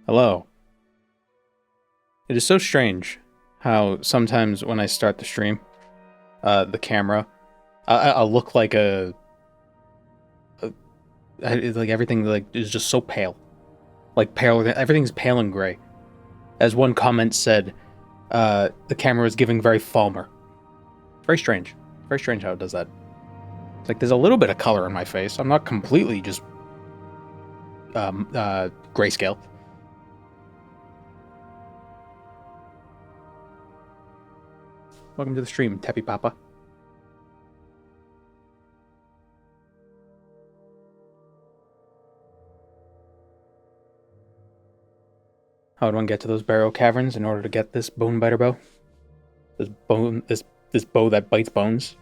Hello. It is so strange how sometimes when I start the stream, the camera, I'll look like like everything like is just so pale, like pale. Everything's pale and gray. As one comment said, the camera is giving very Falmer. Very strange. Very strange how it does that. It's like there's a little bit of color in my face. I'm not completely just grayscale. Welcome to the stream, Teppy Papa. How would one get to those burial caverns in order to get this Bonebiter bow? This bow that bites bones?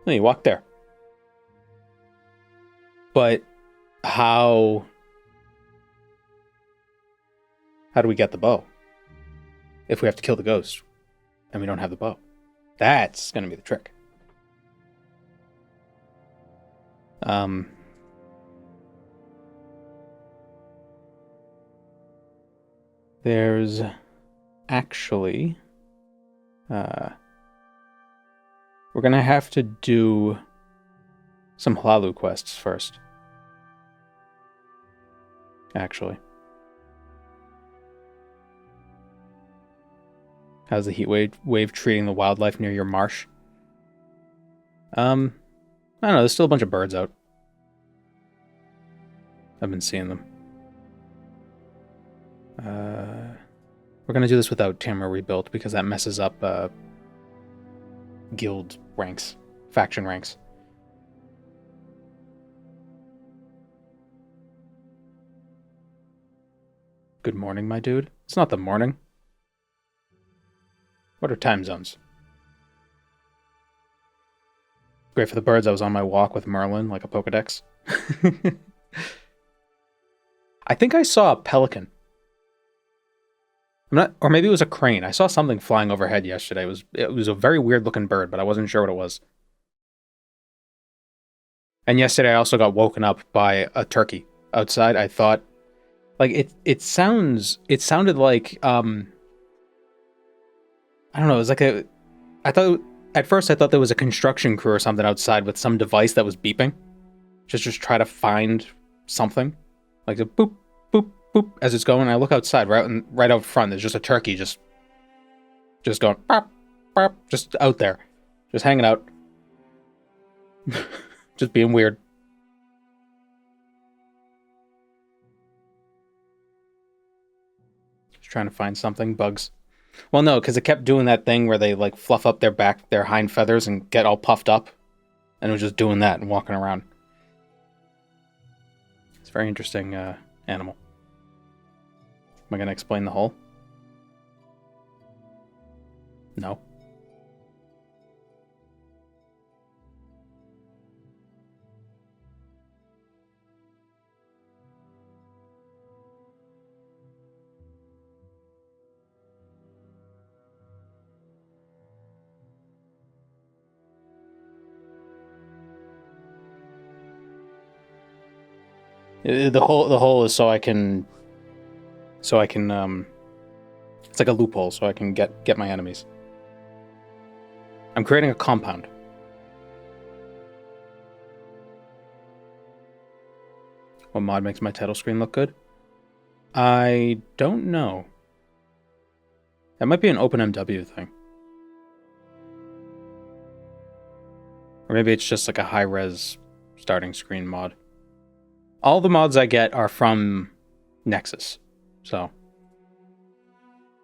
No, you walk there. But how do we get the bow? If we have to kill the ghost and we don't have the bow. That's gonna be the trick. There's actually we're gonna have to do some Hlaalu quests first. Actually. How's the heat wave treating the wildlife near your marsh? I don't know, there's still a bunch of birds out. I've been seeing them. We're gonna do this without Tamara rebuilt because that messes up guild ranks, faction ranks. Good morning, my dude. It's not the morning. What are time zones? Great for the birds. I was on my walk with Merlin, like a Pokedex. I think I saw a pelican. Or maybe it was a crane. I saw something flying overhead yesterday. It was a very weird looking bird, but I wasn't sure what it was. And yesterday I also got woken up by a turkey outside. I thought, like it sounded like I don't know, it was like at first I thought there was a construction crew or something outside with some device that was beeping. Just try to find something. Like a boop, boop, boop as it's going. I look outside, right out front, there's just a turkey just going bop, bop, just out there. Just hanging out. Just being weird. Just trying to find something, bugs. Well, no, because it kept doing that thing where they like fluff up their hind feathers and get all puffed up. And it was just doing that and walking around. It's a very interesting animal. Am I going to explain the whole? No. The hole is so I can it's like a loophole so I can get my enemies. I'm creating a compound. What mod makes my title screen look good? I don't know. That might be an OpenMW thing. Or maybe it's just like a high-res starting screen mod. All the mods I get are from Nexus, so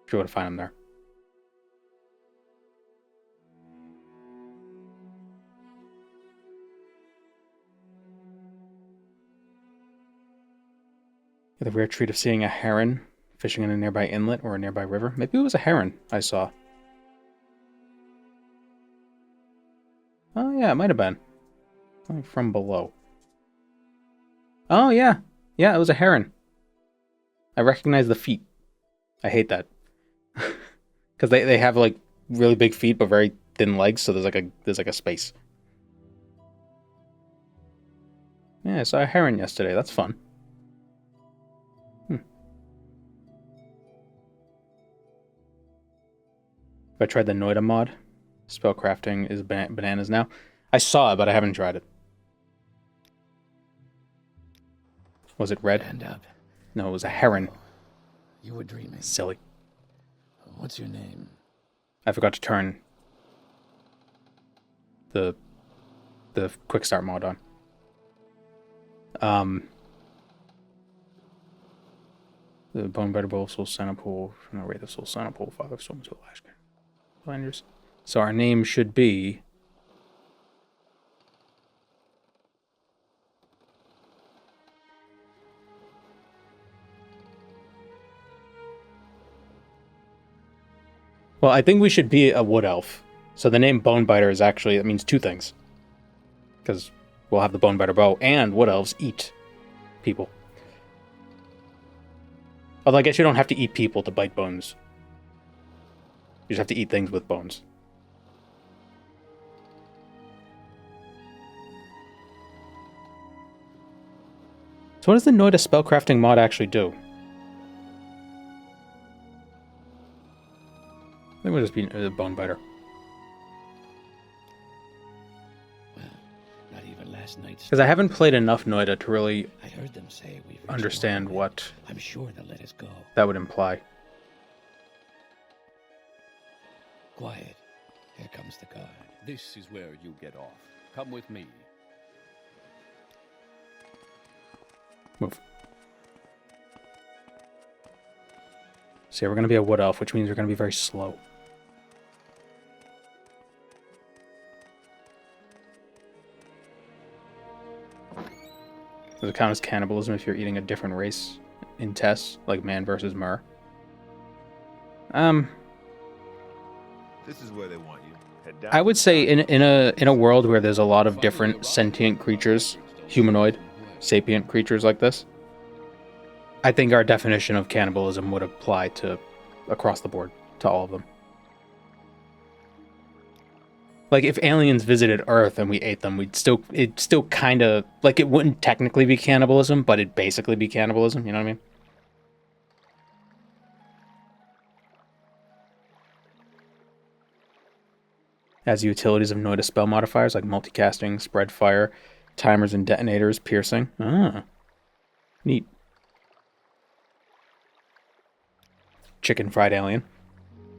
if you want to find them there. The rare treat of seeing a heron fishing in a nearby inlet or a nearby river. Maybe it was a heron I saw. Oh yeah, it might have been. Coming from below. Oh, yeah. Yeah, it was a heron. I recognize the feet. I hate that. Because they have, like, really big feet, but very thin legs, so there's like a space. Yeah, I saw a heron yesterday. That's fun. If I tried the Noida mod, spellcrafting is bananas now. I saw it, but I haven't tried it. Was it red? Stand up. No, it was a heron. Oh, you were dreaming. Silly. What's your name? I forgot to turn the quick start mod on. The Bonebiter Bowl of Sul-Senipul from the Wraith of Sul-Senipul, father of Sul-Matuul, Ashkha. So our name should be... Well, I think we should be a wood elf. So the name Bonebiter is actually, it means two things. Because we'll have the Bonebiter bow, and wood elves eat people. Although I guess you don't have to eat people to bite bones. You just have to eat things with bones. So what does the Noida spellcrafting mod actually do? I think we'll just be a Bonebiter. Well, not even last night's... Because I haven't played enough Noida to really I heard them say we've understand what I'm sure they'll let us go. that would imply. Quiet. Here comes the guard. This is where you get off. Come with me. Move. So yeah, we're going to be a wood elf, which means we're going to be very slow. Does it count as cannibalism if you're eating a different race in tests, like man versus mer? This is where they want you. Head down. I would say in a world where there's a lot of different sentient creatures, humanoid, sapient creatures like this, I think our definition of cannibalism would apply to across the board to all of them. Like if aliens visited Earth and we ate them, it'd still kind of like it wouldn't technically be cannibalism, but it'd basically be cannibalism. You know what I mean? As utilities of Noida spell modifiers like multicasting, spread fire, timers and detonators, piercing. Ah, neat. Chicken fried alien.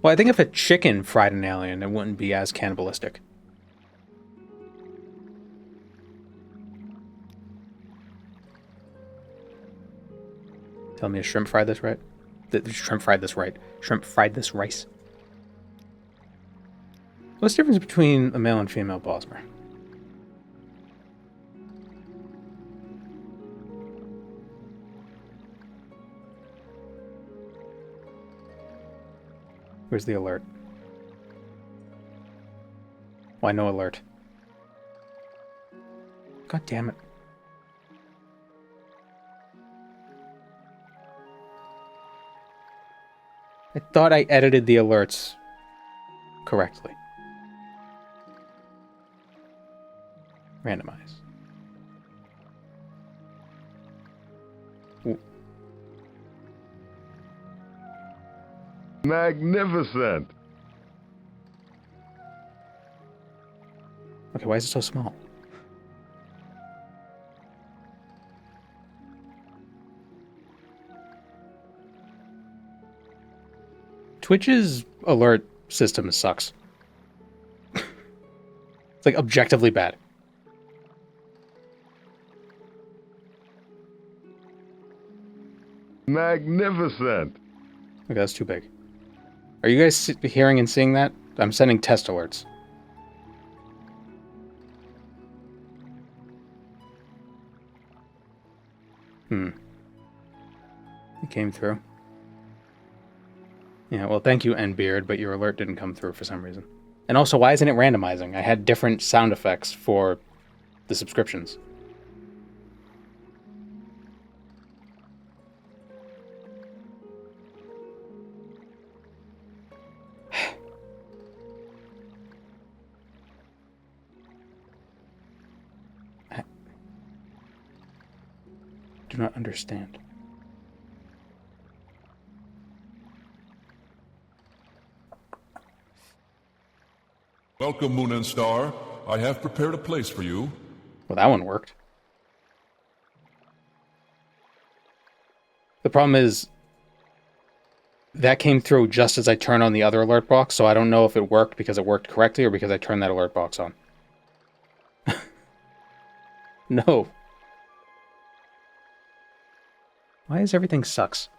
Well, I think if a chicken fried an alien, it wouldn't be as cannibalistic. Tell me a shrimp fried this right? Shrimp fried this right. Shrimp fried this rice. What's the difference between a male and female Bosmer? Where's the alert? Why no alert? God damn it. I thought I edited the alerts correctly. Randomize. Magnificent. Okay, why is it so small? Twitch's alert system sucks. It's like objectively bad. Magnificent. Okay, that's too big. Are you guys hearing and seeing that? I'm sending test alerts. It came through. Yeah, well, thank you, Nbeard, but your alert didn't come through for some reason. And also, why isn't it randomizing? I had different sound effects for the subscriptions. I do not understand. Welcome, Moon and Star. I have prepared a place for you. Well, that one worked. The problem is, that came through just as I turned on the other alert box, so I don't know if it worked because it worked correctly or because I turned that alert box on. No. Why is everything sucks?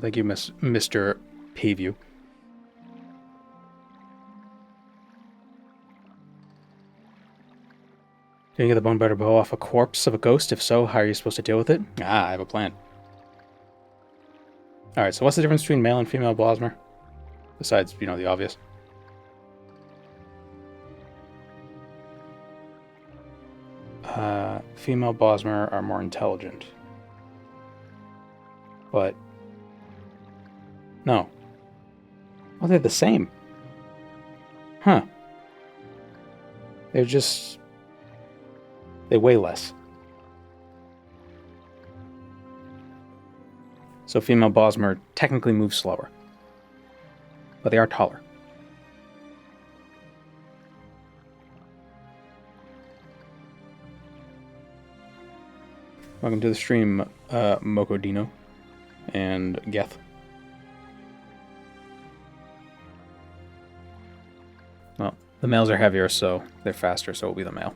Thank you, Mr. Payview. Can you get the Bonebiter bow off a corpse of a ghost? If so, how are you supposed to deal with it? Ah, I have a plan. Alright, so what's the difference between male and female Bosmer? Besides, you know, the obvious. Female Bosmer are more intelligent. But... no. Oh, they're the same. Huh. They're just... they weigh less. So female Bosmer technically move slower. But they are taller. Welcome to the stream, Mokodino and Geth. Well, the males are heavier, so they're faster, so it'll be the male.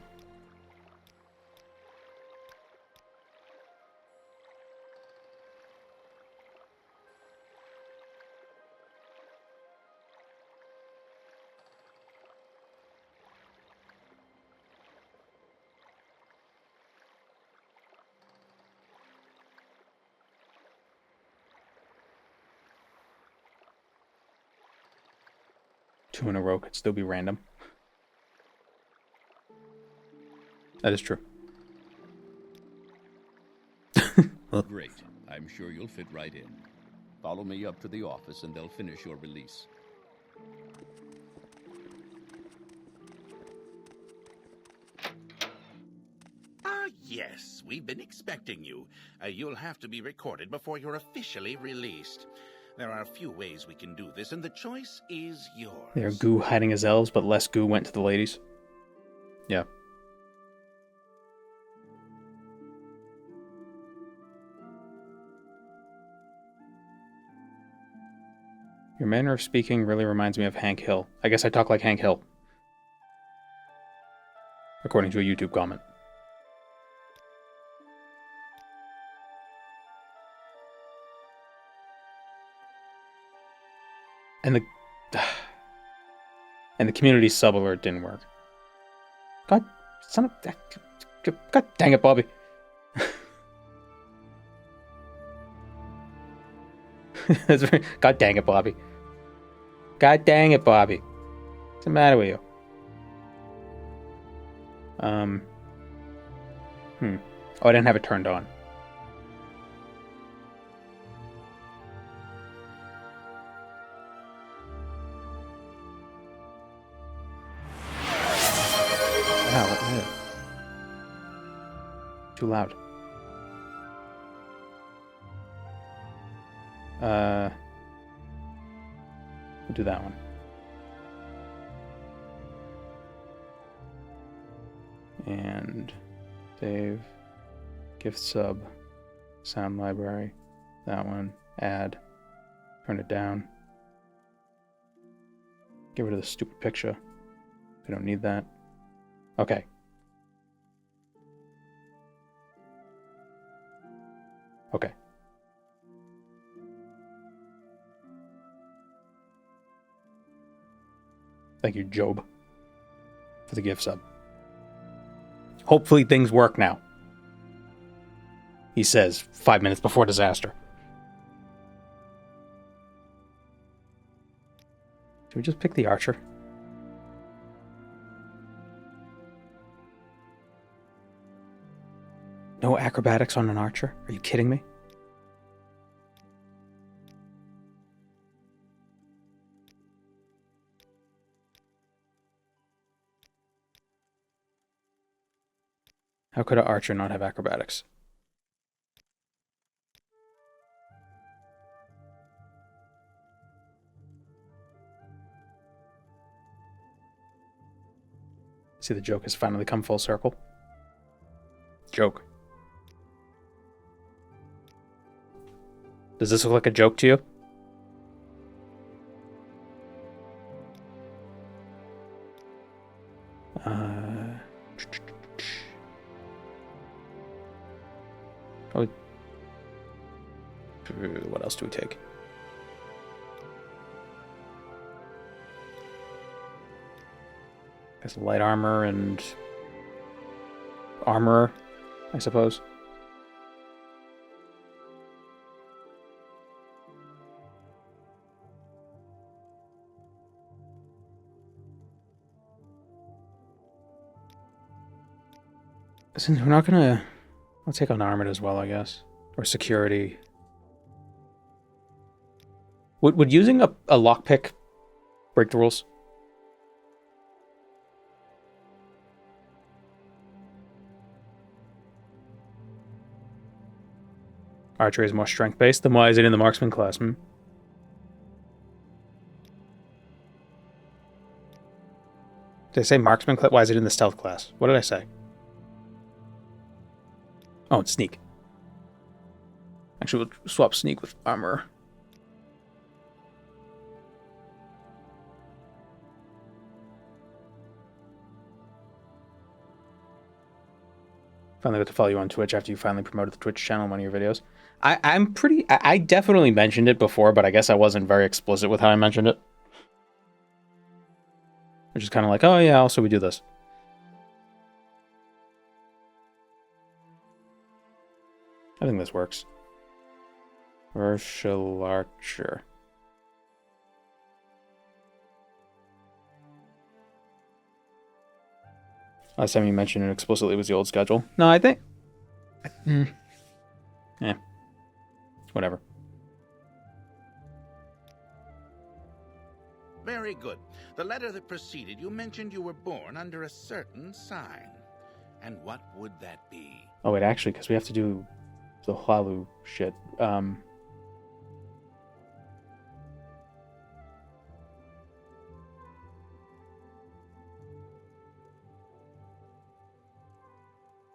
Two in a row could still be random. That is true. Great. I'm sure you'll fit right in. Follow me up to the office and they'll finish your release. Ah, yes. We've been expecting you. You'll have to be recorded before you're officially released. There are a few ways we can do this, and the choice is yours. They're goo hiding as elves, but less goo went to the ladies. Yeah. Your manner of speaking really reminds me of Hank Hill. I guess I talk like Hank Hill. According to a YouTube comment. And the community sub alert didn't work. God, son of... God dang it, Bobby. God dang it, Bobby. God dang it, Bobby. What's the matter with you? Oh, I didn't have it turned on. Too loud. We'll do that one. And save, gift sub, sound library, that one, add, turn it down. Get rid of the stupid picture. We don't need that. Okay. Okay. Thank you, Job, for the gift sub. Hopefully things work now. He says 5 minutes before disaster. we just pick the archer? No acrobatics on an archer? Are you kidding me? How could an archer not have acrobatics? See, the joke has finally come full circle. Joke. Does this look like a joke to you? Probably. What else do we take? Guess light armor and armor, I suppose. Since we're not gonna... I'll take on armored as well, I guess. Or security. Would using a lockpick break the rules? Archery is more strength-based. Then why is it in the marksman class? Did I say marksman class? Why is it in the stealth class? What did I say? Oh, it's sneak. Actually, we'll swap sneak with armor. Finally got to follow you on Twitch after you finally promoted the Twitch channel in one of your videos. I definitely mentioned it before, but I guess I wasn't very explicit with how I mentioned it. Which is kind of like, oh yeah, also we do this. I think this works. Urshilaku. Last time you mentioned it explicitly was the old schedule. No, I think... Yeah. Whatever. Very good. The letter that preceded you mentioned you were born under a certain sign. And what would that be? Oh, wait, actually, because we have to do the Hlaalu shit.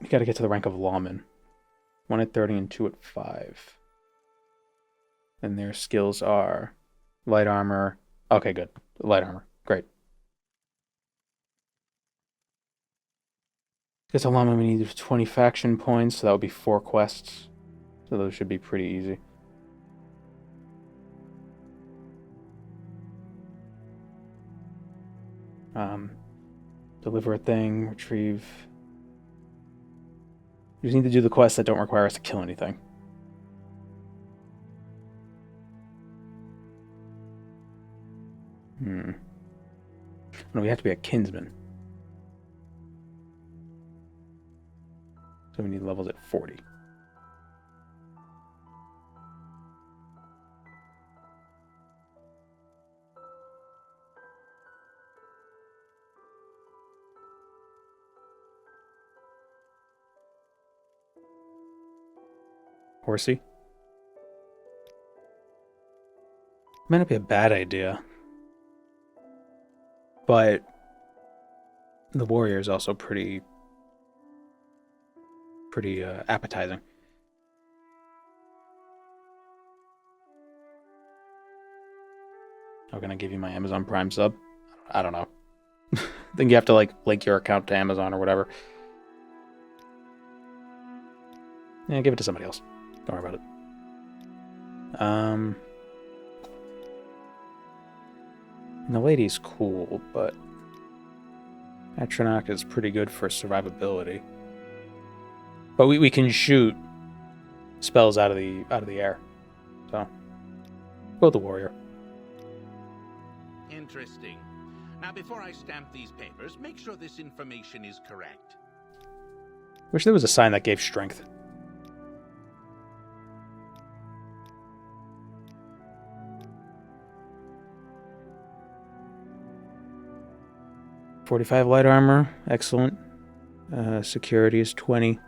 You gotta get to the rank of lawman. 1 at 30 and 2 at 5. And their skills are light armor. Okay, good. Light armor. Great. Because a lawman, we need 20 faction points, so that would be 4 quests. So those should be pretty easy. Deliver a thing, retrieve. You just need to do the quests that don't require us to kill anything. No, we have to be a kinsman. So we need levels at 40. Horsey? Might not be a bad idea. But the warrior is also pretty appetizing. How can I give you my Amazon Prime sub? I don't know. I think you have to like link your account to Amazon or whatever. Yeah, give it to somebody else. Don't worry about it. And the lady's cool, but Atronach is pretty good for survivability. But we can shoot spells out of the air. So go with the warrior. interesting. Now, before I stamp these papers, make sure this information is correct. Wish there was a sign that gave strength. $45 light armor, excellent. Security is 20.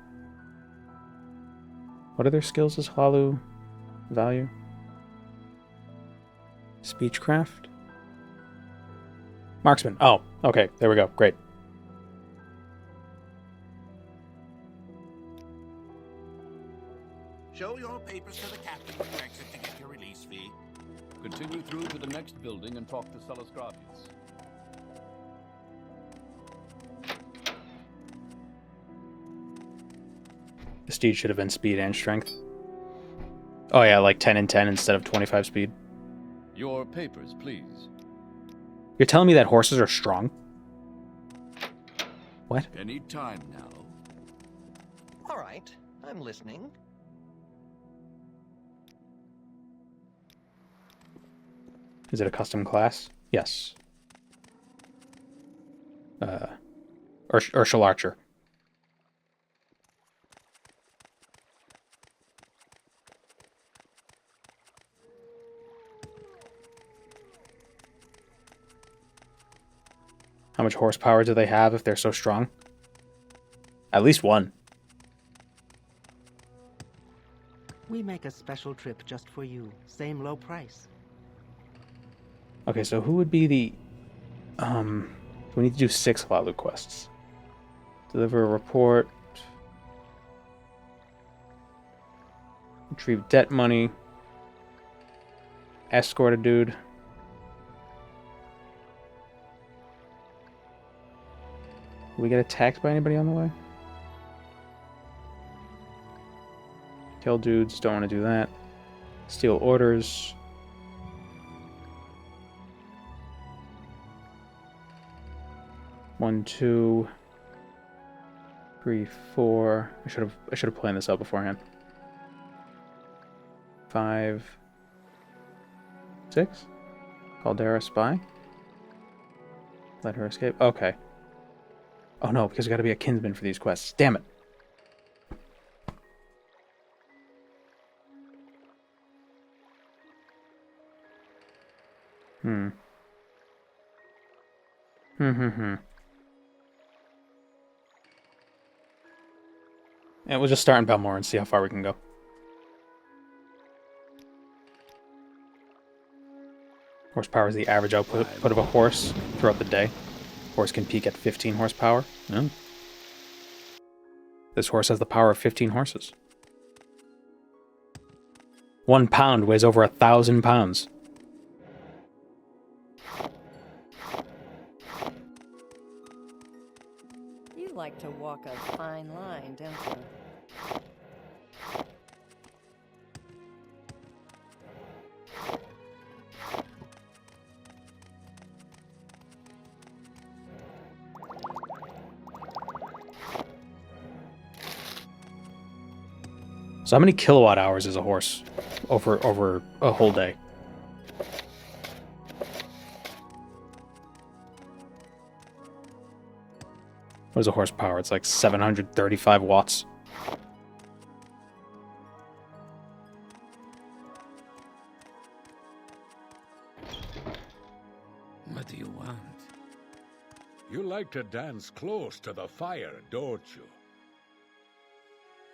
What other skills does Hlaalu value? Speechcraft? Marksman. Oh, okay. There we go. Great. Show your papers to the captain when you exit to get your release fee. Continue through to the next building and talk to Celisgravius. The steed should have been speed and strength. Oh yeah, like 10 and 10 instead of 25 speed. Your papers, please. You're telling me that horses are strong? What? Any time now. All right, I'm listening. Is it a custom class? Yes. Urshilaku. How much horsepower do they have if they're so strong? At least one. We make a special trip just for you. Same low price. Okay, so who would be the... we need to do 6 Hlaalu quests. Deliver a report. Retrieve debt money. Escort a dude. Did we get attacked by anybody on the way? Kill dudes, don't want to do that. Steal orders. One, 2, 3, 4. I should have planned this out beforehand. 5, 6. Caldera spy. Let her escape. Okay. Oh no, because we got to be a kinsman for these quests. Damn it. And we'll just start in Balmore and see how far we can go. Horsepower is the average output of a horse throughout the day. Horse can peak at 15 horsepower. Yeah. This horse has the power of 15 horses. 1 pound weighs over 1,000 pounds. You like to walk a fine line, don't you? So how many kilowatt hours is a horse over a whole day? What is a horsepower? It's like 735 watts. What do you want? You like to dance close to the fire, don't you?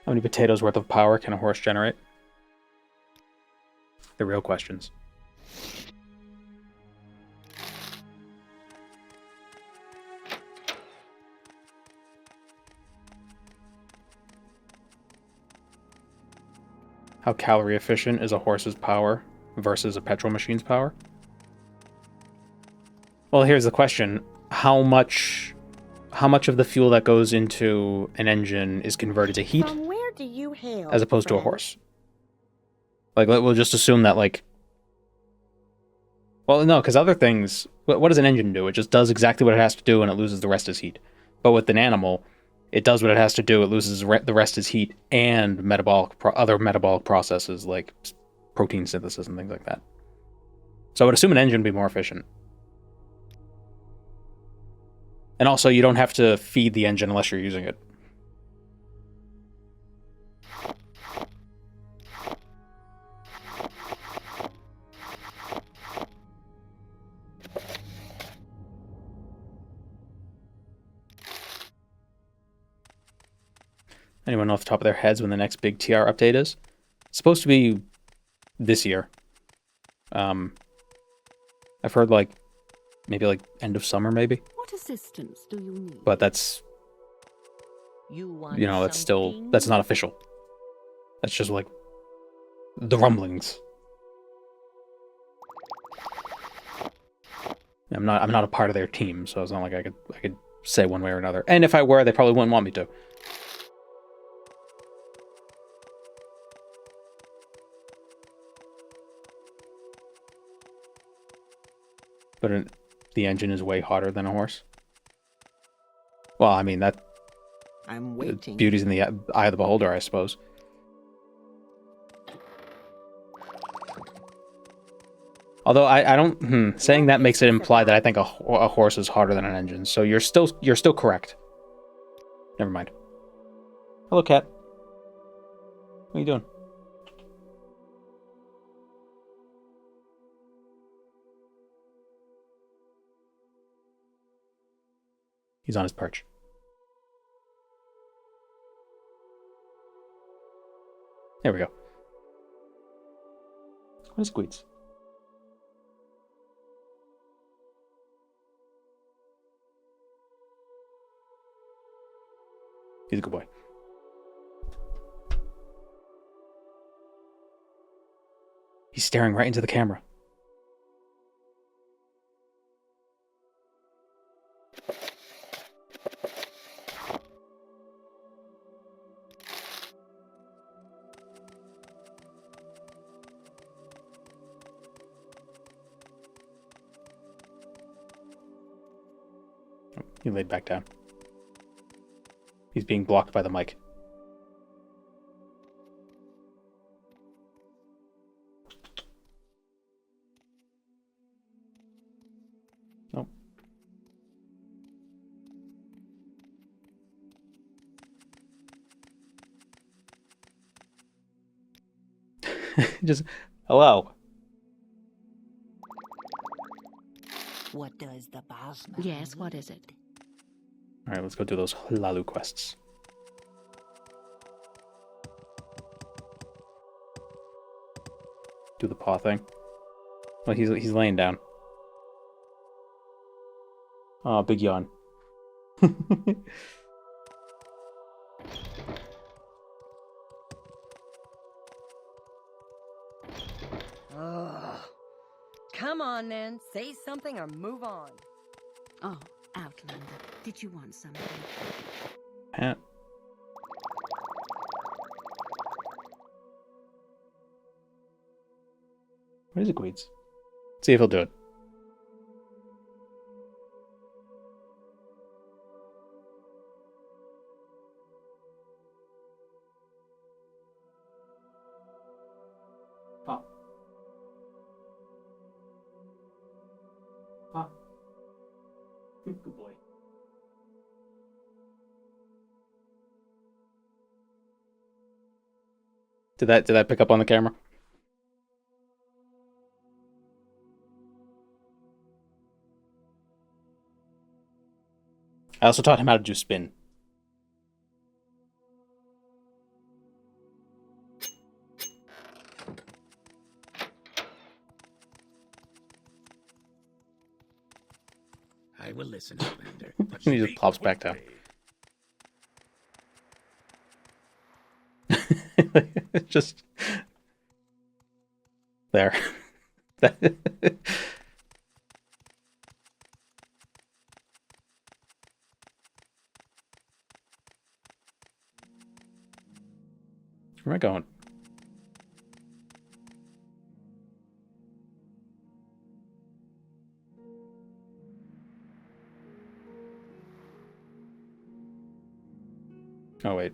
How many potatoes worth of power can a horse generate? The real questions. How calorie efficient is a horse's power versus a petrol machine's power? Well, here's the question. How much of the fuel that goes into an engine is converted to heat From where do you hail, as opposed to a friend? horse? Like, we'll just assume that, like... Well, no, because other things... What does an engine do? It just does exactly what it has to do and it loses the rest as heat. But with an animal, it does what it has to do, it loses the rest as heat and other metabolic processes like protein synthesis and things like that. So I would assume an engine would be more efficient. And also, you don't have to feed the engine unless you're using it. Anyone off the top of their heads when the next big TR update is? It's supposed to be this year. I've heard like maybe like end of summer, maybe. What assistance do you need? But that's that's not official. That's just like the rumblings. I'm not a part of their team, so it's not like I could say one way or another. And if I were, they probably wouldn't want me to. But the engine is way hotter than a horse. Well, I mean, that... I'm waiting. Beauty's in the eye of the beholder, I suppose. Although I don't... saying that makes it imply that I think a horse is harder than an engine. So you're still correct. Never mind. Hello, cat. What are you doing? He's on his perch. There we go. What is Squeets? He's a good boy. He's staring right into the camera. He laid back down. He's being blocked by the mic. Nope. Just, hello. What does the boss man? Yes, what is it? Alright, let's go do those Hlaalu quests. Do the paw thing. Well, he's laying down. Oh, big yawn. Come on, then. Say something or move on. Oh, Outlander. Did you want something? Pat. Where is it, Queeds? See if he'll do it. Ah. Ah. Good boy. Did that pick up on the camera? I also taught him how to do spin. I will listen, Commander. He just plops back down. Just there. Where am I going? Oh, wait.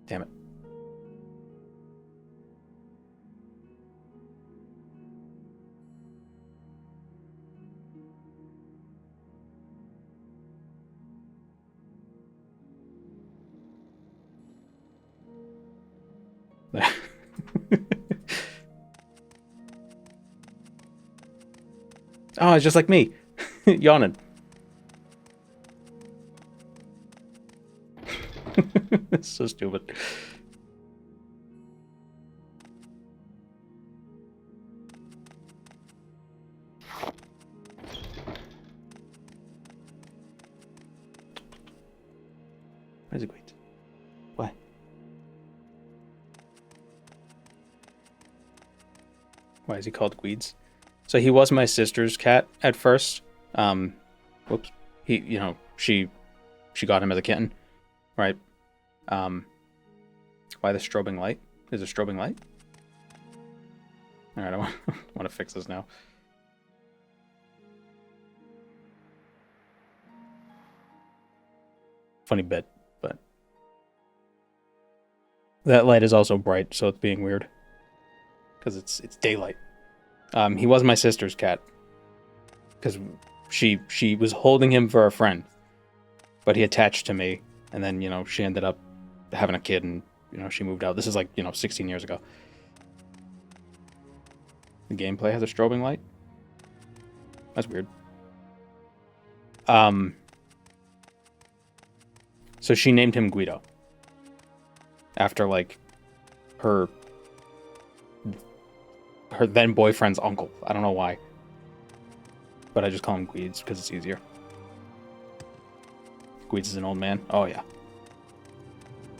Damn it. Oh, it's just like me. Yawning. It's so stupid. Where's it going? Why? Why is he called Gweeds? So he was my sister's cat at first. Whoops. He, you know, she got him as a kitten, right? Why the strobing light? Is it strobing light? All right, I want to fix this now. Funny bit, but that light is also bright, so it's being weird because it's daylight. He was my sister's cat because she was holding him for a friend, but he attached to me, and then, you know, she ended up having a kid, and, you know, she moved out. This is like, you know, 16 years ago. The gameplay has a strobing light. That's weird. So she named him Guido after, like, her then boyfriend's uncle. I don't know why, but I just call him Gweeds because it's easier. Gweeds is an old man. Oh yeah,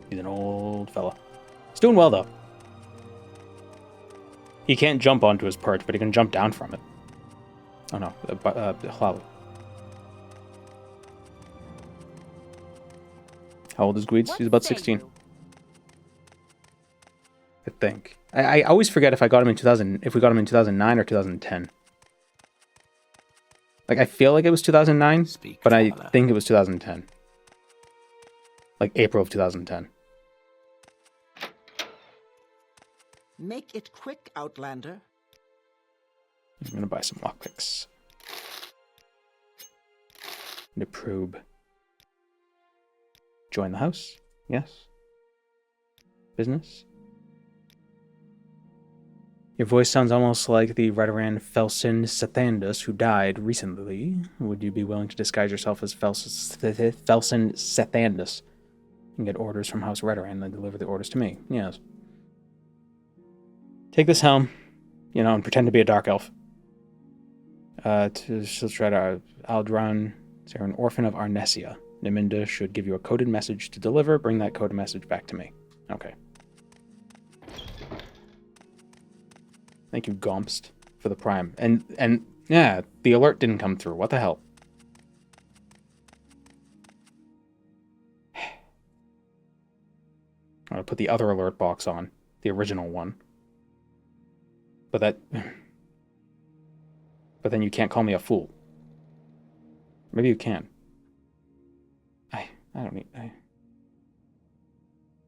he's an old fella. He's doing well though. He can't jump onto his perch, but he can jump down from it. Oh no, Hlaalu. How old is Gweeds? He's about 16. I think. I always forget if we got him in 2009 or 2010. Like, I feel like it was 2009, but I think it was 2010. Like April of 2010. Make it quick, Outlander. I'm gonna buy some lockpicks. And a probe. Join the house. Yes. Business. Your voice sounds almost like the veteran Felsin Sethandus who died recently. Would you be willing to disguise yourself as Felsin Sethandus and get orders from House Redoran and then deliver the orders to me? Yes. Take this helm, you know, and pretend to be a dark elf. To Sul-Matuul, Aldran, you're an orphan of Arnesia. Niminda should give you a coded message to deliver. Bring that coded message back to me. Okay. Thank you, Gomst, for the prime. And yeah, the alert didn't come through. What the hell? I'll put the other alert box on, the original one. But then you can't call me a fool. Maybe you can. I don't need.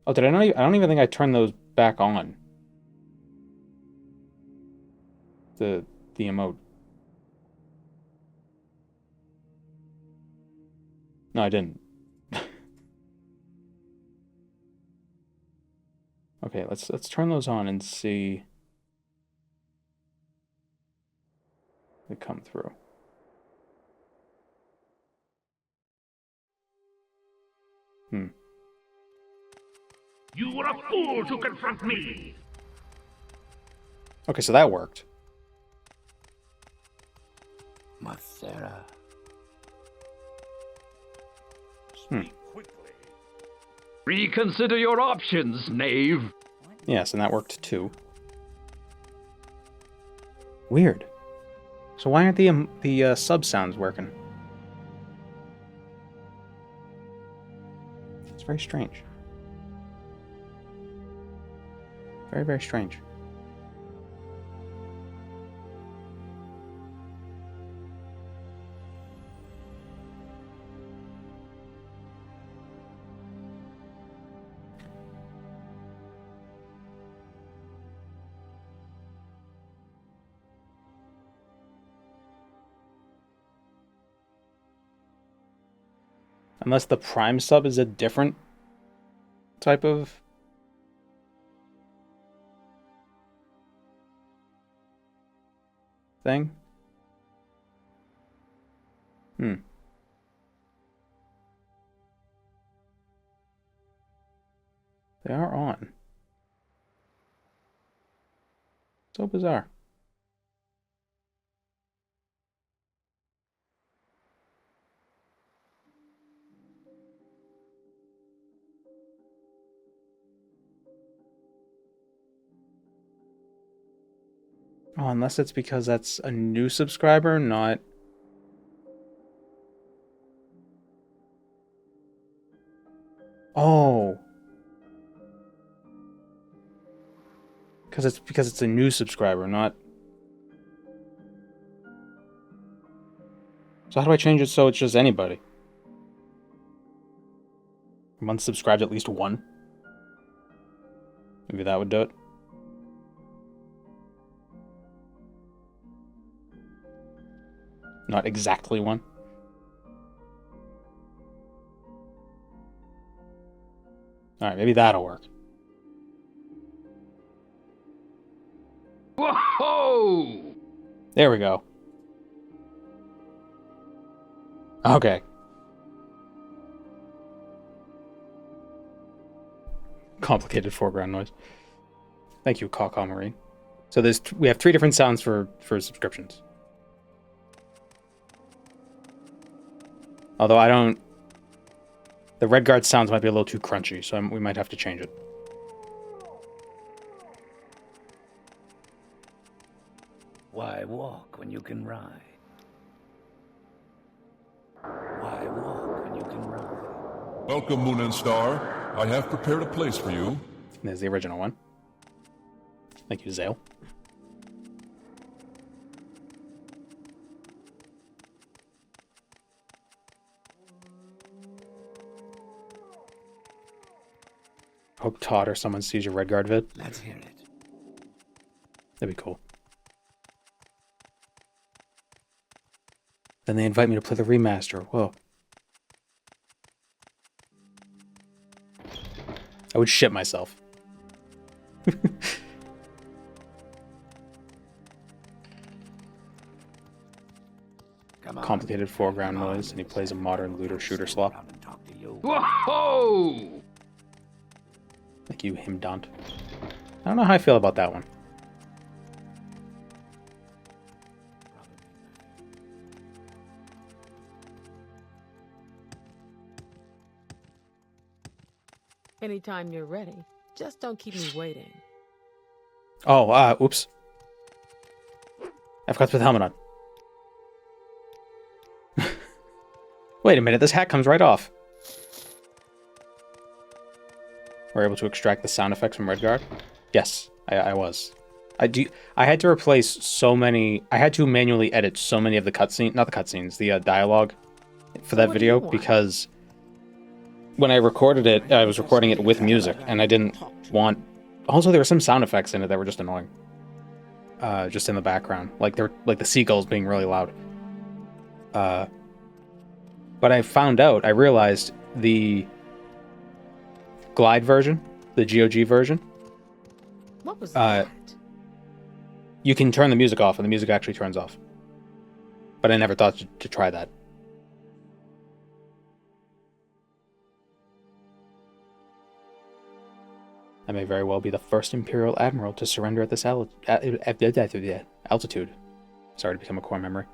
Oh, did I not? I don't even think I turned those back on. The emote. No, I didn't. Okay, let's turn those on and see they come through. You were a fool to confront me. Okay, so that worked. Mathera. Speak quickly. Reconsider your options, knave. Yes, and that worked too. Weird. So why aren't the sub sounds working? It's very strange. Very, very strange. Unless the Prime sub is a different type of... thing? Hmm. They are on. So bizarre. Oh, unless it's because that's a new subscriber, not... Oh. Because it's a new subscriber, not... So how do I change it so it's just anybody? Unsubscribed at least one? Maybe that would do it. Not exactly one. Alright, maybe that'll work. Whoa! There we go. Okay. Complicated foreground noise. Thank you, Caw Marine. So we have 3 different sounds for subscriptions. Although I don't... The Redguard sounds might be a little too crunchy, so we might have to change it. Why walk when you can ride? Why walk when you can ride? Welcome, Moon and Star. I have prepared a place for you. There's the original one. Thank you, Zale. Hope Todd or someone sees your Redguard vid. Let's hear it. That'd be cool. Then they invite me to play the remaster. Whoa. I would shit myself. Complicated foreground noise, and he plays a modern looter shooter slop. Whoa! Thank you, him Dant. I don't know how I feel about that one. Anytime you're ready, just don't keep me waiting. Oh, oops. I forgot to put the helmet on. Wait a minute, this hat comes right off. We're able to extract the sound effects from Redguard? Yes, I was. I had to replace so many... I had to manually edit so many of the cutscenes... Not the cutscenes, the dialogue for that video, because when I recorded it, I was recording it with music, and I didn't want... Also, there were some sound effects in it that were just annoying. Just in the background. Like the seagulls being really loud. But I found out, I realized the Glide version, the GOG version. What was that? You can turn the music off, and the music actually turns off. But I never thought to try that. I may very well be the first Imperial Admiral to surrender at this altitude. Sorry to become a core memory.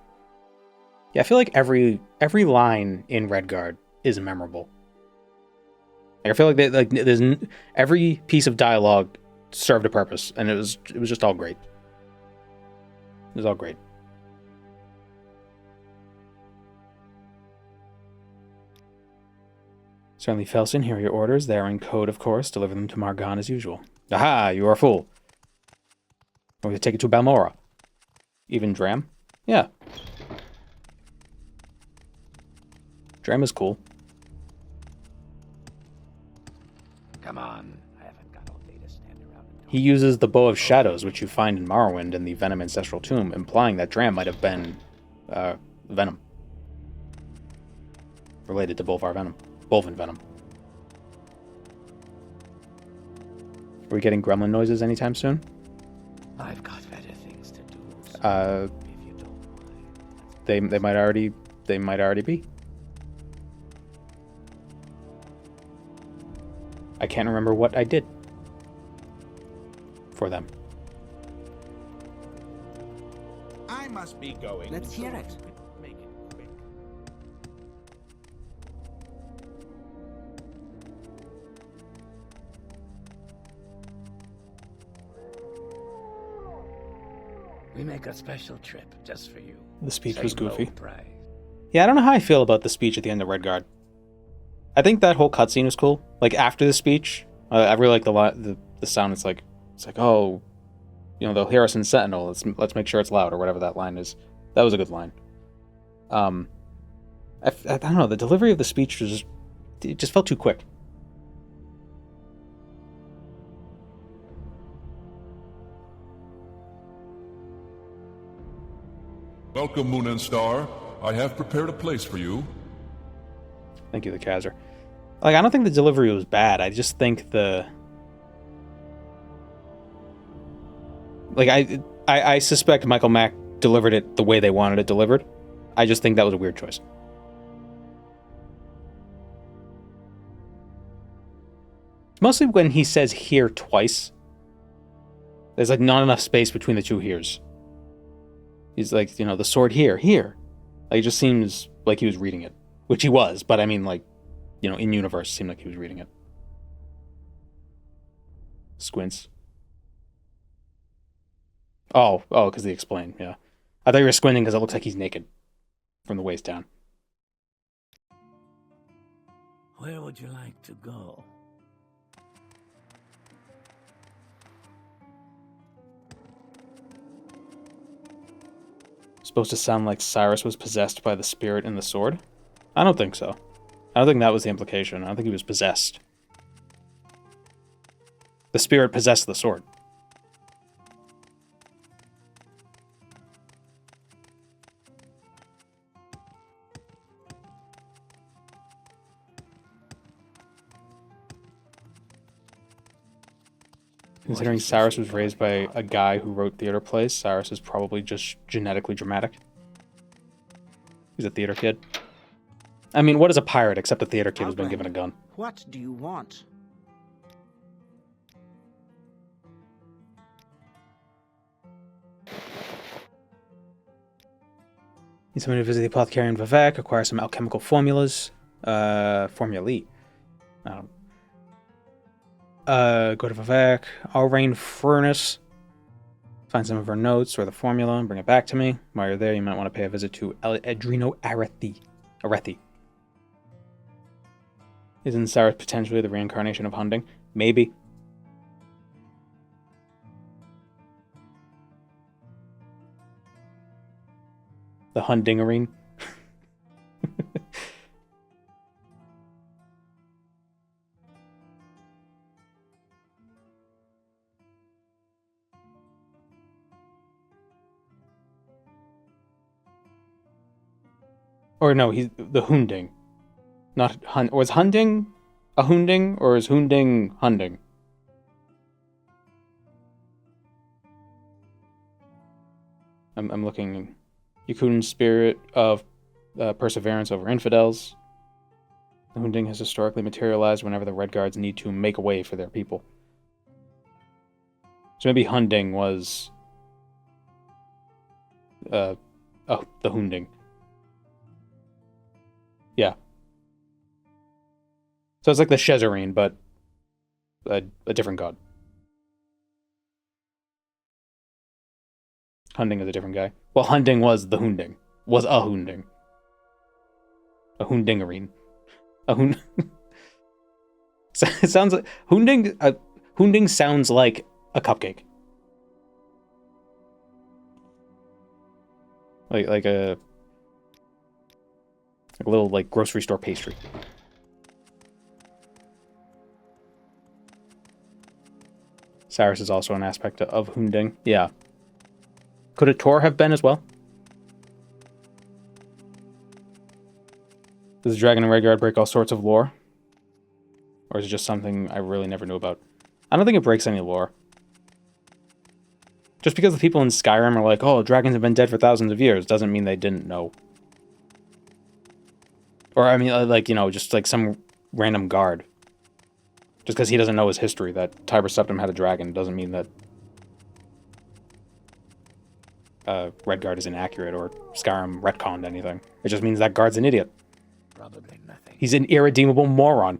Yeah, I feel like every line in Redguard is memorable. Like, I feel like there's every piece of dialogue served a purpose, and it was just all great. It was all great. Certainly, Felson, here are your orders. They are in code, of course. Deliver them to Margan as usual. Aha, you are a fool. We're going to take it to Balmora. Even Dram? Yeah. Dram is cool. Come on. I haven't got all day to stand around and talk. He uses the Bow of Shadows, which you find in Morrowind in the Venom Ancestral Tomb, implying that Dram might have been Venom. related to Bolvin venom. Are we getting gremlin noises anytime soon? I've got better things to do. So if you don't mind, they might already be. I can't remember what I did for them. I must be going. Let's hear it. Make it quick. We make a special trip just for you. The speech was Same low goofy. price. Yeah, I don't know how I feel about the speech at the end of Redguard. I think that whole cutscene was cool. Like after the speech, I really like the sound. It's like, oh, you know, they'll hear us in Sentinel. Let's make sure it's loud or whatever that line is. That was a good line. I don't know. The delivery of the speech just felt too quick. Welcome, Moon and Star. I have prepared a place for you. Thank you, the Kazar. Like, I don't think the delivery was bad. I just think I suspect Michael Mack delivered it the way they wanted it delivered. I just think that was a weird choice. Mostly when he says here twice. There's like not enough space between the two heres. He's like, you know, the sword here. Like, it just seems like he was reading it. Which he was, but I mean, like, you know, in universe, it seemed like he was reading it. Squints. Oh, because they explain, yeah. I thought you were squinting because it looks like he's naked. From the waist down. Where would you like to go? Supposed to sound like Cyrus was possessed by the spirit in the sword? I don't think so. I don't think that was the implication. I don't think he was possessed. The spirit possessed the sword. Considering Cyrus was raised by a guy who wrote theater plays, Cyrus is probably just genetically dramatic. He's a theater kid. I mean, what is a pirate except a theater kid who's been given a gun? What do you want? Need somebody to visit the apothecary in Vivek, acquire some alchemical formulas. Formulae. I don't go to Vivek, Alrain Furnace. Find some of her notes or the formula and bring it back to me. While you're there, you might want to pay a visit to Edrino Arethi. Isn't Cyrus potentially the reincarnation of Hunding? Maybe. The Hundingerine. Or no, he's the Hunding. Not Hun. Was Hunding a Hunding, or is Hunding Hunding? I'm looking. Yakutin's spirit of perseverance over infidels. The Hunding has historically materialized whenever the Redguards need to make a way for their people. So maybe Hunding was the Hunding. Yeah. So it's like the Shezarine, but a different god. Hunding is a different guy. Well, Hunding was the Hunding. Was a Hunding. A Hundingerine. A Hund... It sounds like... Hunding sounds like a cupcake. Like a little, like, grocery store pastry. Cyrus is also an aspect of Hunding. Yeah. Could a Tor have been as well? Does the dragon and Redguard break all sorts of lore? Or is it just something I really never knew about? I don't think it breaks any lore. Just because the people in Skyrim are like, oh, dragons have been dead for thousands of years, doesn't mean they didn't know. Or, I mean, like, you know, just like some random guard. Just because he doesn't know his history, that Tiber Septim had a dragon, doesn't mean that Redguard is inaccurate or Skyrim retconned anything. It just means that guard's an idiot. Probably nothing. He's an irredeemable moron.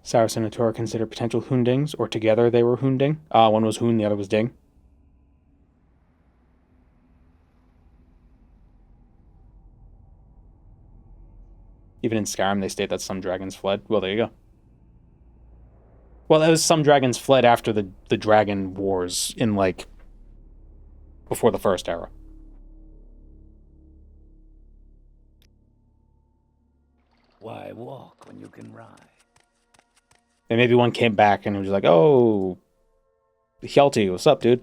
Saracen and Tor are considered potential Hundings, or together they were Hunding. One was Hoon, the other was Ding. Even in Skyrim, they state that some dragons fled. Well, there you go. Well, that was some dragons fled after the dragon wars in, like, before the first era. Why walk when you can ride? And maybe one came back and was like, oh, Hjalti, what's up, dude?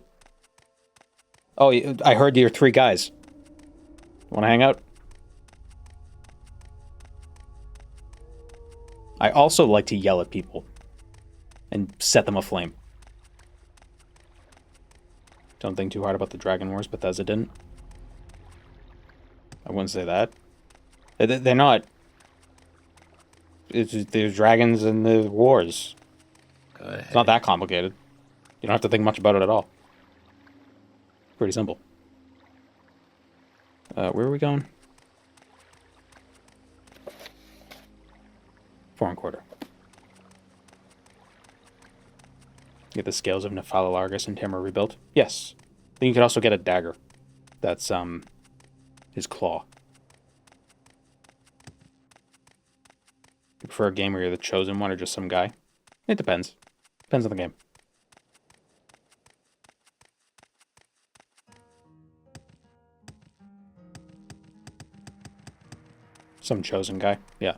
Oh, I heard you're 3 guys. Want to hang out? I also like to yell at people and set them aflame. Don't think too hard about the Dragon Wars, Bethesda didn't. I wouldn't say that. They're not. There's dragons in the wars. It's not that complicated. You don't have to think much about it at all. Pretty simple. Where are we going? 4 1/4. Get the scales of Nephala Largus and Tamar rebuilt. Yes. Then you could also get a dagger. That's his claw. You prefer a game where you're the chosen one or just some guy? It depends. Depends on the game. Some chosen guy, yeah.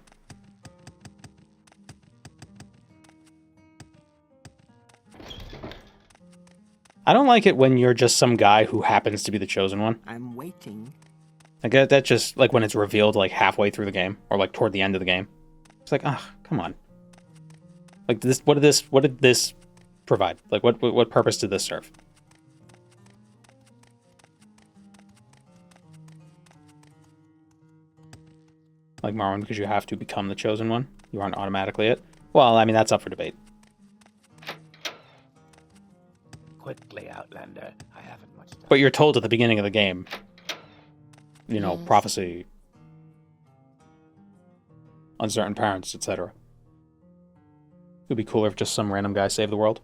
I don't like it when you're just some guy who happens to be the chosen one. I'm waiting. Like that just like when it's revealed like halfway through the game or like toward the end of the game. It's like, ah, come on. Like this, what did this provide? Like what purpose did this serve? Like Morrowind, because you have to become the chosen one. You aren't automatically it. Well, I mean that's up for debate. Quickly, Outlander. I haven't much time. But you're told at the beginning of the game, you know, Yes. prophecy, uncertain parents, etc. It would be cooler if just some random guy saved the world.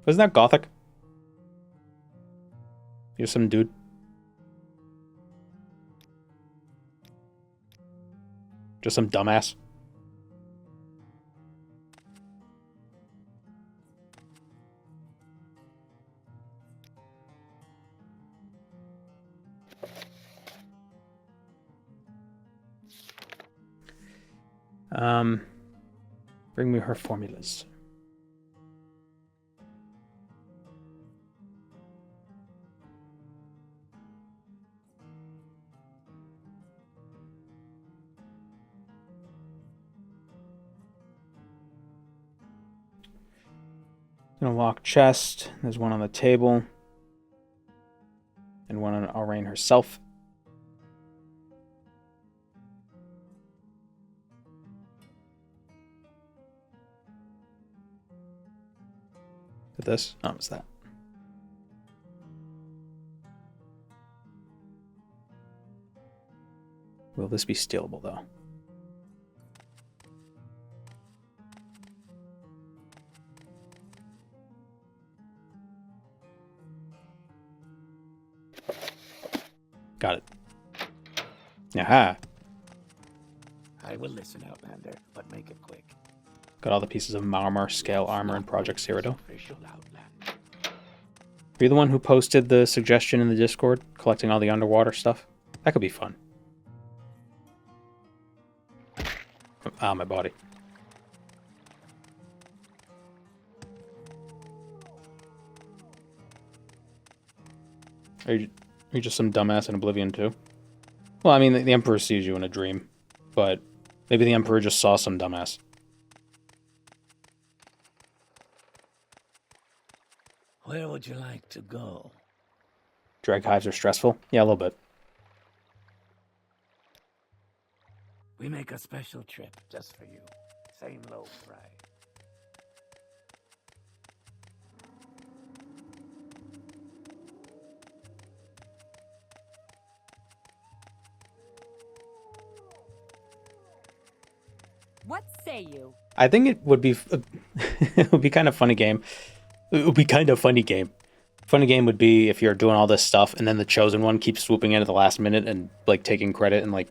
Isn't that gothic? You're some dude. Just some dumbass. Bring me her formulas. In a locked chest. There's one on the table. And one on Aurain herself. This? Oh, it's that. Will this be stealable, though? Got it. Aha! I will listen, Outlander, but make it quick. Got all the pieces of Marmor, Scale Armor, and Project Cyrodiil. Official Outlander. Are you the one who posted the suggestion in the Discord, collecting all the underwater stuff? That could be fun. Ah, my body. Are you just some dumbass in Oblivion too? Well, I mean, the Emperor sees you in a dream, but maybe the Emperor just saw some dumbass. Where would you like to go? Drag hives are stressful? Yeah, a little bit. We make a special trip just for you. Same low price. What say you? I think it would be it would be kind of funny game. It would be kind of funny game. Funny game would be if you're doing all this stuff and then the chosen one keeps swooping in at the last minute and like taking credit and like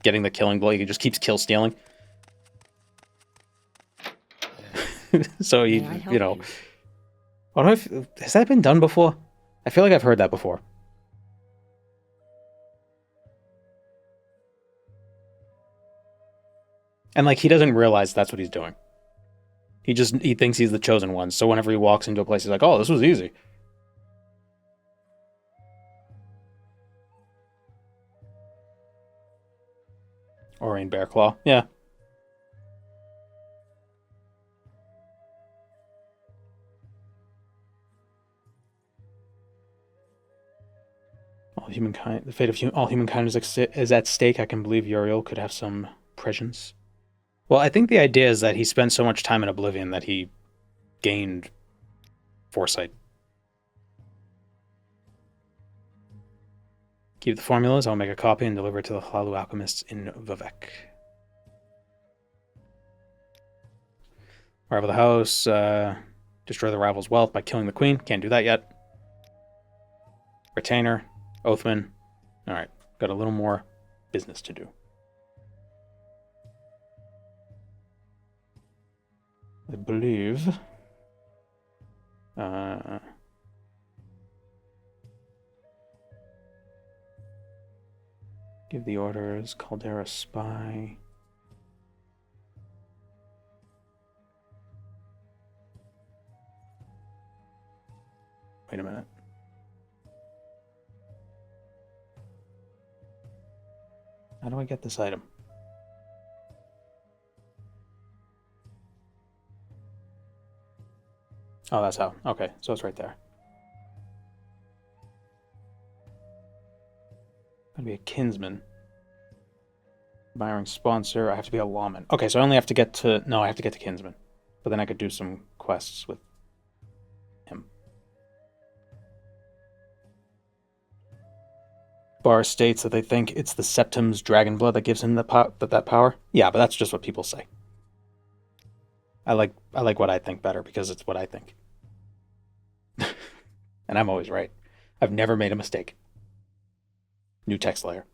getting the killing blow. He just keeps kill stealing. So you know. Has that been done before? I feel like I've heard that before. And like he doesn't realize that's what he's doing. He thinks he's the chosen one. So whenever he walks into a place, he's like, "Oh, this was easy." Orion Bearclaw, yeah. The fate of all humankind is at stake. I can believe Uriel could have some prescience. Well, I think the idea is that he spent so much time in Oblivion that he gained foresight. Keep the formulas. I'll make a copy and deliver it to the Hlaalu alchemists in Vivec. Rival the house. Destroy the rival's wealth by killing the queen. Can't do that yet. Retainer. Oathman. Alright. Got a little more business to do. I believe... give the orders. Caldera spy. Wait a minute. How do I get this item? Oh, that's how. Okay, so it's right there. Gotta be a kinsman. Admiring sponsor. I have to be a lawman. Okay, so I only have to get to... No, I have to get to kinsman. But then I could do some quests with him. Bar states that they think it's the Septim's dragon blood that gives him that power. Yeah, but that's just what people say. I like what I think better because it's what I think. And I'm always right. I've never made a mistake. New text layer.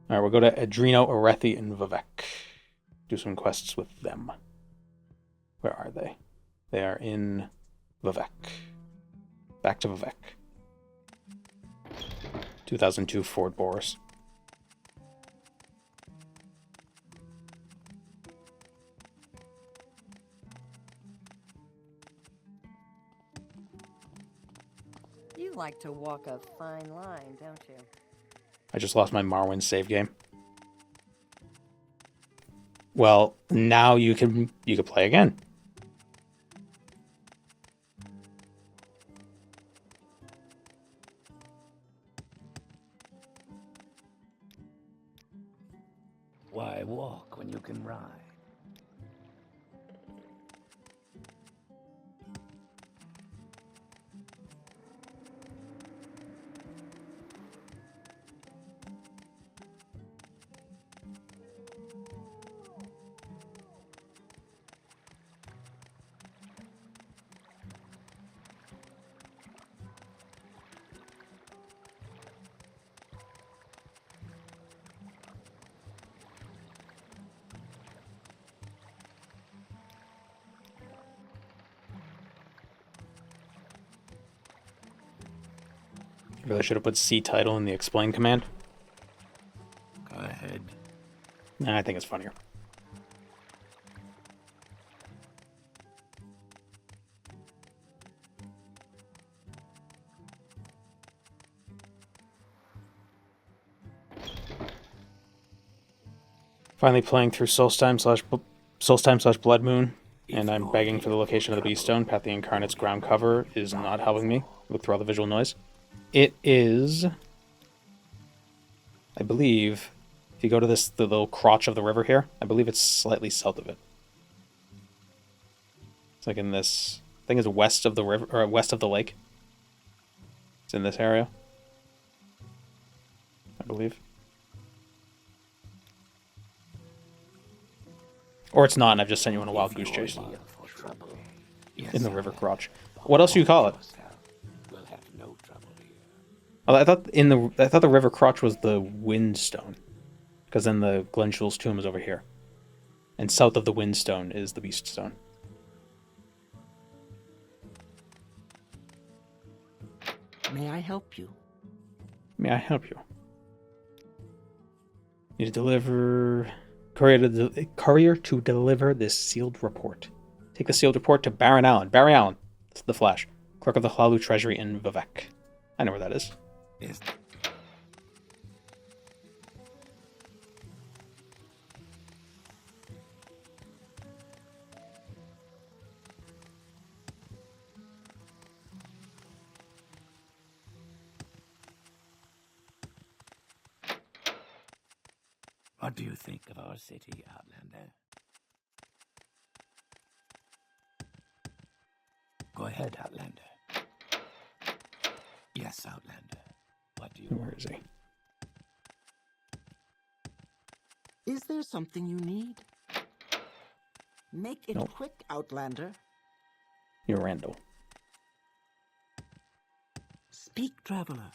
Alright, we'll go to Adreno, Arethi, and Vivec. Do some quests with them. Where are they? They are in Vivec. Back to Vivec. 2002 Ford Boris. You like to walk a fine line, don't you? I just lost my Morrowind save game. Well, now you can play again. Why walk when you can ride? Really should have put C title in the explain command. Go ahead. Nah, I think it's funnier. Finally playing through Soulstime/Blood Moon, and I'm begging for the location of the Beast Stone. Path the Incarnate's ground cover is not helping me. Look through all the visual noise. It is, I believe, if you go to the little crotch of the river here, I believe it's slightly south of it. It's like in this, I think it's west of the river, or west of the lake. It's in this area, I believe. Or it's not, and I've just sent you on a wild goose chase. In the river crotch. What else do you call it? Oh, I thought the river crotch was the Windstone, because then the Glenshul's tomb is over here, and south of the Windstone is the Beast Stone. May I help you? May I help you? Need to deliver courier to deliver this sealed report. Take the sealed report to Baron Allen. Barry Allen, the Flash, clerk of the Hlaalu Treasury in Vivek. I know where that is. Yes. What do you think of our city, Outlander? Go ahead, Outlander. Yes, Outlander. What do you Where is he? Is there something you need? Make it quick, Outlander. You're Randall. Speak, traveler.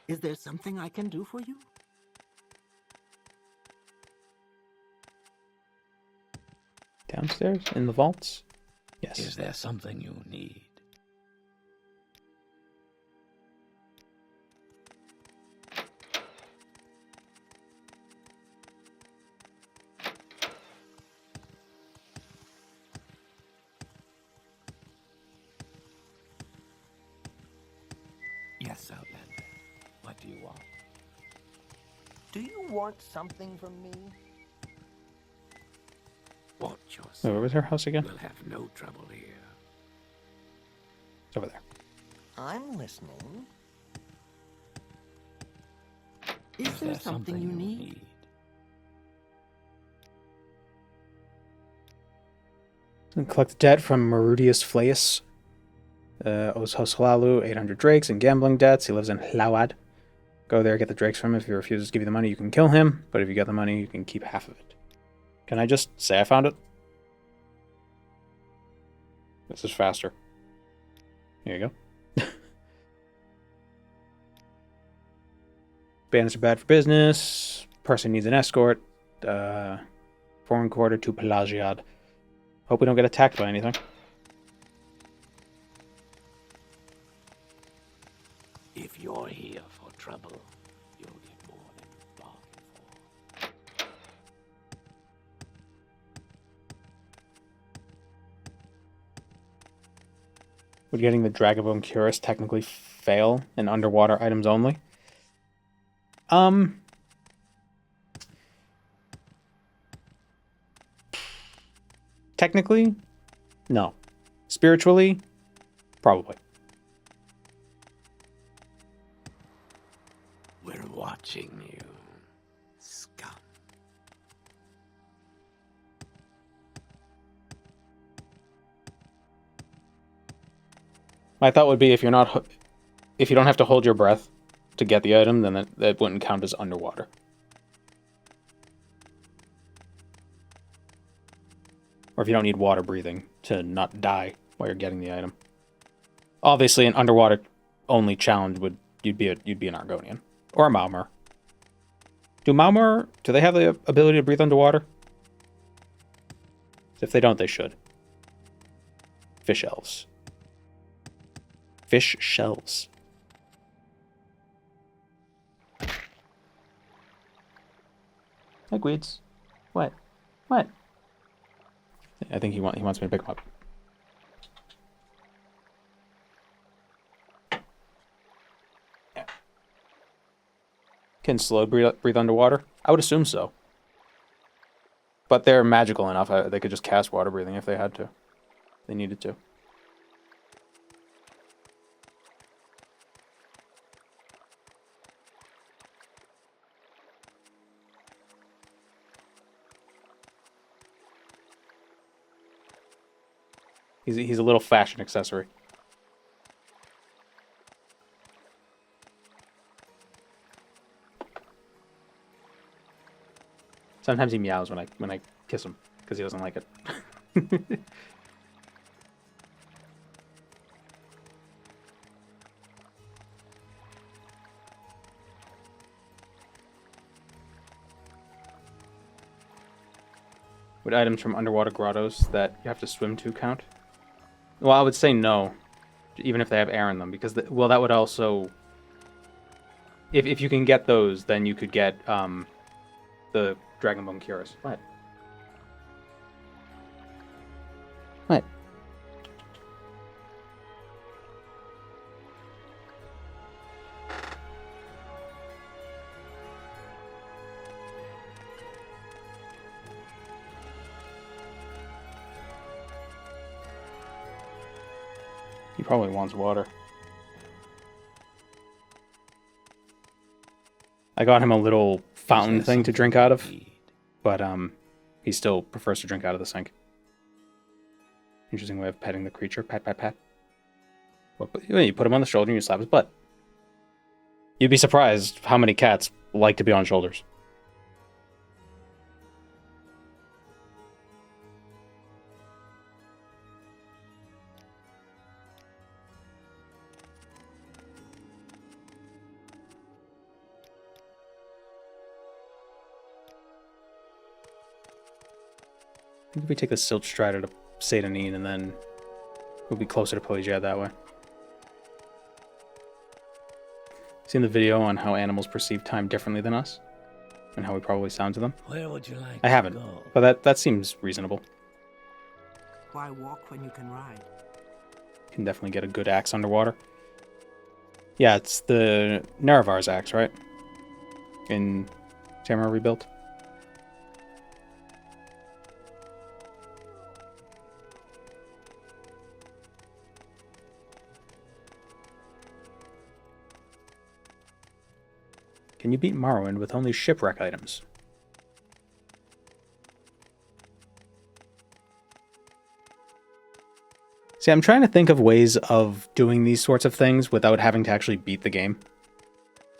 Is there something I can do for you? Downstairs? In the vaults? Yes. Is there something you need? Yes, Outlander. What do you want? Do you want something from me? Watch yourself. Wait, where was her house again? We'll have no trouble here. It's over there. I'm listening. Is there something you need? Collect the debt from Marudius Flaeus. Owes host Hlaalu 800 drakes and gambling debts. He lives in Hlaalu. Go there, get the drakes from him. If he refuses to give you the money, you can kill him. But if you get the money, you can keep half of it. Can I just say I found it? This is faster. Here you go. Bandits are bad for business. Person needs an escort. Foreign quarter to Pelagiad. Hope we don't get attacked by anything. If you're here for trouble, you'll get more than you bargained for. Would getting the Dragabone Cuirass technically fail in underwater items only? Technically, no. Spiritually, probably. We're watching you, scum. My thought would be if you don't have to hold your breath to get the item, then that wouldn't count as underwater. Or if you don't need water breathing to not die while you're getting the item. Obviously, an underwater only challenge you'd be an Argonian or a Maumur. Do they have the ability to breathe underwater? If they don't, they should. Fish elves. Fish shells. Hi, Gweeds. What? What? I think he wants me to pick him up. Can slow breathe underwater? I would assume so. But they're magical enough. They could just cast water breathing if they had to. They needed to. He's a little fashion accessory. Sometimes he meows when I kiss him because he doesn't like it. Would items from underwater grottos that you have to swim to count? Well, I would say no, even if they have air in them, because that would also, if you can get those, then you could get the Dragonbone Cuirass. What? What? He probably wants water. I got him a little fountain thing to drink out of, but he still prefers to drink out of the sink. Interesting way of petting the creature. Pat, pat, pat. Well, you put him on the shoulder and you slap his butt. You'd be surprised how many cats like to be on shoulders. I think if we take the Silt Strider to Satanine, and then we'll be closer to Pelagia that way. Seen the video on how animals perceive time differently than us? And how we probably sound to them? Where would you like I haven't, but that seems reasonable. Why walk when you can ride? Can definitely get a good axe underwater. Yeah, it's the Nerevar's axe, right? In Tamara Rebuilt. Can you beat Morrowind with only shipwreck items? See, I'm trying to think of ways of doing these sorts of things without having to actually beat the game.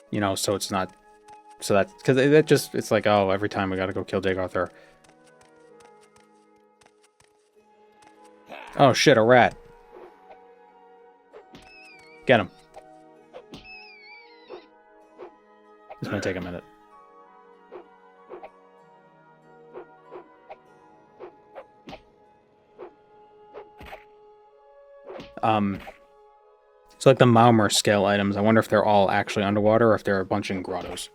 You know, so it's not... So that... Because it just... It's like, oh, every time we gotta go kill Dagarthur. Oh shit, a rat. Get him. This might take a minute. So like the Maumur scale items, I wonder if they're all actually underwater or if there are a bunch in grottos.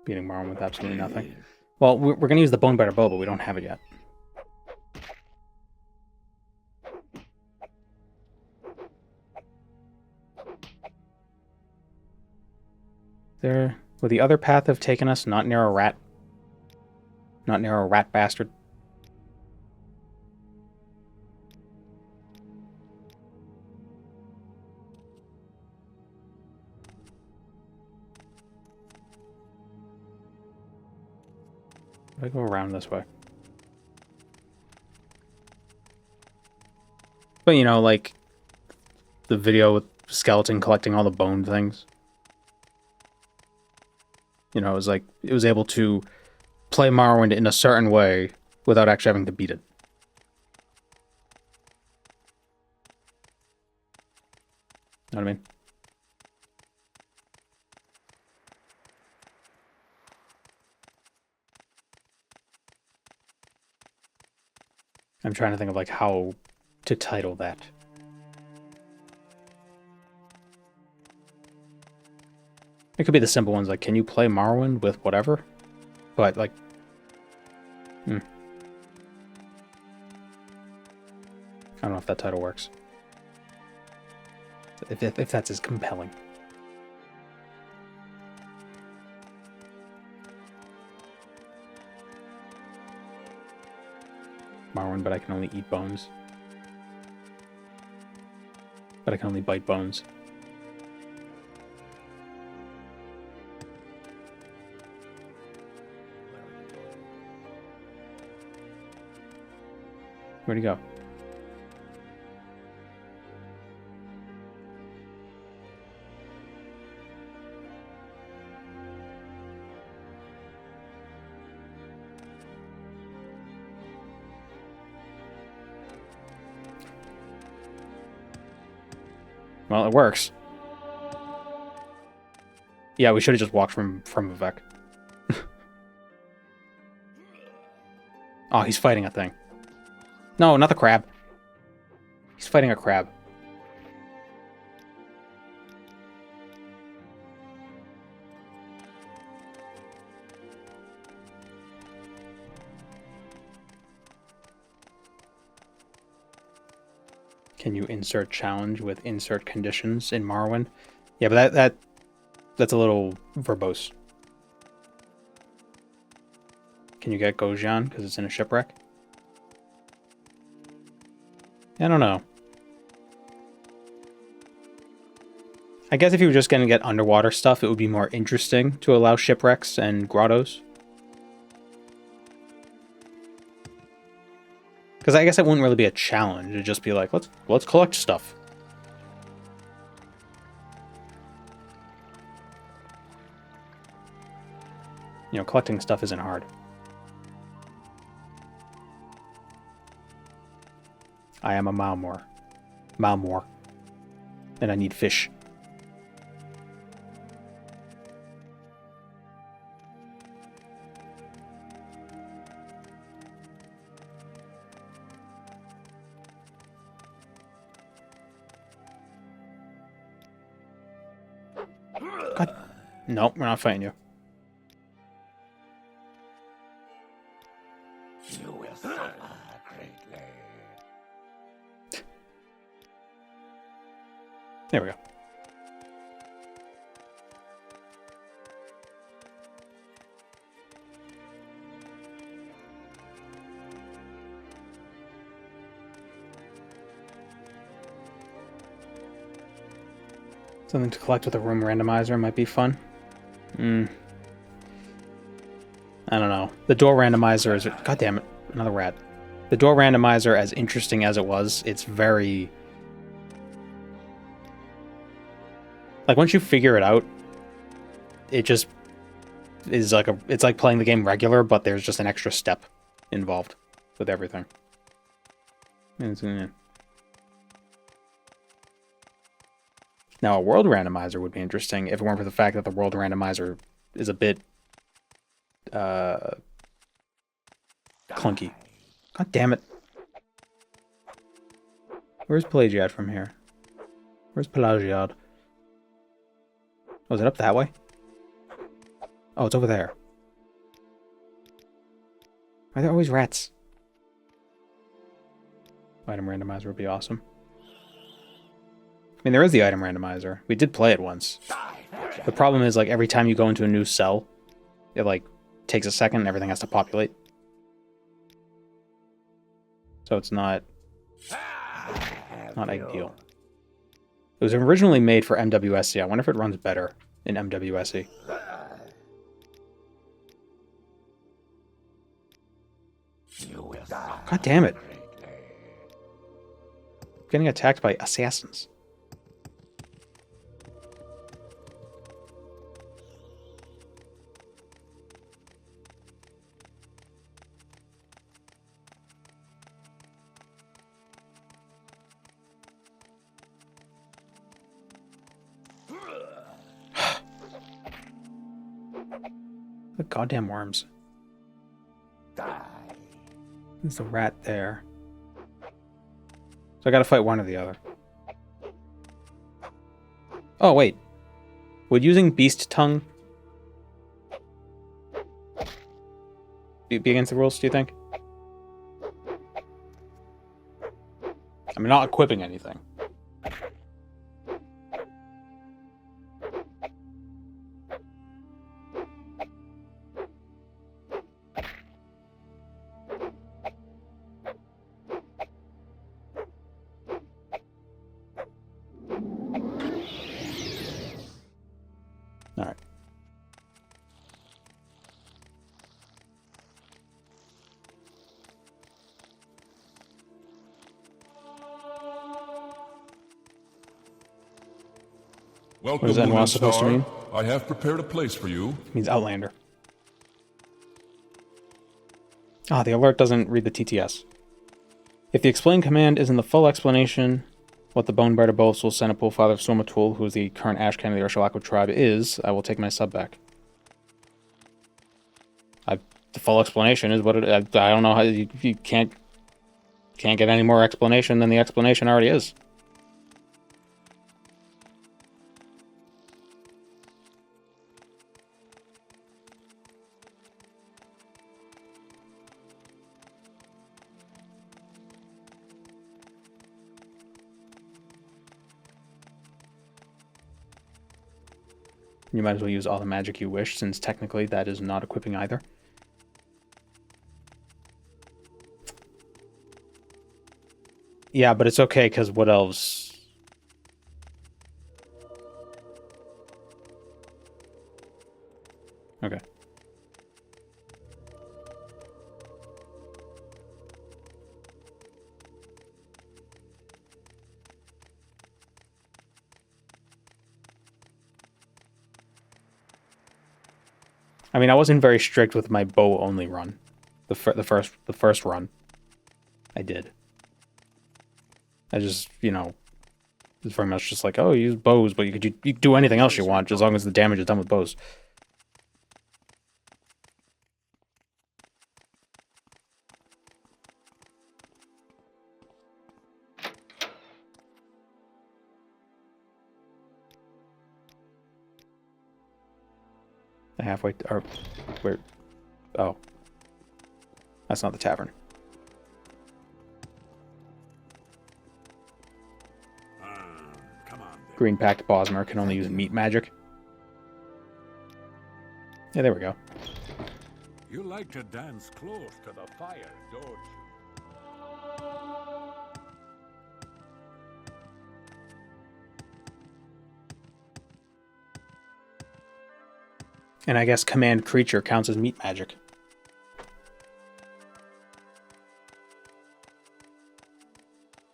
Beating Morrowind with absolutely nothing. Well, we're going to use the Bonebiter bow, but we don't have it yet. There, would the other path have taken us not near a rat? Not near a rat bastard? I go around this way. But you know, like the video with Skeleton collecting all the bone things. You know, it was like, it was able to play Morrowind in a certain way without actually having to beat it. Know what I mean? I'm trying to think of like how to title that. It could be the simple ones, like, can you play Morrowind with whatever? But, like... I don't know if that title works. If that's as compelling. Morrowind, but I can only eat bones. But I can only bite bones. Where'd he go? Well, it works. Yeah, we should have just walked from Vivek. Oh, he's fighting a thing. No, not the crab. He's fighting a crab. Can you insert challenge with insert conditions in Morrowind? Yeah, but that's a little verbose. Can you get Gojian because it's in a shipwreck? I don't know. I guess if you were just going to get underwater stuff, it would be more interesting to allow shipwrecks and grottos. Because I guess it wouldn't really be a challenge. It'd just be like, let's collect stuff. You know, collecting stuff isn't hard. I am a Malmor. Malmor. And I need fish. God. Nope, we're not fighting you. You will suffer greatly. There we go. Something to collect with a room randomizer might be fun. I don't know. The door randomizer is... God damn it. Another rat. The door randomizer, as interesting as it was, it's very... Like, once you figure it out, it just is like it's like playing the game regular, but there's just an extra step involved with everything. Now, a world randomizer would be interesting if it weren't for the fact that the world randomizer is a bit clunky. God damn it. Where's Pelagiad from here? Where's Pelagiad? Oh, is it up that way? Oh, it's over there. Why are there always rats? Item randomizer would be awesome. I mean, there is the item randomizer. We did play it once. The problem is, like, every time you go into a new cell, it, like, takes a second and everything has to populate. So it's not ideal. It was originally made for MWSE. I wonder if it runs better in MWSE. God damn it. I'm getting attacked by assassins. The goddamn worms. There's the rat there. So I gotta fight one or the other. Oh, wait. Would using Beast Tongue be against the rules, do you think? I mean, not equipping anything. Alright. Welcome, What is that Moon and supposed to Star. mean? I have prepared a place for you. It means Outlander. Ah, the alert doesn't read the TTS. If the explain command isn't the full explanation what the Bonebiter bow of Sul-Senipul, father of Sul-Matuul, who is the current Ashkha of the Urshilaku tribe, is, I will take my sub back. The full explanation is what it. I don't know how you can't get any more explanation than the explanation already is. You might as well use all the magic you wish, since technically that is not equipping either. Yeah, but it's okay, because what else? Okay. I mean, I wasn't very strict with my bow only run. The first run, I did. I just, you know, it's very much just like, oh, use bows, but you could do anything else you want, as long as the damage is done with bows. Halfway, or where? Oh, that's not the tavern. Come on. Green packed Bosmer can only use meat magic. Yeah, there we go. You like to dance close to the fire, don't you? And I guess command creature counts as meat magic.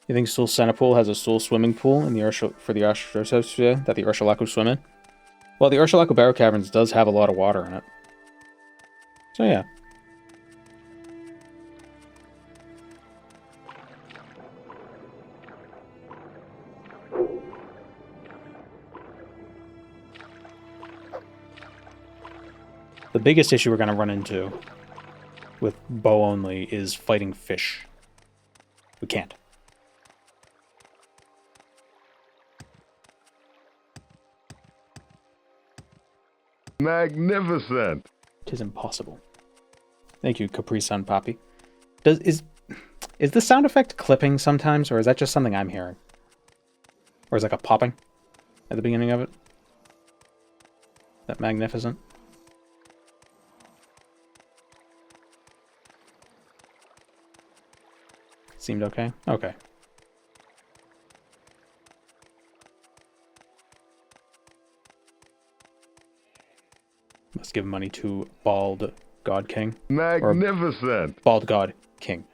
You think Sul-Senipul has a Sul swimming pool in the for the that the Urshilaku swim in? Well, the Urshilaku Barrow Caverns does have a lot of water in it. So yeah. The biggest issue we're going to run into with bow only is fighting fish. We can't. Magnificent. It is impossible. Thank you, Capri Sun Poppy. Is the sound effect clipping sometimes, or is that just something I'm hearing? Or is it like a popping at the beginning of it? That magnificent? Seemed okay? Okay. Must give money to Bald God King. Magnificent. Or Bald God King.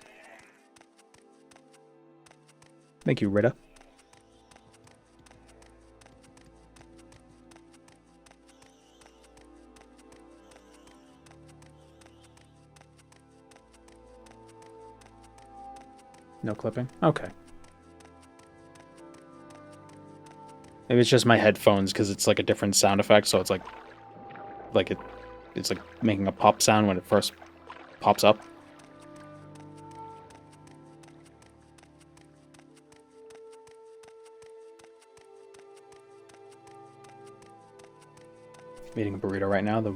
Thank you, Rita. No clipping? Okay. Maybe it's just my headphones because it's like a different sound effect, so it's like it's like making a pop sound when it first pops up. I'm eating a burrito right now. The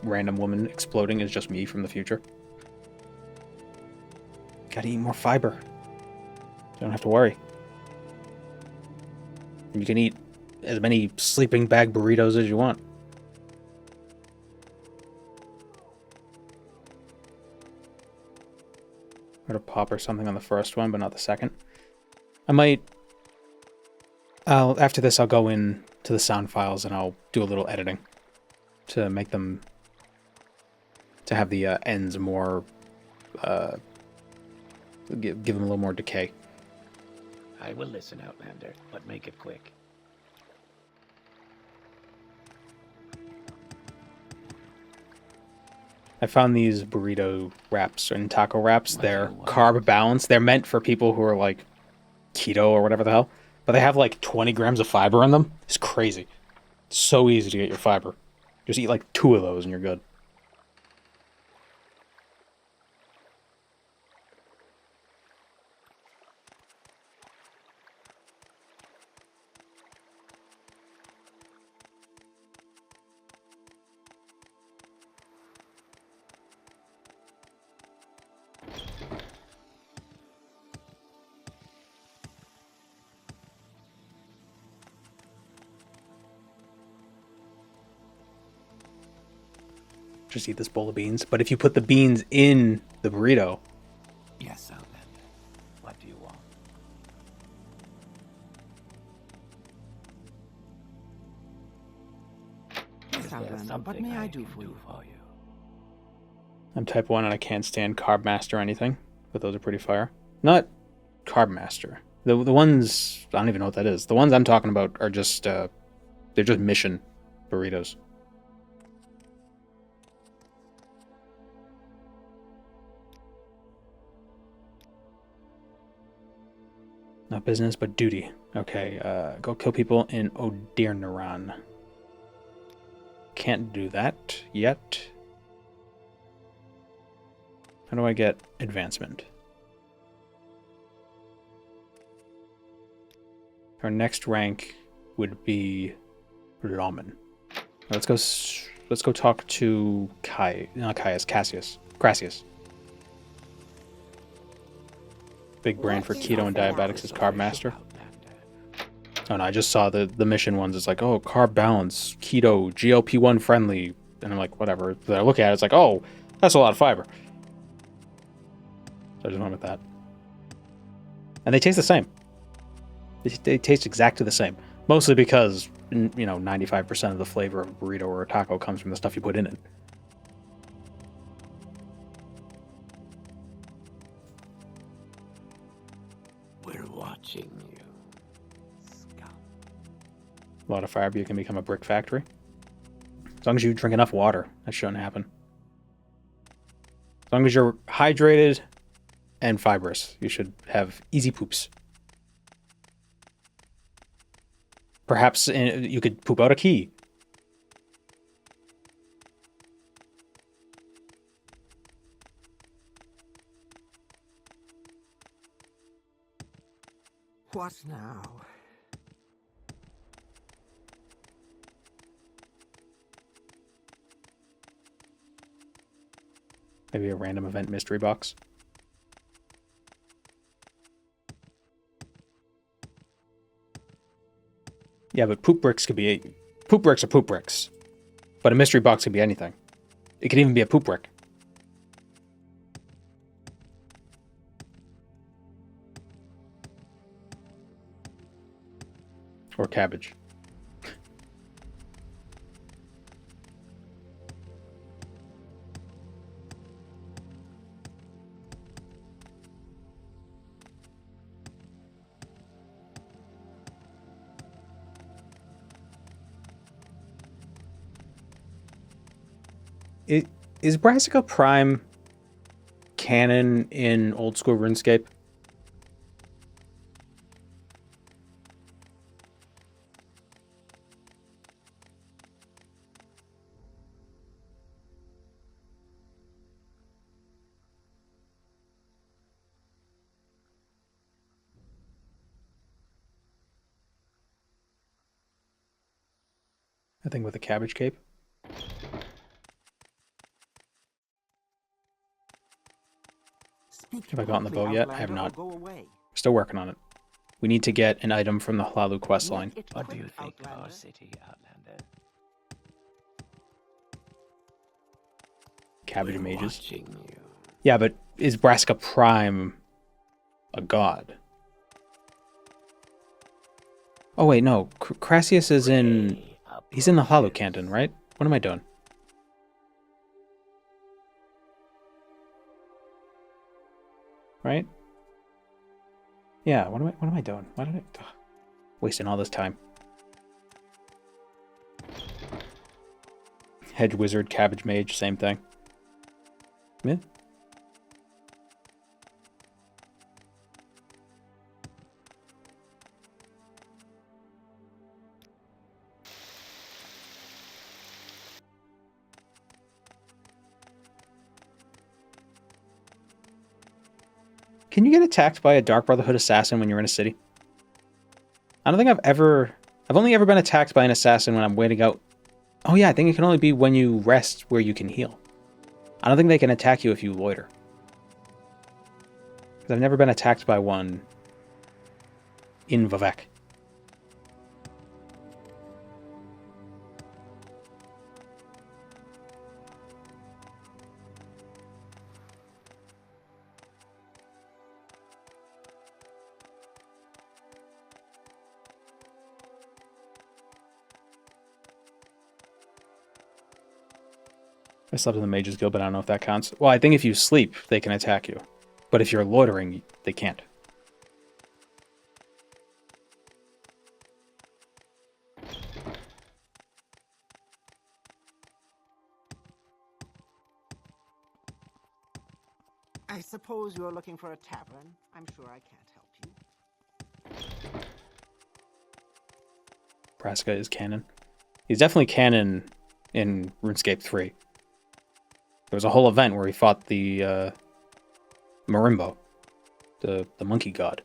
random woman exploding is just me from the future. Gotta eat more fiber. Don't have to worry. And you can eat as many sleeping bag burritos as you want. Or a pop or something on the first one, but not the second. I might... after this, I'll go in to the sound files and I'll do a little editing to make them... to have the ends more... give them a little more decay. I will listen, Outlander, but make it quick. I found these burrito wraps and taco wraps. They're carb balanced. They're meant for people who are like keto or whatever the hell. But they have like 20 grams of fiber in them. It's crazy. It's so easy to get your fiber. Just eat like 2 of those and you're good. Just eat this bowl of beans. But if you put the beans in the burrito... Yes, Outlander. What do you want? Yes, Outlander, what may I do for you? I'm type 1 and I can't stand Carb Master or anything. But those are pretty fire. Not Carb Master. The ones... I don't even know what that is. The ones I'm talking about are just... they're just mission burritos. Not business, but duty. Okay, go kill people in Odirnaran. Can't do that yet. How do I get advancement? Our next rank would be Lawman. Let's go talk to Cassius. Big brain for keto and diabetics is Carb Master. Oh no, I just saw the mission ones. It's like, oh, carb balance, keto, GLP-1 friendly. And I'm like, whatever. Then I look at it, it's like, oh, that's a lot of fiber. So I just went with that. And they taste the same. They taste exactly the same. Mostly because, 95% of the flavor of a burrito or a taco comes from the stuff you put in it. We're watching you. A lot of fiber, you can become a brick factory. As long as you drink enough water, that shouldn't happen. As long as you're hydrated and fibrous, you should have easy poops. Perhaps you could poop out a key. What now? Maybe a random event mystery box. Yeah, but poop bricks are poop bricks. But a mystery box could be anything. It could even be a poop brick. Or cabbage. Is Brassica Prime canon in old school RuneScape? I think with a cabbage cape. Have I gotten the bow yet? I have not. Still working on it. We need to get an item from the Hlaalu questline. What do you think of our city, Outlander? Cabbage We're mages. watching you. Yeah, but is Braska Prime a god? Oh wait, no. Crassius is in... He's in the Hlaalu Canton, right? What am I doing? Right? Yeah, what am I doing? Why did I... Ugh, wasting all this time. Hedge Wizard, Cabbage Mage, same thing. Yeah. Can you get attacked by a Dark Brotherhood assassin when you're in a city? I don't think I've only ever been attacked by an assassin when I'm waiting out. Oh yeah, I think it can only be when you rest where you can heal. I don't think they can attack you if you loiter. Because I've never been attacked by one in Vivek. I slept in the Mage's Guild, but I don't know if that counts. Well, I think if you sleep, they can attack you. But if you're loitering, they can't. I suppose you're looking for a tavern. I'm sure I can't help you. Braska is canon. He's definitely canon in RuneScape 3. There was a whole event where he fought the Marimbo, the monkey god.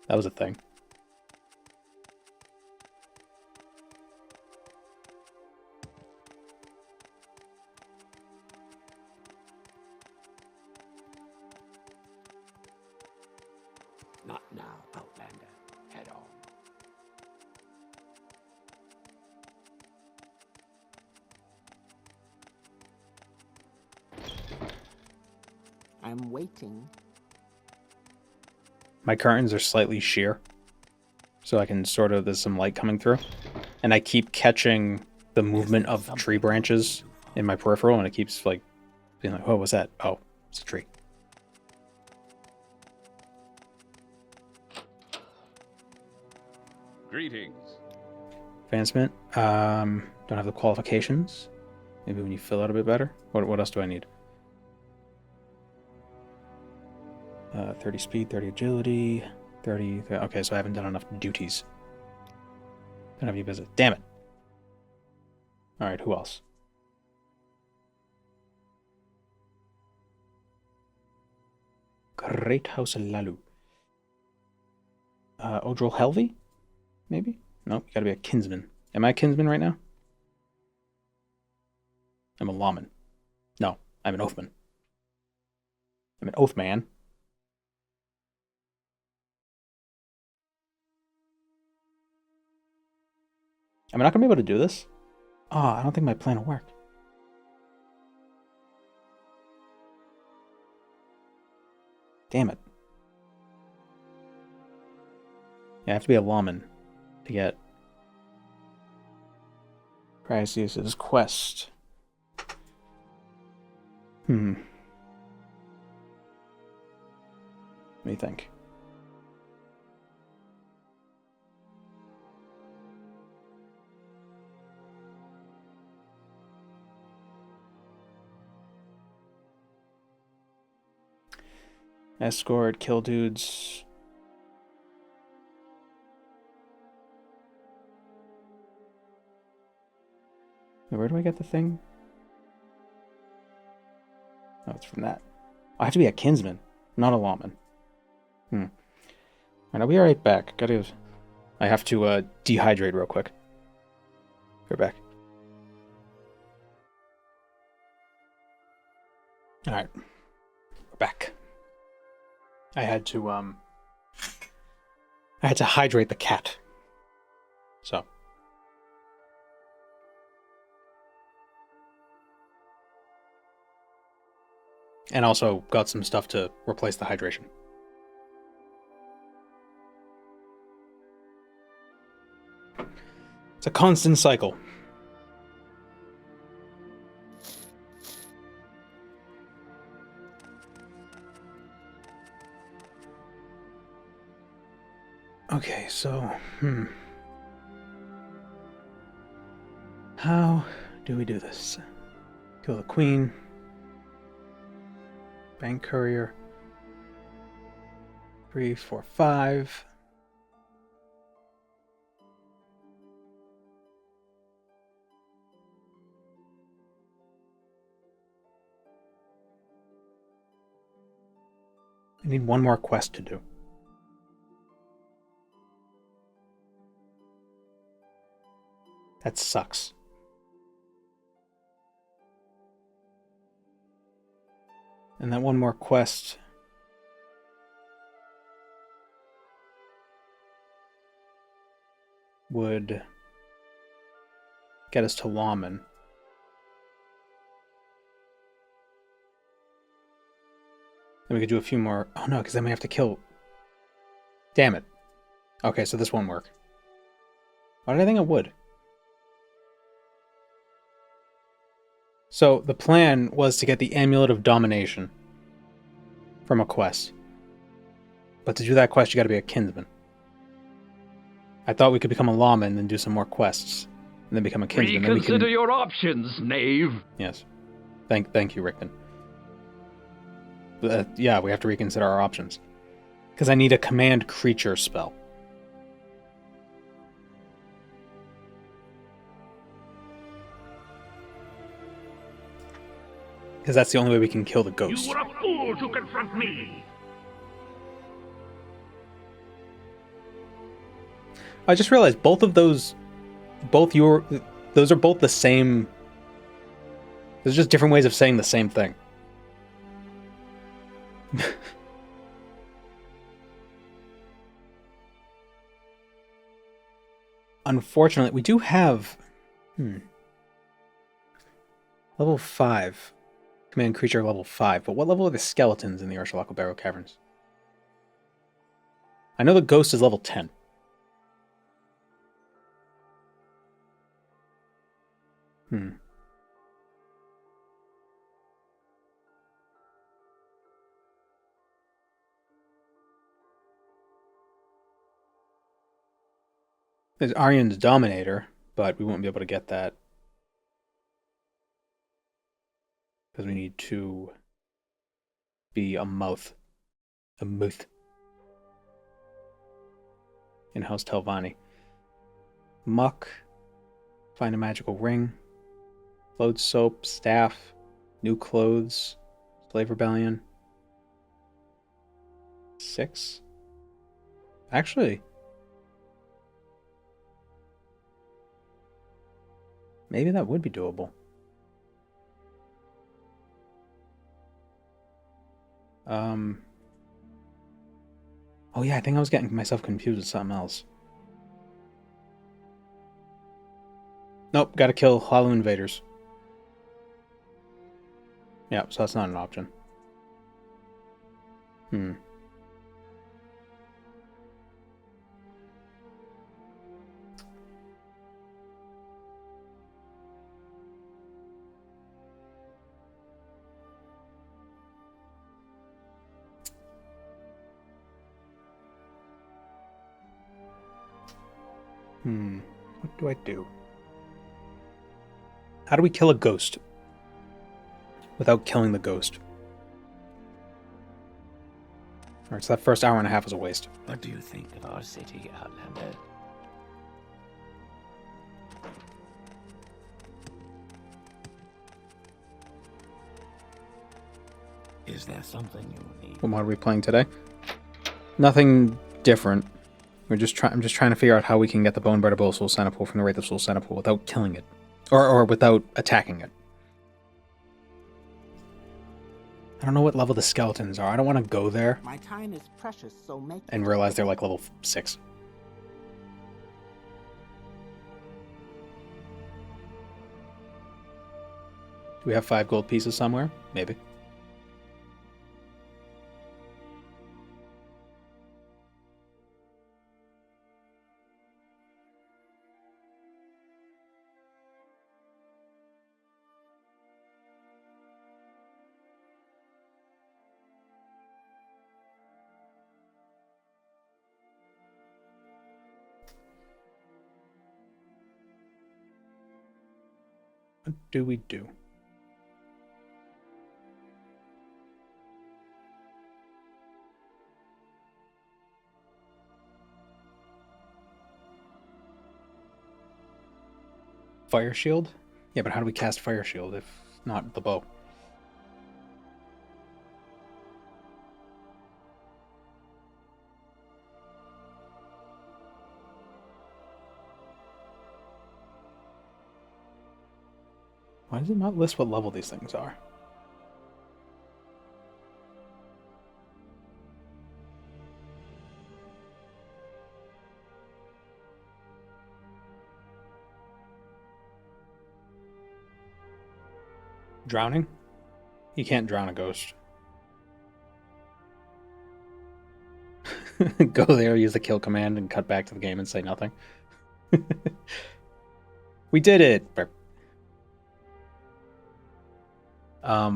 That was a thing. Not now, Outlander. Head on. I'm waiting. My curtains are slightly sheer, so I can sort of, there's some light coming through. And I keep catching the movement of tree branches in my peripheral, and it keeps like being like, oh, what's that? Oh, it's a tree. Greetings. Advancement. Don't have the qualifications. Maybe when you fill out a bit better. What else do I need? 30 speed, 30 agility, 30... Okay, so I haven't done enough duties. Don't have any business. Damn it. Alright, who else? Great House Hlaalu. Odril Helvi? Maybe? Nope, you gotta be a kinsman. Am I a kinsman right now? I'm a lawman. No, I'm an oathman. I'm an oathman. Am I not gonna be able to do this? Oh, I don't think my plan will work. Damn it. Yeah, I have to be a lawman to get Crassius's quest. What do you think? Escort, kill dudes. Where do I get the thing? Oh, it's from that. I have to be a kinsman, not a lawman. Alright, I'll be right back. I have to dehydrate real quick. We're back. Alright. We're back. I had to I had to hydrate the cat. So. And also got some stuff to replace the hydration. It's a constant cycle. Okay, so, how do we do this? Kill the queen. Bank courier. 3, 4, 5. I need one more quest to do. That sucks. And that one more quest would get us to Lawman. Then we could do a few more. Oh no, because then we have to kill. Damn it. Okay, so this won't work. Why did I think it would? So the plan was to get the Amulet of Domination from a quest. But to do that quest, you gotta be a kinsman. I thought we could become a lawman and do some more quests. And then become a kinsman. Reconsider your options, knave. Yes. Thank you, Rickman. Yeah, we have to reconsider our options. Because I need a command creature spell. Because that's the only way we can kill the ghost. You were a fool to confront me. I just realized both of those, those are both the same. There's just different ways of saying the same thing. Unfortunately, we do have level 5. Command creature level 5, but what level are the skeletons in the Urshilaku Barrow Caverns? I know the ghost is level 10. There's Aryan's Dominator, but we won't be able to get that. Because we need to be a mouth. A mouth. In House Telvanni. Muck. Find a magical ring. Load soap. Staff. New clothes. Slave rebellion. 6? Actually. Maybe that would be doable. Oh yeah, I think I was getting myself confused with something else. Nope, gotta kill Hlaalu invaders. Yeah, so that's not an option. What do I do? How do we kill a ghost without killing the ghost? Alright, so that first hour and a half was a waste. What do you think of our city, Outlander? Is there something you need? What mod are we playing today? Nothing different. I'm just trying to figure out how we can get the Bonebiter Sul-Senipul from the Wraith of Sul-Senipul without killing it. Or without attacking it. I don't know what level the skeletons are. I don't want to go there My time is precious, so make and realize they're like level 6. Do we have 5 gold pieces somewhere? Maybe. What do we do? Fire shield? Yeah, but how do we cast fire shield if not the bow? Why does it not list what level these things are? Drowning? You can't drown a ghost. Go there, use the kill command, and cut back to the game and say nothing. We did it! I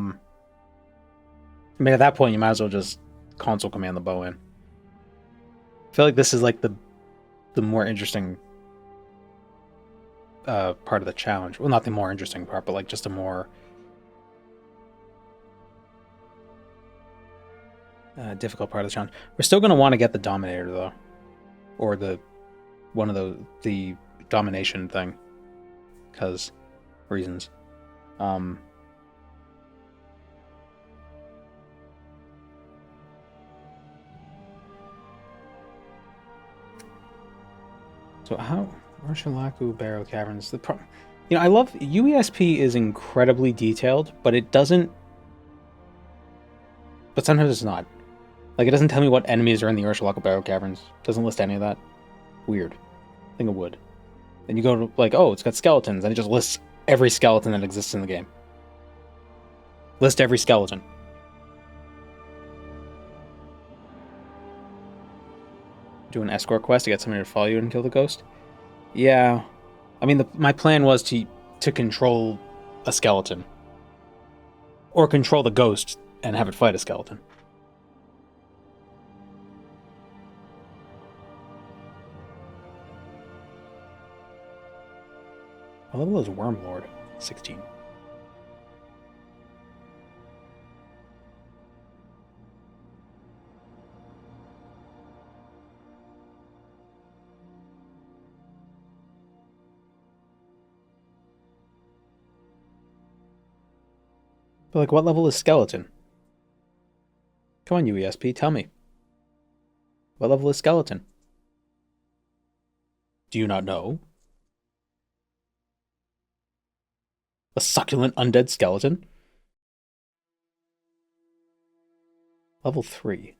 mean, at that point, you might as well just console command the bow in. I feel like this is like the more interesting part of the challenge. Well, not the more interesting part, but like just a more difficult part of the challenge. We're still going to want to get the Dominator, though. Or one of the domination thing. Because reasons. So how Urshilaku Barrow Caverns? I love UESP is incredibly detailed, but it doesn't. But sometimes it's not. Like, it doesn't tell me what enemies are in the Urshilaku Barrow Caverns. It doesn't list any of that. Weird. I think it would. Then you go to, like, oh, it's got skeletons, and it just lists every skeleton that exists in the game. List every skeleton. Do an escort quest to get somebody to follow you and kill the ghost? Yeah. I mean, my plan was to control a skeleton. Or control the ghost and have it fight a skeleton. What level is Wormlord? 16. But, like, what level is Skeleton? Come on, UESP, tell me. What level is Skeleton? Do you not know? A succulent undead skeleton? Level 3.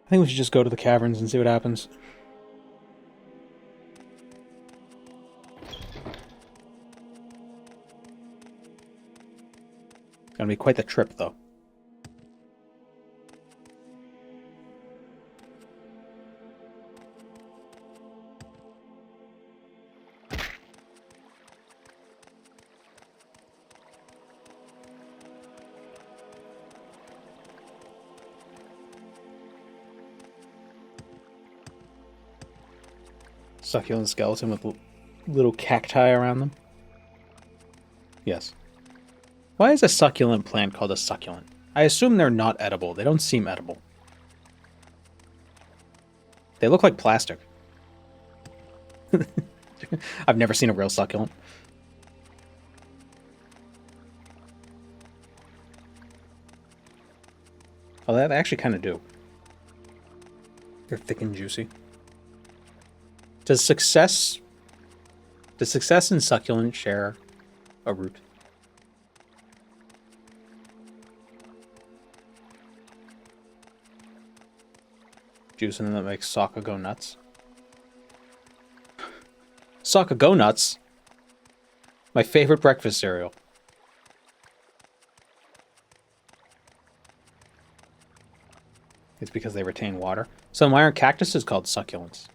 I think we should just go to the caverns and see what happens. It's gonna be quite the trip, though. Succulent skeleton with little cacti around them? Yes. Why is a succulent plant called a succulent? I assume they're not edible. They don't seem edible. They look like plastic. I've never seen a real succulent. Oh, they actually kind of do. They're thick and juicy. Does success and succulent share a root? Juice and that makes Sokka go nuts. Sokka go nuts? My favorite breakfast cereal. It's because they retain water. So why aren't cactuses called succulents?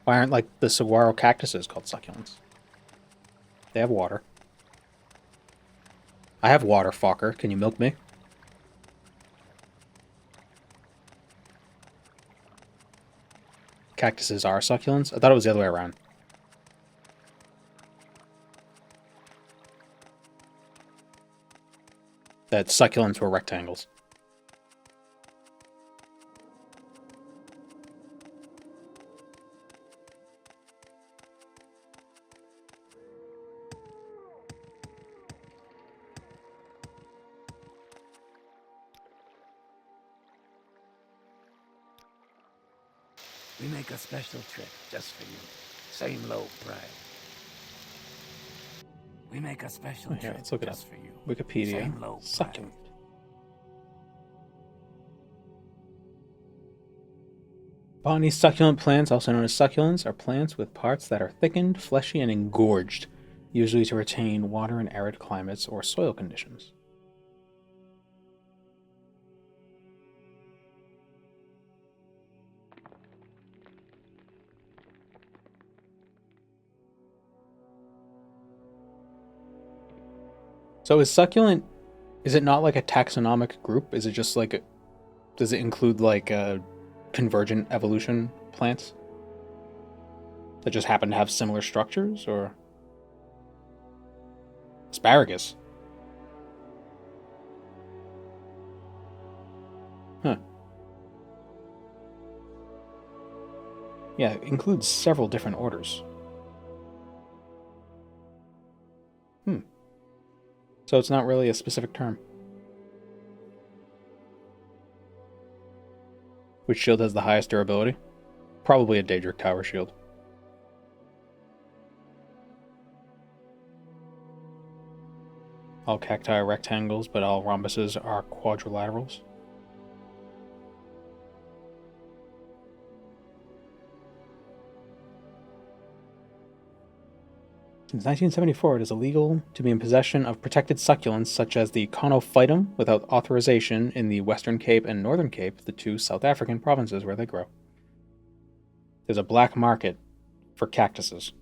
Why aren't, like, the saguaro cactuses called succulents? They have water. I have water, fucker. Can you milk me? Cactuses are succulents? I thought it was the other way around. That succulents were rectangles. We make a special trip just for you. Same low price. We make a special Here, trip let's look it just up. for you. Wikipedia. Same low Succulent. Botany succulent plants, also known as succulents, are plants with parts that are thickened, fleshy, and engorged, usually to retain water in arid climates or soil conditions. So is succulent, is it not like a taxonomic group? Is it just like a, does it include like convergent evolution plants that just happen to have similar structures, or asparagus? Huh. Yeah, it includes several different orders. So it's not really a specific term. Which shield has the highest durability? Probably a Daedric Tower shield. All cacti are rectangles, but all rhombuses are quadrilaterals. Since 1974, it is illegal to be in possession of protected succulents such as the Conophytum without authorization in the Western Cape and Northern Cape, the two South African provinces where they grow. There's a black market for cactuses.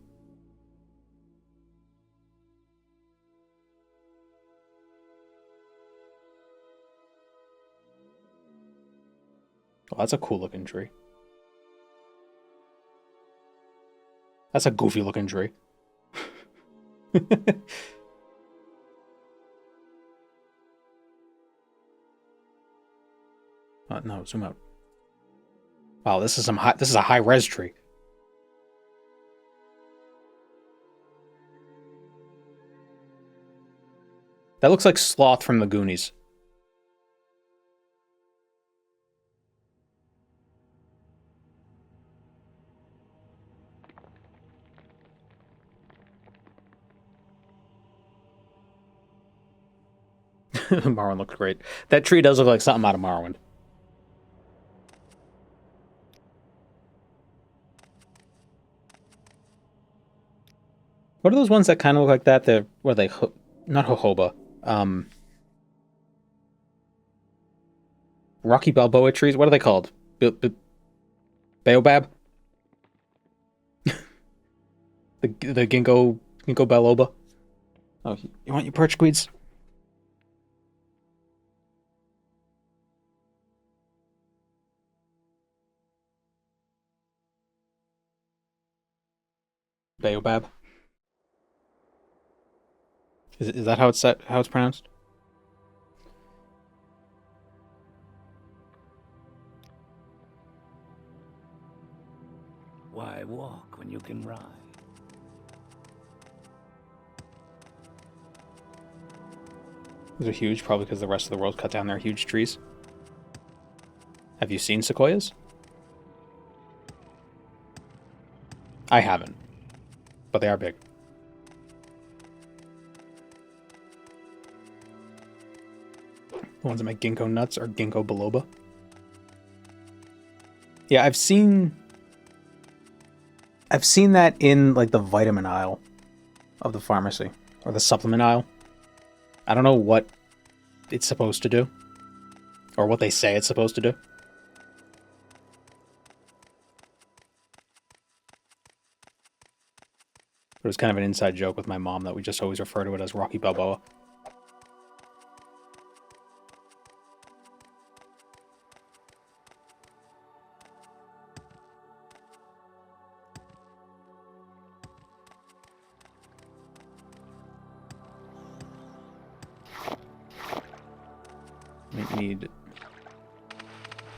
Oh, that's a cool looking tree. That's a goofy looking tree. No, zoom out. Wow, this is a high res tree. That looks like Sloth from the Goonies. Morrowind looked great. That tree does look like something out of Morrowind. What are those ones that kind of look like that? They're, what are they? Not jojoba. Rocky Balboa trees? What are they called? Baobab? the ginkgo biloba? Oh, you want your perch queens? Baobab. Is that how it's pronounced? Why walk when you can ride? These are huge, probably because the rest of the world cut down their huge trees. Have you seen sequoias? I haven't, but they are big. The ones that make ginkgo nuts are ginkgo biloba. Yeah, I've seen that in like the vitamin aisle of the pharmacy or the supplement aisle. I don't know what it's supposed to do or what they say it's supposed to do. It was kind of an inside joke with my mom that we just always refer to it as Rocky Balboa.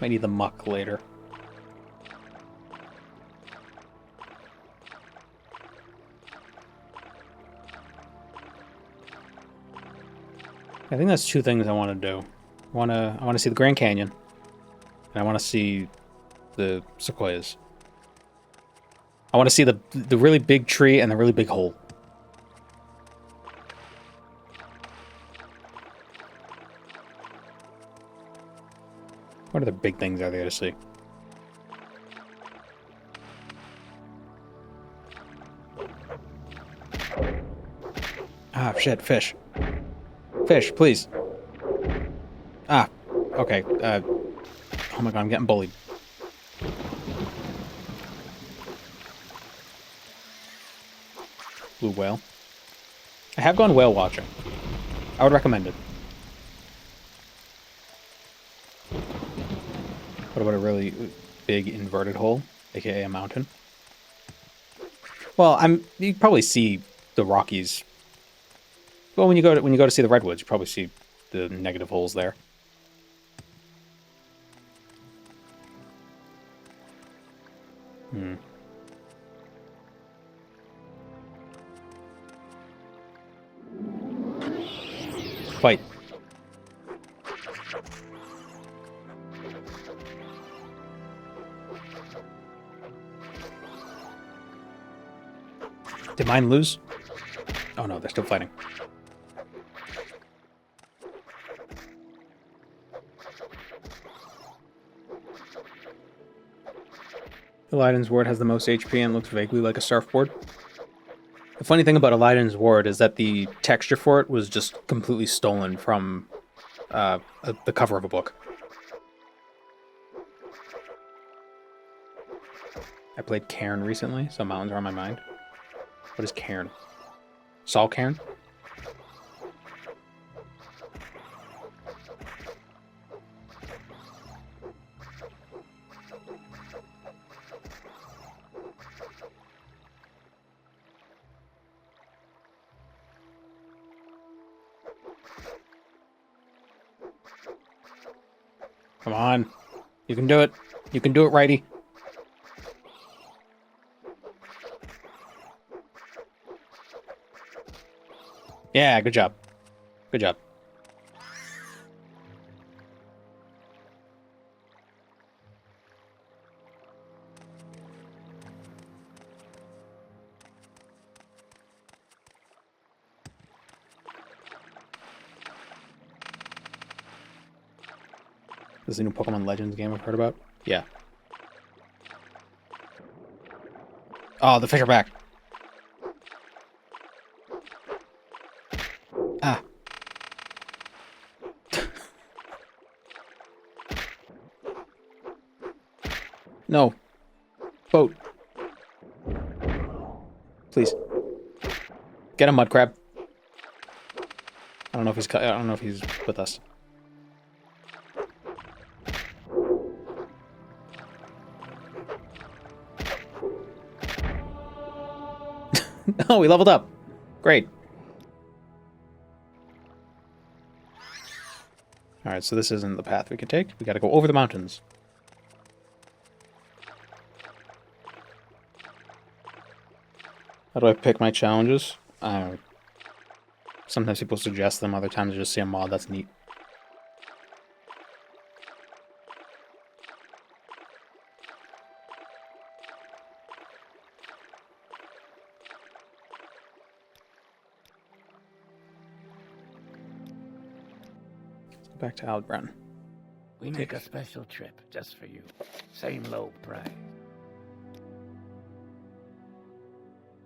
Might need the muck later. I think that's two things I want to do. I want to see the Grand Canyon, and I want to see the sequoias. I want to see the really big tree and the really big hole. What other big things are there to see? Ah, shit, fish. Fish, please. Ah, okay. Oh my god, I'm getting bullied. Blue whale. I have gone whale watching. I would recommend it. What about a really big inverted hole, aka a mountain? Well, you probably see the Rockies. Well, when you go to see the redwoods, you probably see the negative holes there. Fight. Did mine lose? Oh no, they're still fighting. Aladdin's Ward has the most HP and looks vaguely like a surfboard. The funny thing about Aladdin's Ward is that the texture for it was just completely stolen from the cover of a book. I played Cairn recently, so mountains are on my mind. What is Cairn? Sul-Cairn? Come on. You can do it. You can do it, righty. Yeah, good job. Good job. This is the new Pokemon Legends game I've heard about? Yeah. Oh, the fish are back. Ah. No. Boat. Please. Get a mud crab. I don't know if he's with us. Oh, we leveled up. Great. Alright, so this isn't the path we can take. We gotta go over the mountains. How do I pick my challenges? I don't know. Sometimes people suggest them, other times I just see a mod that's neat. Back to Albran. We make a special trip just for you. Same low price.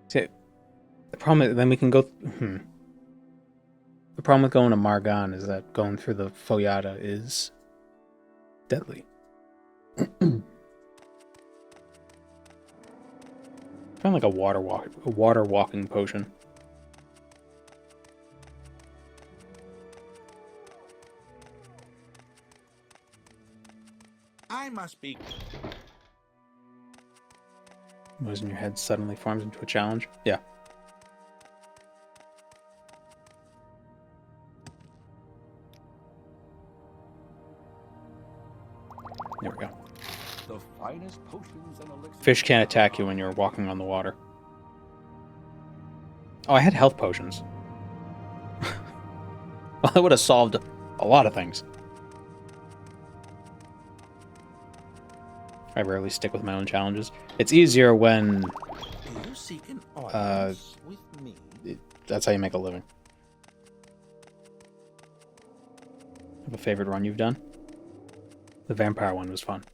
See, the problem is, then we can go... The problem with going to Margan is that going through the Foyada is deadly. Find like a water walking potion. I must be... Noise in your head suddenly forms into a challenge. Yeah. There we go. The finest potions and elixirs. Fish can't attack you when you're walking on the water. Oh, I had health potions. Well, that would have solved a lot of things. I rarely stick with my own challenges. It's easier when... You seek an audience with me? That's how you make a living. Have a favorite run you've done? The vampire one was fun.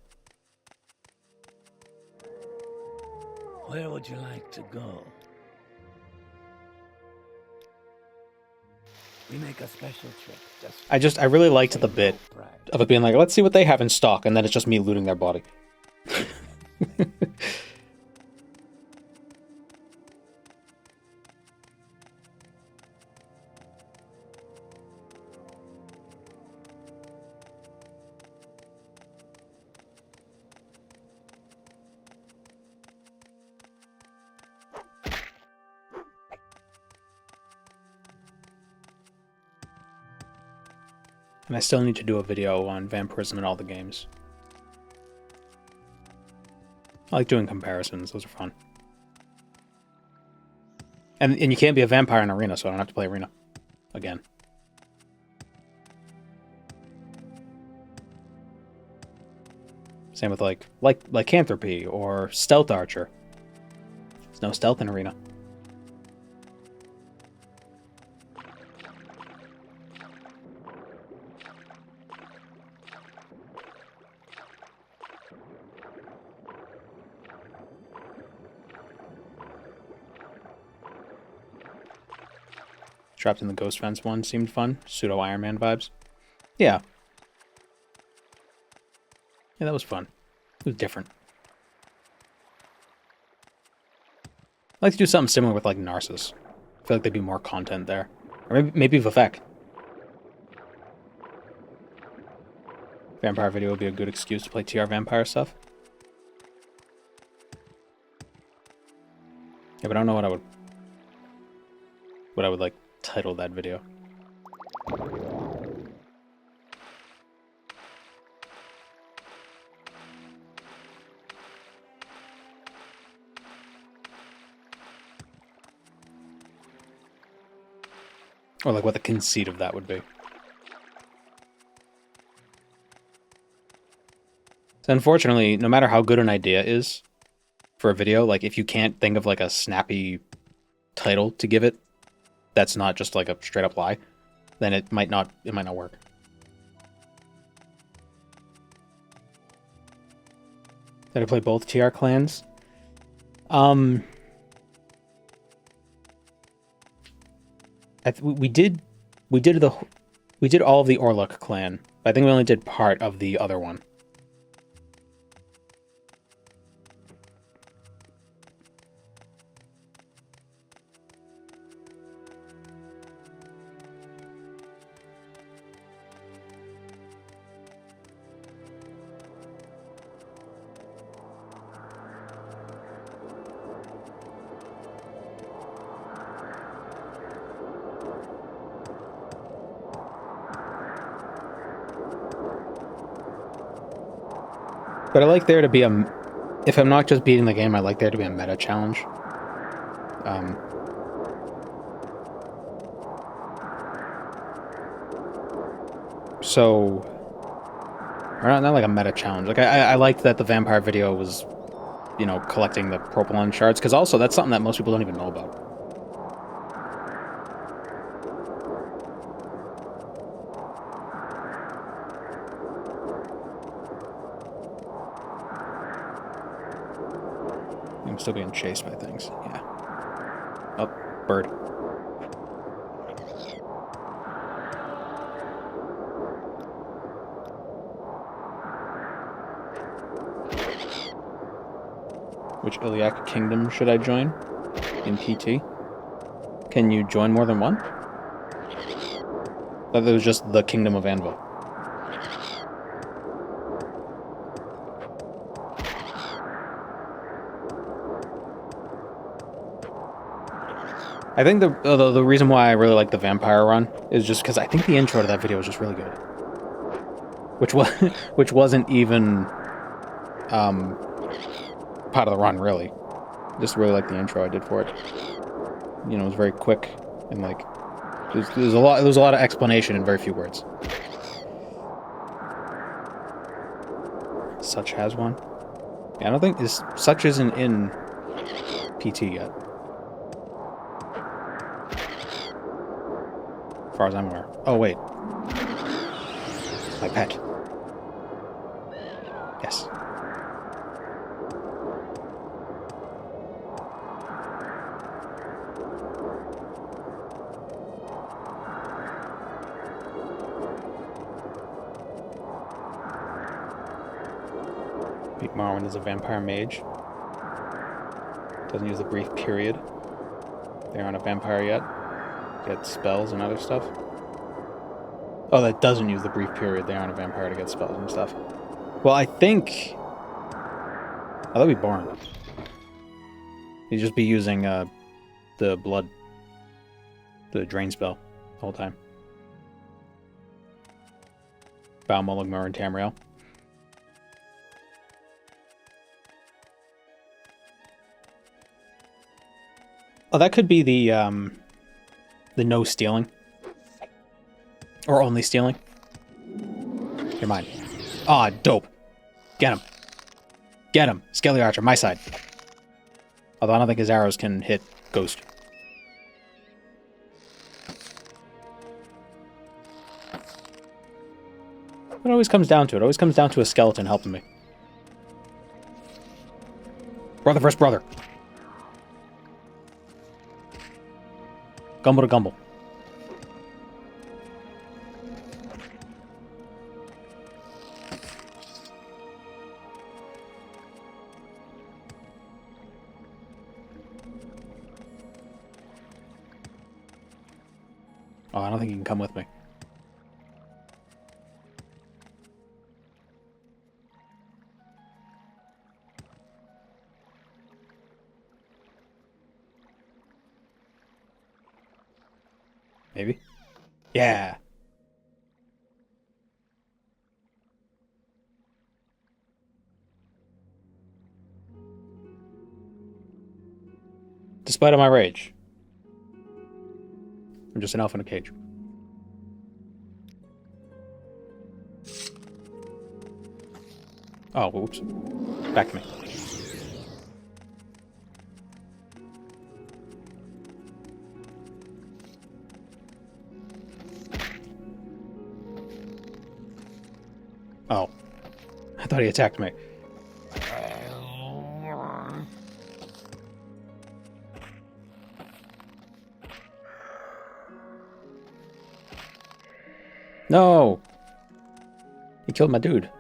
Where would you like to go? We make a special trip. I really liked the bit of it being like, let's see what they have in stock, and then it's just me looting their body. And I still need to do a video on vampirism in all the games. I like doing comparisons, those are fun. And you can't be a vampire in Arena, so I don't have to play Arena again. Same with like Lycanthropy or Stealth Archer. There's no stealth in Arena. Trapped in the Ghost Fence one seemed fun. Pseudo Iron Man vibes. Yeah. Yeah, that was fun. It was different. I'd like to do something similar with like Narcissus. I feel like there'd be more content there. Or maybe Vivek. Vampire video would be a good excuse to play TR Vampire stuff. Yeah, but I don't know what I would like title that video. Or like what the conceit of that would be. So unfortunately, no matter how good an idea is for a video, like if you can't think of like a snappy title to give it, that's not just like a straight up lie, then it might not work. Did I play both TR clans? We did all of the Orlok clan, but I think we only did part of the other one. But I like there to be if I'm not just beating the game, I like there to be a meta challenge. Or not like a meta challenge. Like I liked that the vampire video was, you know, collecting the propylon shards, because also that's something that most people don't even know about. I'm still being chased by things. Yeah. Oh, bird. Which Iliac kingdom should I join? In PT? Can you join more than one? I thought it was just the Kingdom of Anvil. I think the reason why I really like the vampire run is just because I think the intro to that video was just really good. Which wasn't even part of the run, really. Just really like the intro I did for it. You know, it was very quick and like there's a lot of explanation in very few words. Such has one. Yeah, I don't think Such isn't in PT yet. As far as I'm aware. Oh wait. My pet. Yes. Morrowind is a vampire mage. Doesn't use the brief period. They aren't a vampire yet. Get spells and other stuff. Oh, that doesn't use the brief period. They aren't a vampire to get spells and stuff. Well, I think... Oh, that'd be boring. You'd just be using the blood. The drain spell the whole time. Balmul, Ligmar, and Tamriel. Oh, that could be the no stealing. Or only stealing. You're mine. Aw, dope. Get him. Get him. Skelly Archer, my side. Although I don't think his arrows can hit Ghost. It always comes down to it. It always comes down to a skeleton helping me. Brother versus brother. Gumble to gumble. Oh, I don't think you can come with me. Maybe? Yeah. Despite of my rage, I'm just an elf in a cage. Oh, whoops. Back to me. Oh. I thought he attacked me. No! He killed my dude.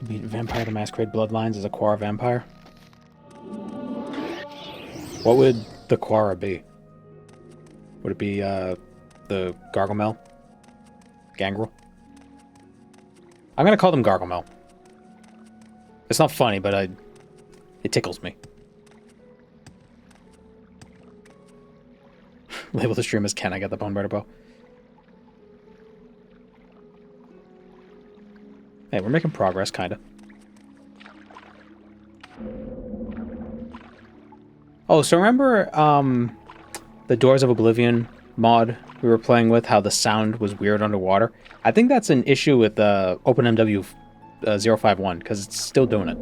Beat Vampire the Masquerade Bloodlines as a Quara vampire? What would the Quara be? Would it be the Gargamel? Gangrel? I'm gonna call them Gargamel. It's not funny, but it tickles me. Label the stream as Ken, I got the Bonebiter bow. Hey, we're making progress, kinda. Oh, so remember the Doors of Oblivion mod we were playing with, how the sound was weird underwater? I think that's an issue with OpenMW 051, because it's still doing it.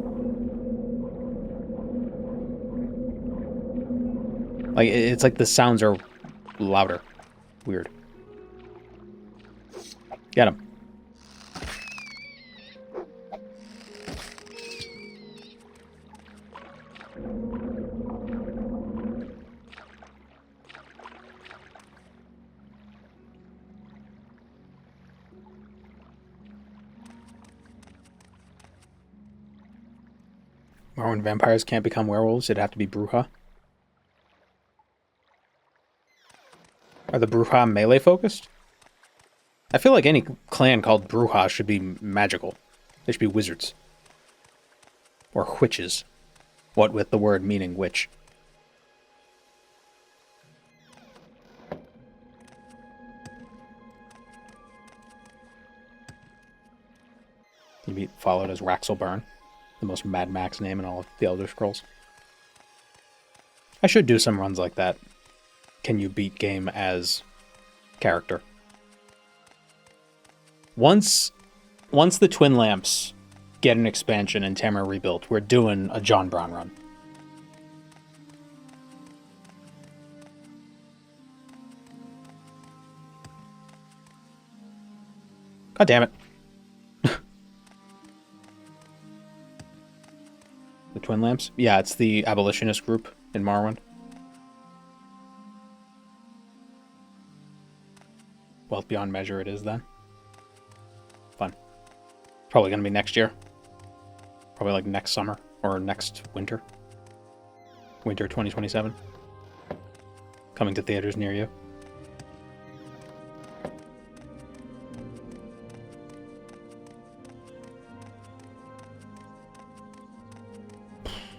Like, it's like the sounds are louder. Weird. Get him. Morrowind vampires can't become werewolves, it'd have to be Bruja. Are the Bruja melee focused? I feel like any clan called Bruja should be magical. They should be wizards. Or witches. What with the word meaning witch. You be followed as Raxelburn, the most Mad Max name in all of the Elder Scrolls. I should do some runs like that. Can you beat game as character? Once the Twin Lamps get an expansion and Tamara rebuilt, we're doing a John Brown run. God damn it. The Twin Lamps? Yeah, it's the abolitionist group in Morrowind. Wealth beyond measure it is then. Fun. Probably going to be next year. Probably like next summer or next winter. Winter 2027. Coming to theaters near you.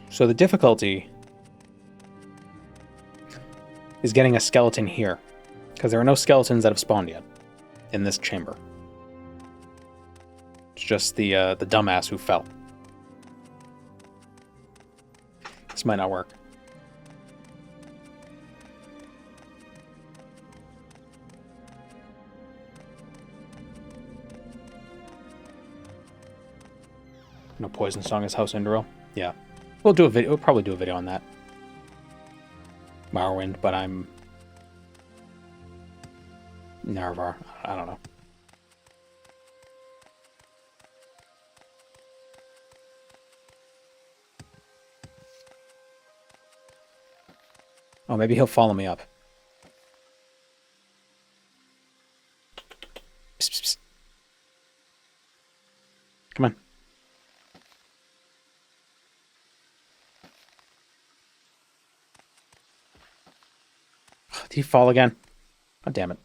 So the difficulty is getting a skeleton here, because there are no skeletons that have spawned yet in this chamber. It's just the dumbass who fell. This might not work. No Poison Song is House Indoril? Yeah. We'll do a video. We'll probably do a video on that. Morrowind, but I'm Nerevar. I don't know. Oh, maybe he'll follow me up. Psst, psst, psst. Come on. Did he fall again? God damn it.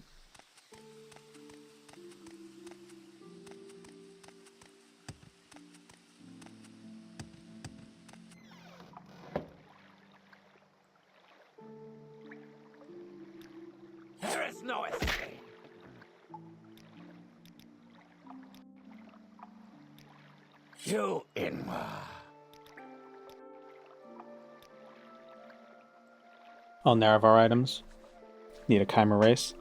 There is no escape. You Inma. All Nerevar items. Need a Chimer race.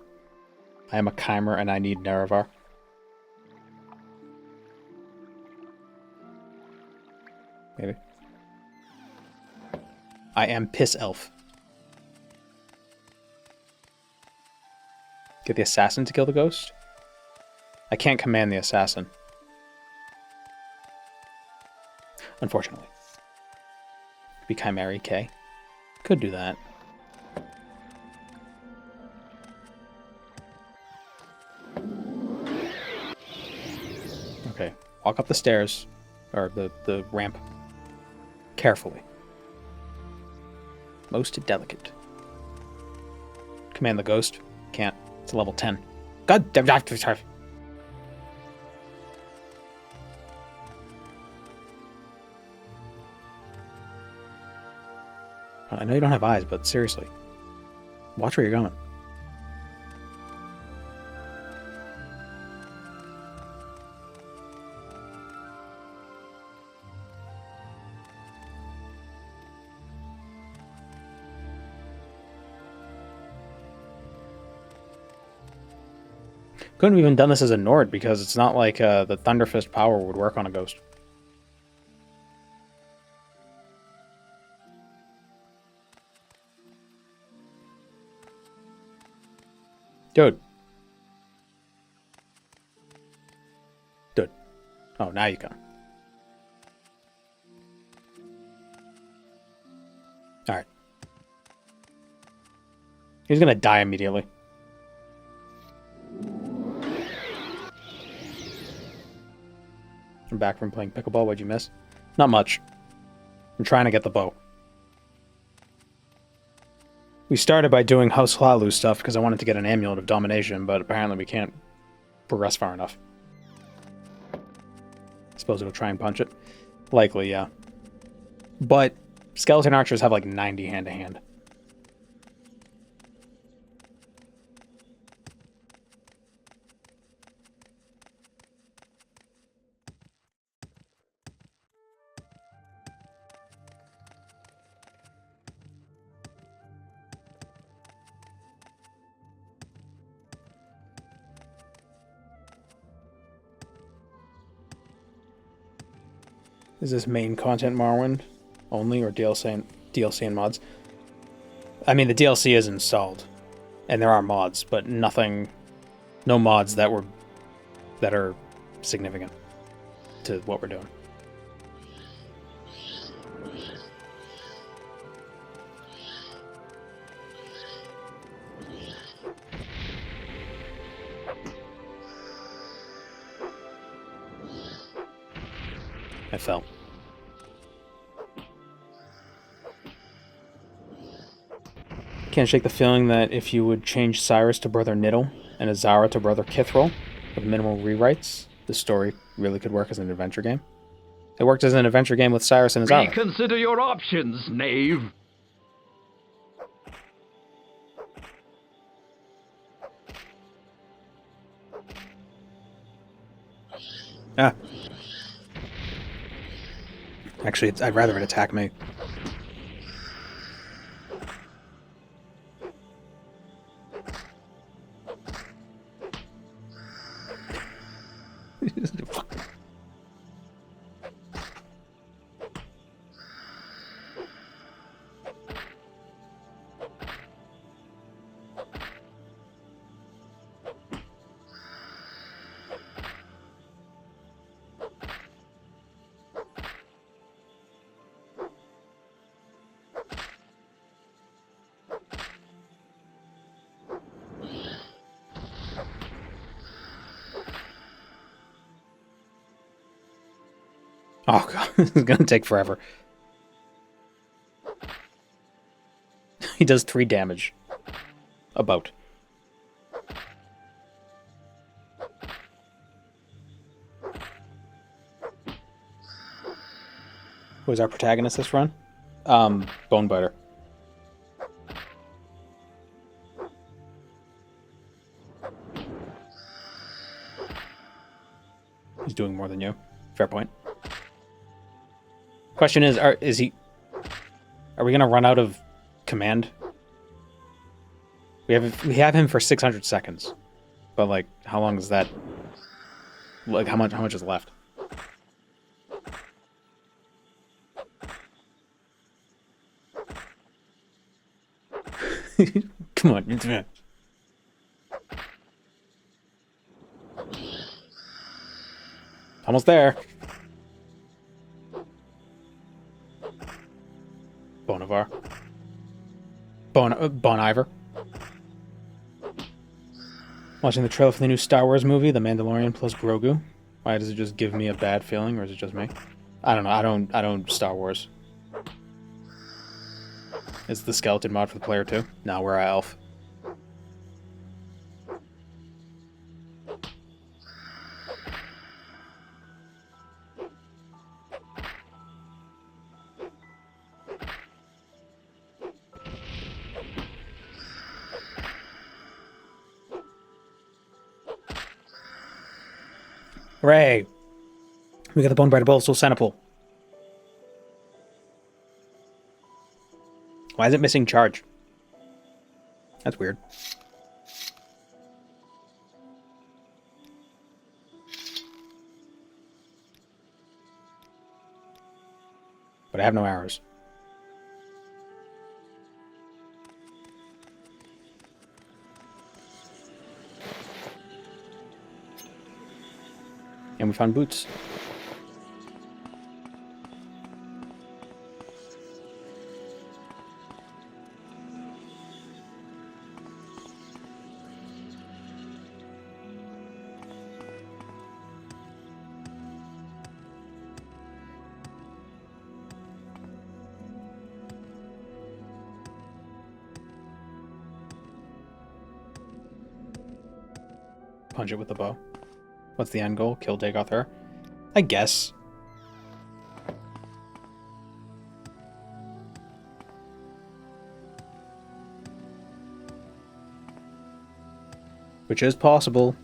I am a Chimer and I need Nerevar. Maybe. I am Piss Elf. Get the assassin to kill the ghost? I can't command the assassin. Unfortunately. Be Chimera K. Could do that. Okay, walk up the stairs, or the ramp, carefully. Most delicate. Command the ghost. Can't. It's a level 10. God damn it. I know you don't have eyes, but seriously. Watch where you're going. Couldn't have even done this as a Nord because it's not like the Thunderfist power would work on a ghost. Dude. Dude. Oh, now you can. Alright. He's gonna die immediately. I'm back from playing pickleball. What'd you miss? Not much. I'm trying to get the bow. We started by doing House Hlaalu stuff because I wanted to get an Amulet of Domination, but apparently we can't progress far enough. I suppose it'll try and punch it. Likely, yeah. But skeleton archers have like 90 hand-to-hand. Is this main content Morrowind only, or DLC and mods? I mean, the DLC is installed, and there are mods, but no mods that are significant to what we're doing. I fell. Can't shake the feeling that if you would change Cyrus to Brother Niddle and Azara to Brother Kithril with minimal rewrites, the story really could work as an adventure game. It worked as an adventure game with Cyrus and Azara. Reconsider your options, knave. Ah. Actually, I'd rather it attack me. Oh god, this is gonna take forever. He does 3 damage. About. Who was our protagonist this run? Bonebiter. He's doing more than you. Fair point. Question is, are we gonna run out of command? We have him for 600 seconds, but like, how long is that? Like, how much is left? Come on. Almost there. Bonivar. Bonivor. Watching the trailer for the new Star Wars movie, The Mandalorian plus Grogu. Why does it just give me a bad feeling, or is it just me? I don't know. I don't Star Wars. Is the skeleton mod for the player too? No, we're a elf. Hooray! We got the Bonebiter Bowl Sul-Senipul. Why is it missing charge? That's weird. But I have no arrows. we found boots. Punch it with the bow. What's the end goal? Kill Dagoth her? I guess. Which is possible.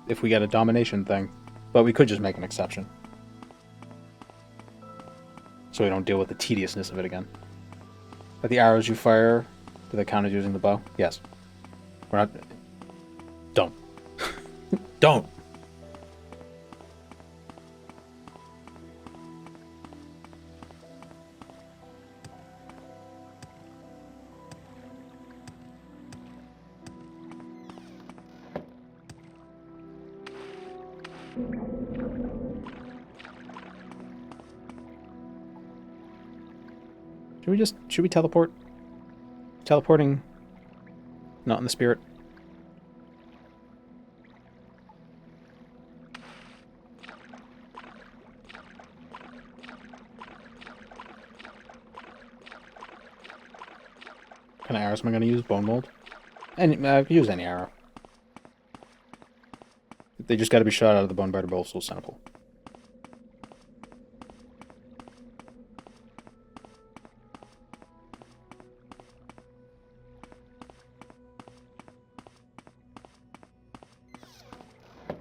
If we get a domination thing. But we could just make an exception. So we don't deal with the tediousness of it again. But the arrows you fire, do they count as using the bow? Yes. We're not... Don't. Don't! Should we teleport? Teleporting, not in the spirit. What kind of arrows am I going to use? Bone mold? And use any arrow. They just got to be shot out of the Bonebiter bow of Sul-Senipul.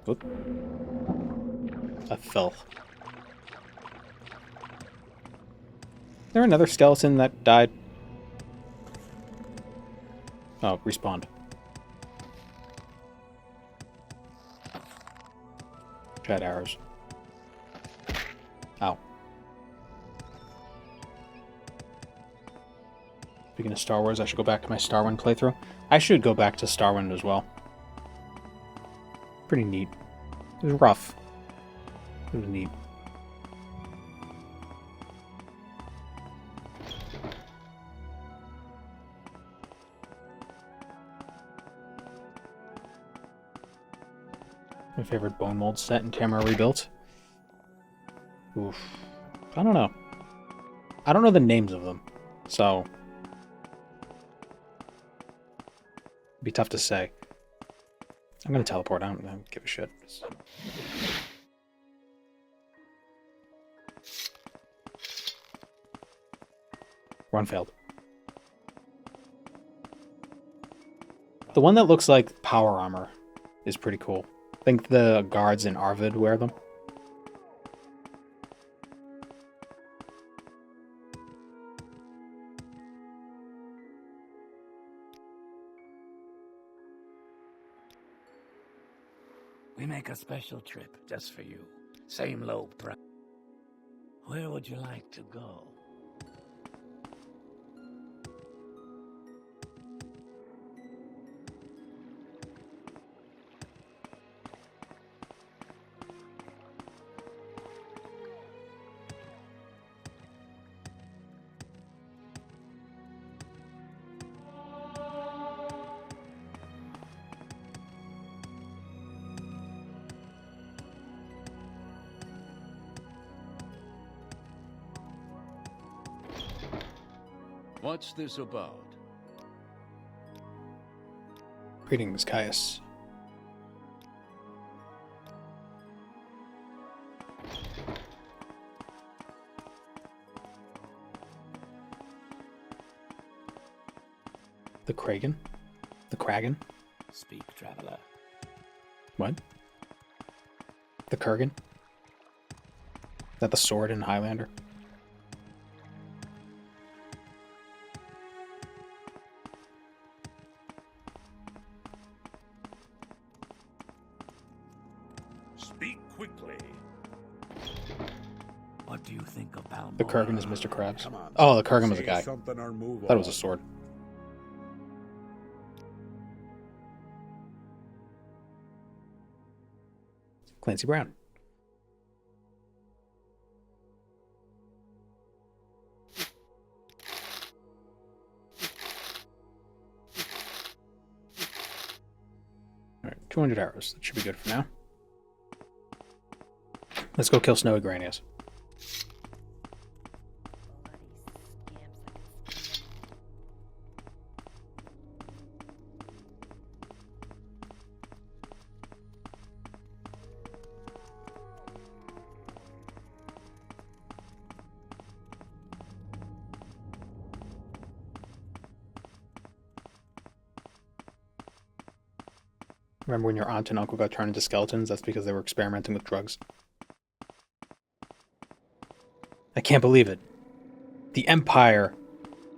Oop. A filth. Is there another skeleton that died? Oh, respawned. Tried arrows. Ow. Speaking of Star Wars, I should go back to my Starwind playthrough. I should go back to Starwind as well. Pretty neat. It was rough. It was neat. My favorite bone mold set in Tamara Rebuilt. Oof. I don't know. I don't know the names of them, so it'd be tough to say. I'm gonna teleport. I don't give a shit. Run failed. The one that looks like power armor is pretty cool. I think the guards in Arvid wear them. We make a special trip just for you. Same low price. Where would you like to go? What's this about? Greetings, Caius. The Kragan? The Kragan? Speak, traveler. What? The Kurgan? Is that the sword in Highlander? Speak quickly. What do you think about The Kurgan is Mr. Krabs. Oh, the Kurgan was a guy. Something or move That was a on. sword. Clancy Brown. Alright, 200 arrows. That should be good for now. Let's go kill Snowy Granius. Remember when your aunt and uncle got turned into skeletons? That's because they were experimenting with drugs. I can't believe it. The Empire...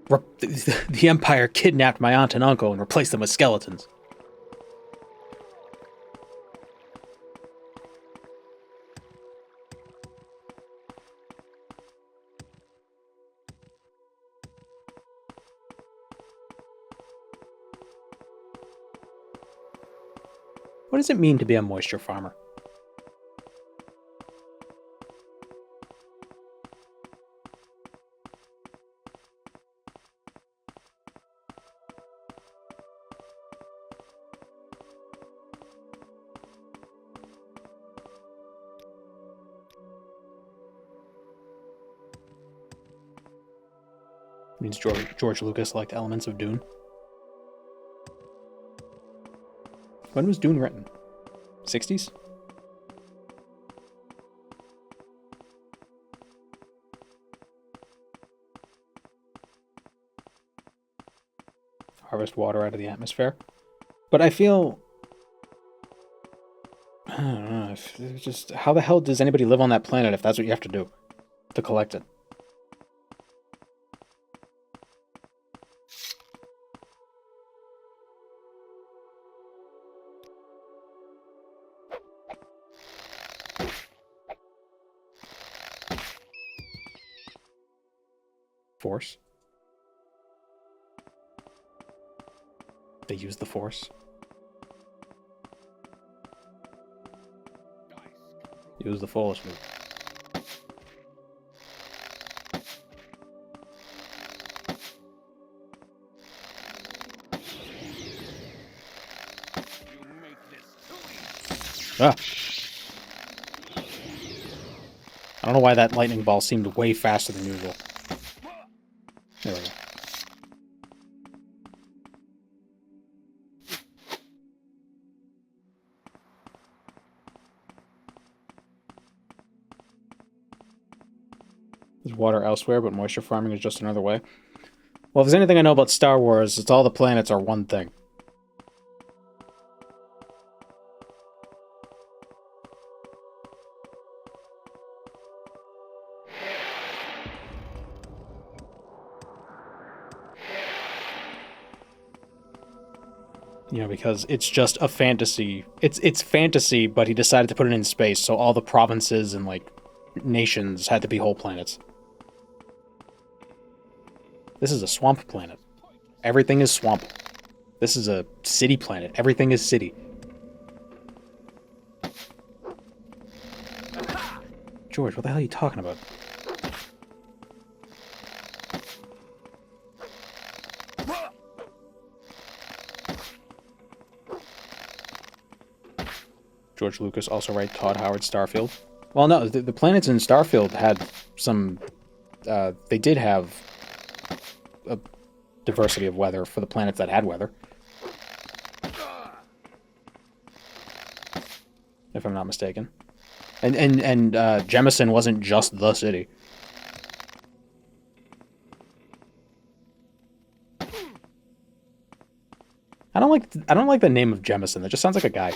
The Empire kidnapped my aunt and uncle and replaced them with skeletons. What does it mean to be a moisture farmer? Means George Lucas liked elements of Dune. When was Dune written? 60s? Harvest water out of the atmosphere. But I feel... I don't know. It's just, how the hell does anybody live on that planet if that's what you have to do to collect it? Force. They use the Force. Use the fullest move. Ah. I don't know why that lightning ball seemed way faster than usual. There we go. There's water elsewhere, but moisture farming is just another way. Well, if there's anything I know about Star Wars, it's all the planets are one thing. You know, because it's just a fantasy. It's fantasy, but he decided to put it in space, so all the provinces and, like, nations had to be whole planets. This is a swamp planet. Everything is swamp. This is a city planet. Everything is city. George, what the hell are you talking about? George Lucas also wrote Todd Howard's Starfield. Well, no, the planets in Starfield had some... they did have a diversity of weather for the planets that had weather. If I'm not mistaken. And Jemison wasn't just the city. I don't like the name of Jemison. That just sounds like a guy.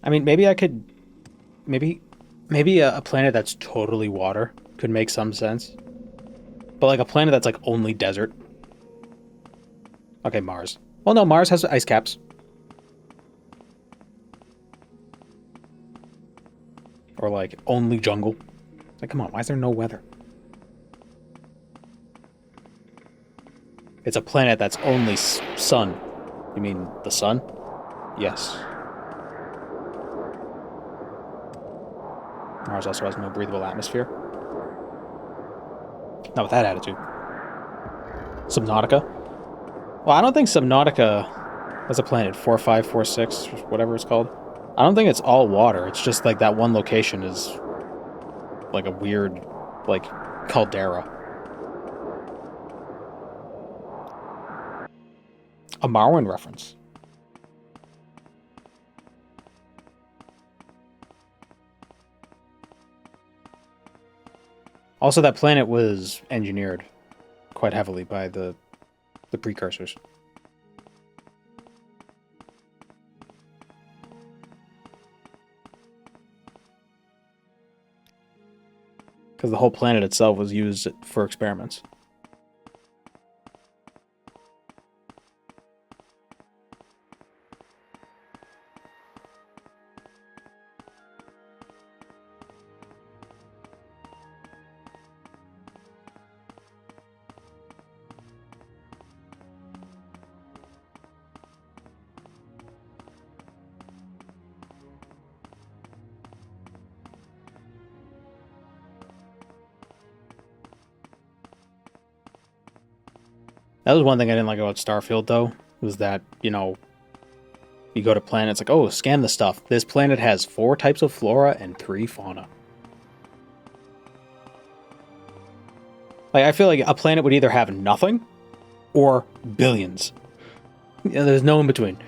I mean, maybe I could... Maybe a planet that's totally water could make some sense. But like a planet that's like only desert. Okay, Mars. Well, no, Mars has ice caps. Or like only jungle. Like, come on, why is there no weather? It's a planet that's only sun. You mean the sun? Yes. Mars also has no breathable atmosphere. Not with that attitude. Subnautica? Well, I don't think Subnautica as a planet, 4546, whatever it's called. I don't think it's all water. It's just like that one location is like a weird, like, caldera. A Morrowind reference. Also, that planet was engineered quite heavily by the precursors. Because the whole planet itself was used for experiments. That was one thing I didn't like about Starfield, though, was that, you know, you go to planets, like, oh, scan the stuff. This planet has 4 types of flora and 3 fauna. Like, I feel like a planet would either have nothing or billions. Yeah, there's no in between.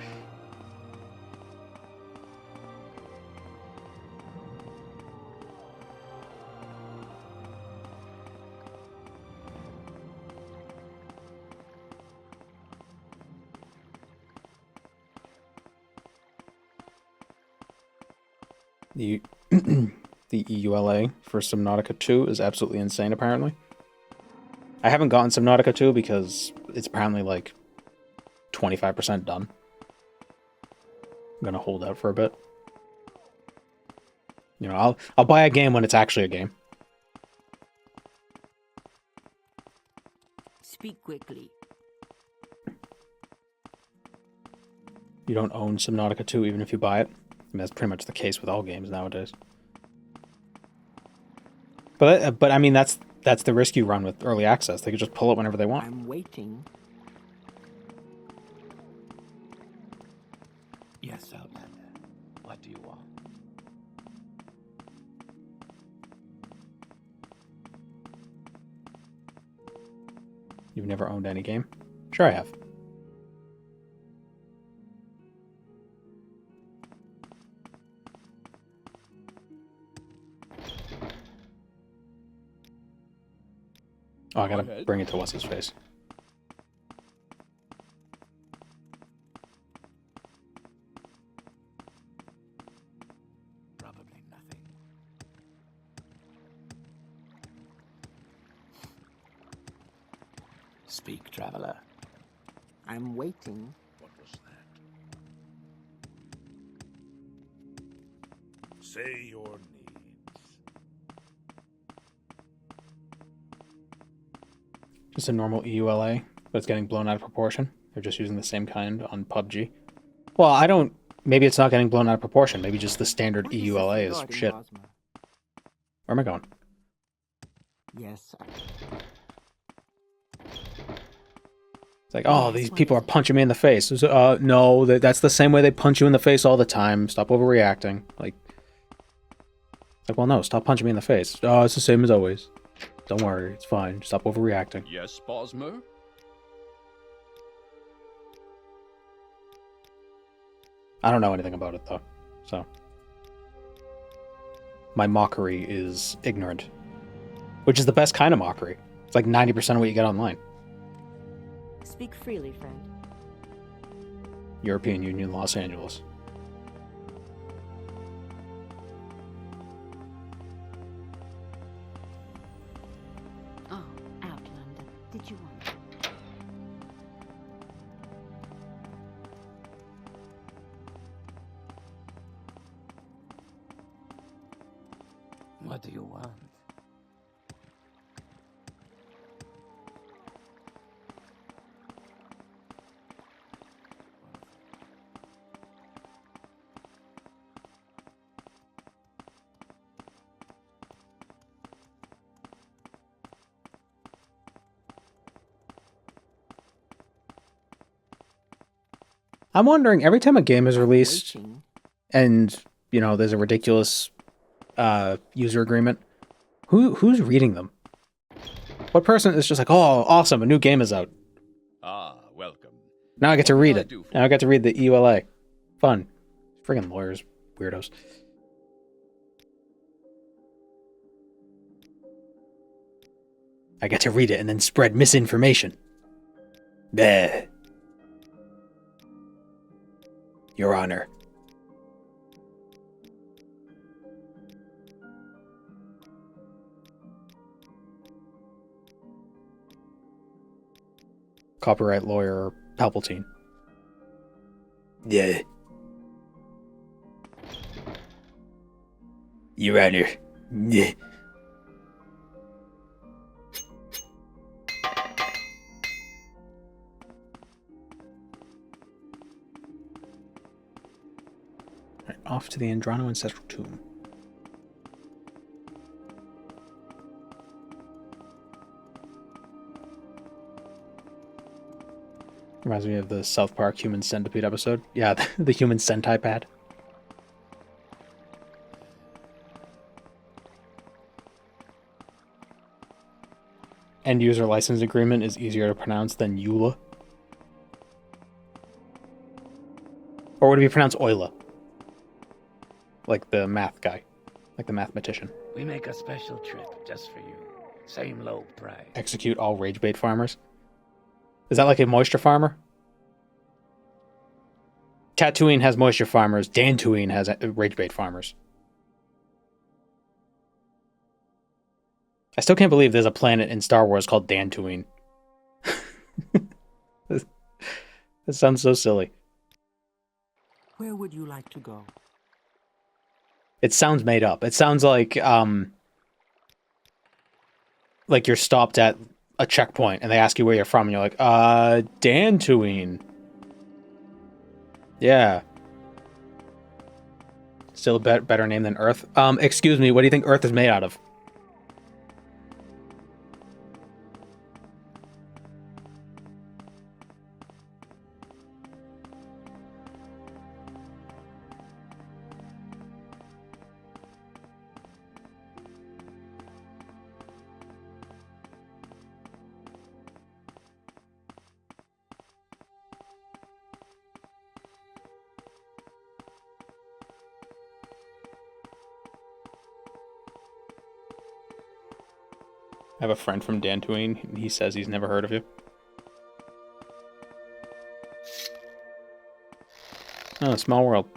The EULA for Subnautica 2 is absolutely insane, apparently. I haven't gotten Subnautica 2 because it's apparently like 25% done. I'm gonna hold out for a bit. You know, I'll buy a game when it's actually a game. Speak quickly. You don't own Subnautica 2 even if you buy it. I mean, that's pretty much the case with all games nowadays. But I mean, that's the risk you run with early access. They could just pull it whenever they want. I'm waiting. Yes, Outlander. What do you want? You've never owned any game? Sure I have. Oh, I gotta bring it to what's-his-face. Probably nothing. Speak, traveler. I'm waiting. What was that? Say your needs. Just a normal EULA, but it's getting blown out of proportion. They're just using the same kind on PUBG. Well, I don't... Maybe it's not getting blown out of proportion. Maybe just the standard EULA is shit. Where am I going? Yes. It's like, oh, these people are punching me in the face. No, that's the same way they punch you in the face all the time. Stop overreacting. Like, well, no, stop punching me in the face. Oh, it's the same as always. Don't worry, it's fine. Stop overreacting. Yes, Bosmer? I don't know anything about it, though, so... My mockery is ignorant. Which is the best kind of mockery. It's like 90% of what you get online. Speak freely, friend. European Union, Los Angeles. Did you want? What do you want? I'm wondering, every time a game is released and, you know, there's a ridiculous user agreement, who's reading them? What person is just like, oh, awesome, a new game is out. Ah, welcome. Now I get to read it. Now I get to read the EULA. Fun. Friggin' lawyers. Weirdos. I get to read it and then spread misinformation. Bleh. Your Honor. Copyright lawyer Palpatine. Yeah. Your Honor. Yeah. Right, off to the Andrano ancestral tomb. Reminds me of the South Park Human Centipede episode. Yeah, the Human Centipad. End user license agreement is easier to pronounce than EULA. Or would it be pronounced Euler? Like the math guy. Like the mathematician. We make a special trip just for you. Same low price. Execute all rage bait farmers. Is that like a moisture farmer? Tatooine has moisture farmers. Dantooine has rage bait farmers. I still can't believe there's a planet in Star Wars called Dantooine. That sounds so silly. Where would you like to go? It sounds made up. It sounds like you're stopped at a checkpoint and they ask you where you're from and you're like, Dantooine. Yeah. Still a better name than Earth. Excuse me, what do you think Earth is made out of? I have a friend from Dantooine, and he says he's never heard of you. Oh, small world.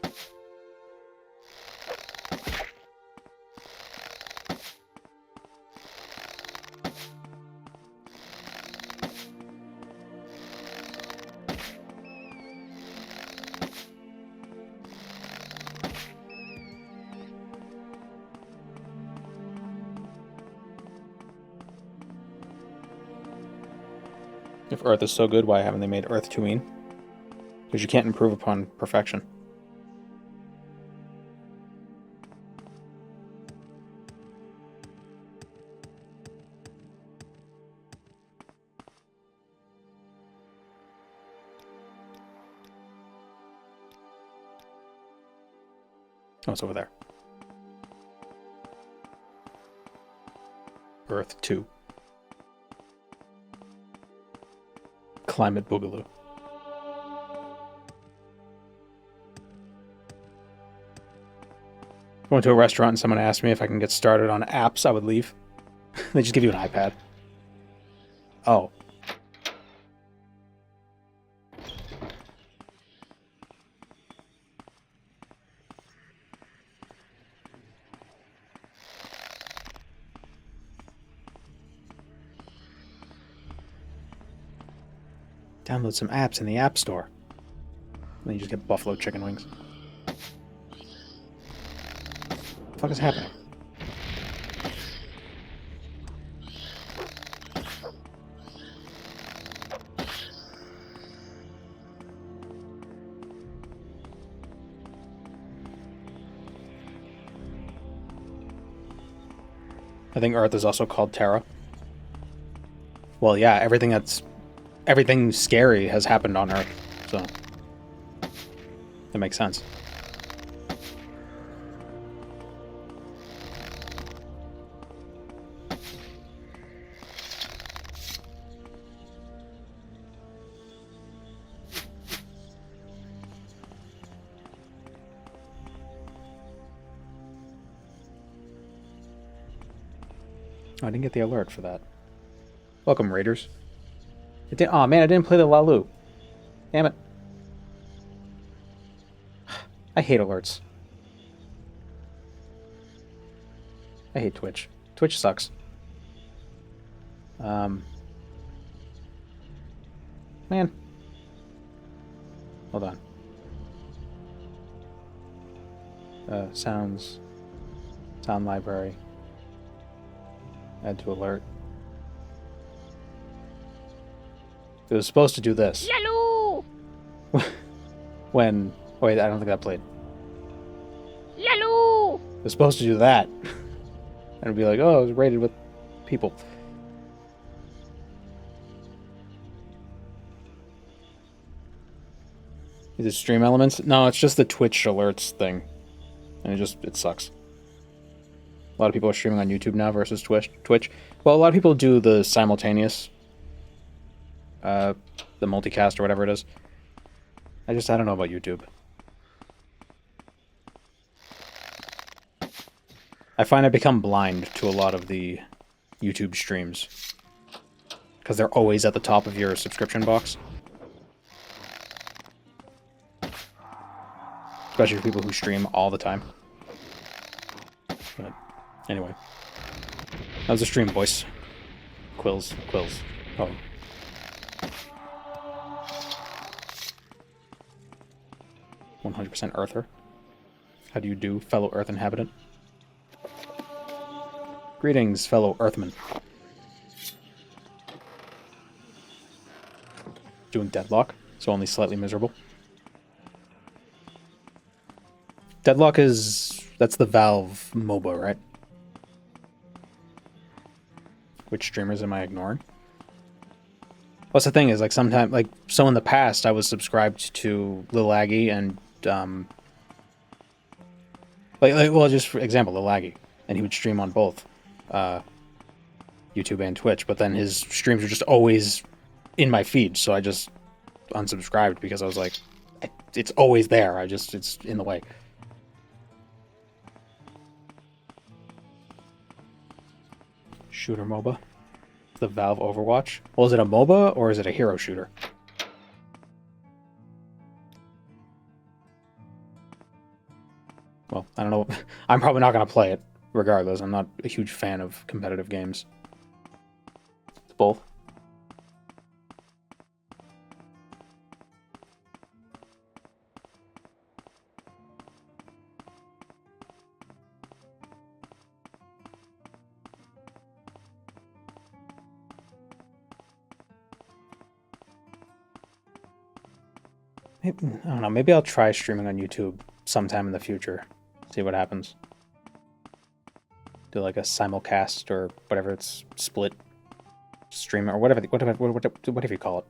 If Earth is so good, why haven't they made Earth Tooine? Because you can't improve upon perfection. Oh, it's over there. Earth 2. Climate Boogaloo. I went to a restaurant and someone asked me if I can get started on apps, I would leave. They just give you an iPad. Oh. Download some apps in the App Store. And then you just get buffalo chicken wings. What the fuck is happening? I think Earth is also called Terra. Well, yeah, everything scary has happened on Earth, so that makes sense. Oh, I didn't get the alert for that. Welcome, Raiders. Oh man, I didn't play the Hlaalu. Damn it. I hate alerts. I hate Twitch. Twitch sucks. Man. Hold on. Sounds. Sound library. Add to alert. It was supposed to do this. Hlaalu! When... Oh wait, I don't think that played. Hlaalu! It was supposed to do that. And it'd be like, oh, it was rated with people. Is it stream elements? No, it's just the Twitch alerts thing. And it sucks. A lot of people are streaming on YouTube now versus Twitch. Well, a lot of people do the simultaneous, the multicast or whatever it is. I don't know about YouTube. I find I become blind to a lot of the YouTube streams. Because they're always at the top of your subscription box. Especially for people who stream all the time. But anyway. That was a stream, boys. Quills. Oh. "100% Earther. How do you do, fellow Earth inhabitant? Greetings, fellow Earthmen. Doing Deadlock, so only slightly miserable. Deadlock that's the Valve MOBA, right? Which streamers am I ignoring? What's the thing is, sometimes, so in the past, I was subscribed to Lil Aggie and, well, just for example, Lil Aggie, and he would stream on both, YouTube and Twitch, but then his streams were just always in my feed, so I just unsubscribed because I was like, it's always there, it's in the way. Shooter MOBA. The Valve Overwatch. Well, is it a MOBA or is it a hero shooter? Well, I don't know. I'm probably not going to play it, regardless. I'm not a huge fan of competitive games. It's both. I don't know, maybe I'll try streaming on YouTube sometime in the future. See what happens. Do like a simulcast or whatever, it's split stream or whatever you call it.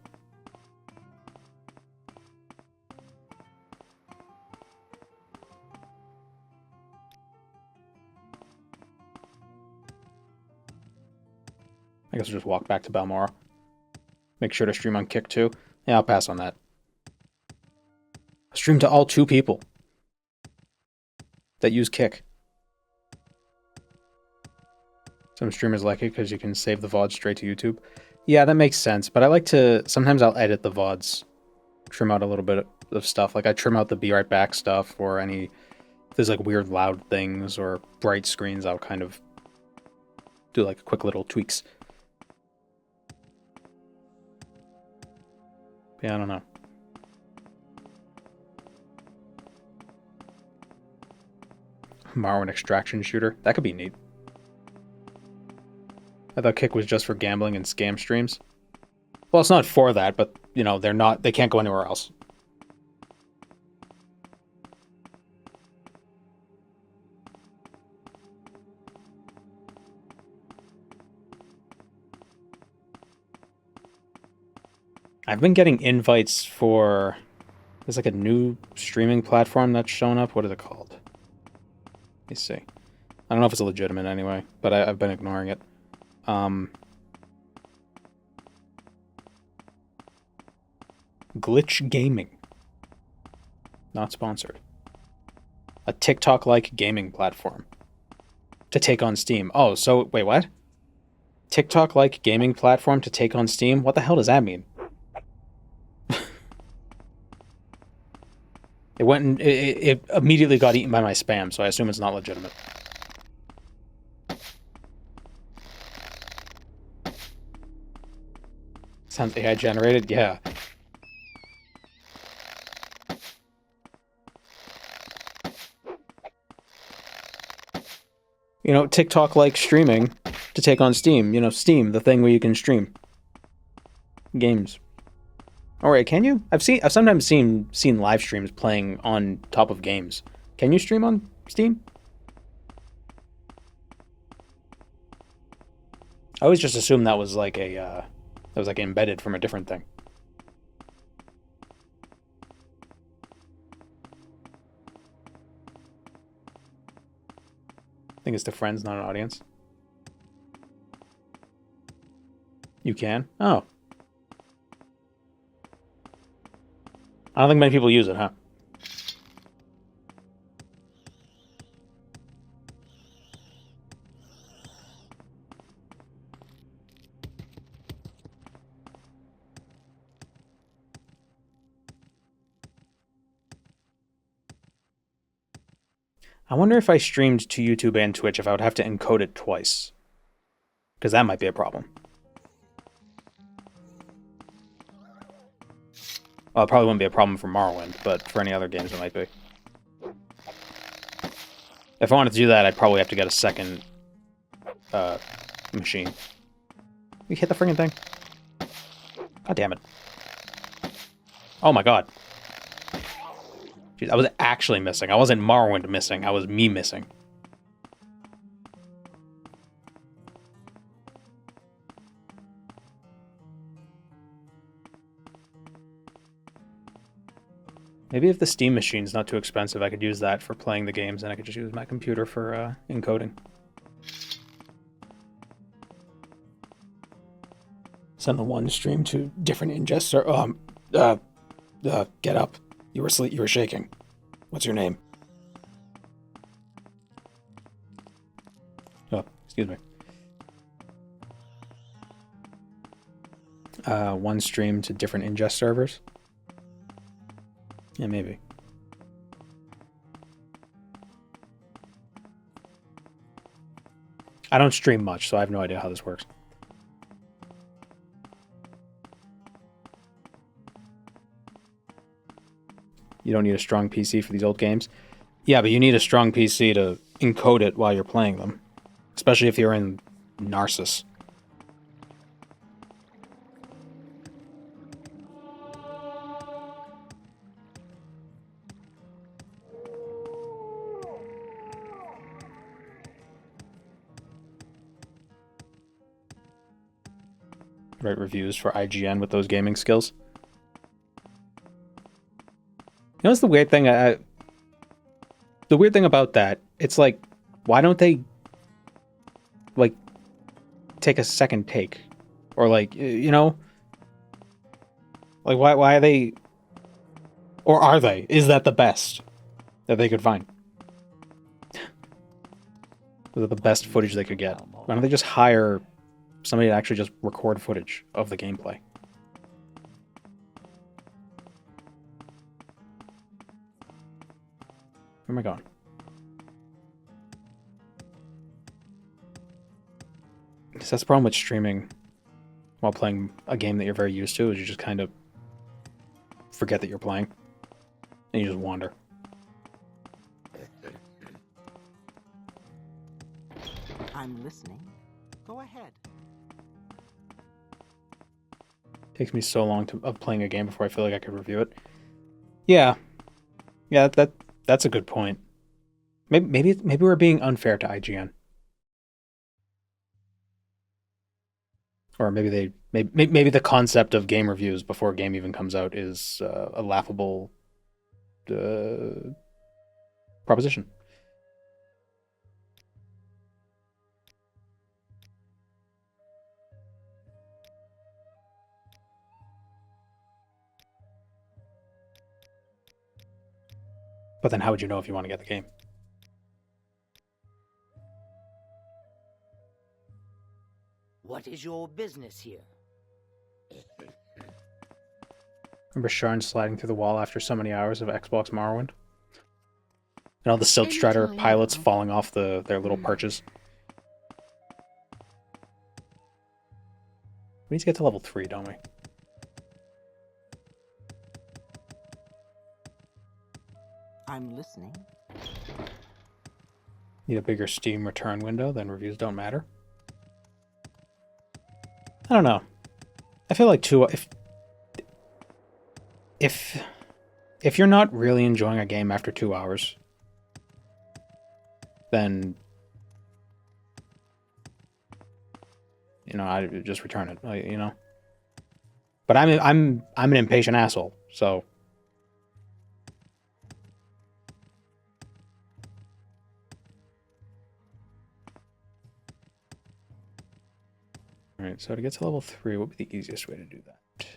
I guess I'll just walk back to Balmora. Make sure to stream on Kick too. Yeah, I'll pass on that. Stream to all 2 people that use Kick. Some streamers like it because you can save the VOD straight to YouTube. Yeah, that makes sense, but I like to... Sometimes I'll edit the VODs. Trim out a little bit of stuff. Like, I trim out the be right back stuff or any... If there's, weird loud things or bright screens, I'll kind of do, quick little tweaks. Yeah, I don't know. Morrowind extraction shooter. That could be neat. I thought Kick was just for gambling and scam streams. Well, it's not for that, but, you know, they can't go anywhere else. I've been getting invites for... There's like a new streaming platform that's shown up. What is it called? Let me see. I don't know if it's legitimate anyway, but I've been ignoring it. Glitch Gaming. Not sponsored. A TikTok-like gaming platform. To take on Steam. Oh, so... Wait, what? TikTok-like gaming platform to take on Steam? What the hell does that mean? It went and it immediately got eaten by my spam, so I assume it's not legitimate. Sounds AI generated? Yeah. You know, TikTok-like streaming to take on Steam. You know, Steam, the thing where you can stream games. All right, can you? I've sometimes seen live streams playing on top of games. Can you stream on Steam? I always just assumed that was like embedded from a different thing. I think it's to friends, not an audience. You can? Oh. I don't think many people use it, huh? I wonder if I streamed to YouTube and Twitch if I would have to encode it twice. Because that might be a problem. Well, it probably wouldn't be a problem for Morrowind, but for any other games it might be. If I wanted to do that, I'd probably have to get a second machine. We hit the friggin' thing. God damn it. Oh my god. Jeez, I was actually missing. I wasn't Morrowind missing. I was me missing. Maybe if the Steam machine's not too expensive, I could use that for playing the games, and I could just use my computer for encoding. Send the one stream to different ingest. Get up. You were shaking. What's your name? Oh, excuse me. One stream to different ingest servers. Yeah, maybe. I don't stream much, so I have no idea how this works. You don't need a strong PC for these old games? Yeah, but you need a strong PC to encode it while you're playing them. Especially if you're in Narcissus. Write reviews for IGN with those gaming skills. You know what's the weird thing? The weird thing about that, it's like, why don't they, like, take a second take? Or, like, you know? Like, why are they... Or are they? Is that the best that they could find? Is that the best footage they could get? Why don't they just hire somebody to actually just record footage of the gameplay? Where am I going? Because that's the problem with streaming while playing a game that you're very used to, is you just kind of forget that you're playing. And you just wander. I'm listening. Go ahead. Takes me so long of playing a game before I feel like I could review it. Yeah. Yeah, that's a good point. Maybe we're being unfair to IGN. Or maybe the concept of game reviews before a game even comes out is a laughable proposition. But then how would you know if you want to get the game? What is your business here? Remember Sharn sliding through the wall after so many hours of Xbox Morrowind? And all the Silk Strider pilots falling off their little perches. We need to get to level 3, don't we? I'm listening. Need a bigger Steam return window, then reviews don't matter. I don't know. I feel like if you're not really enjoying a game after 2 hours, then I just return it. But I'm an impatient asshole, so. Alright, so to get to level 3, what would be the easiest way to do that?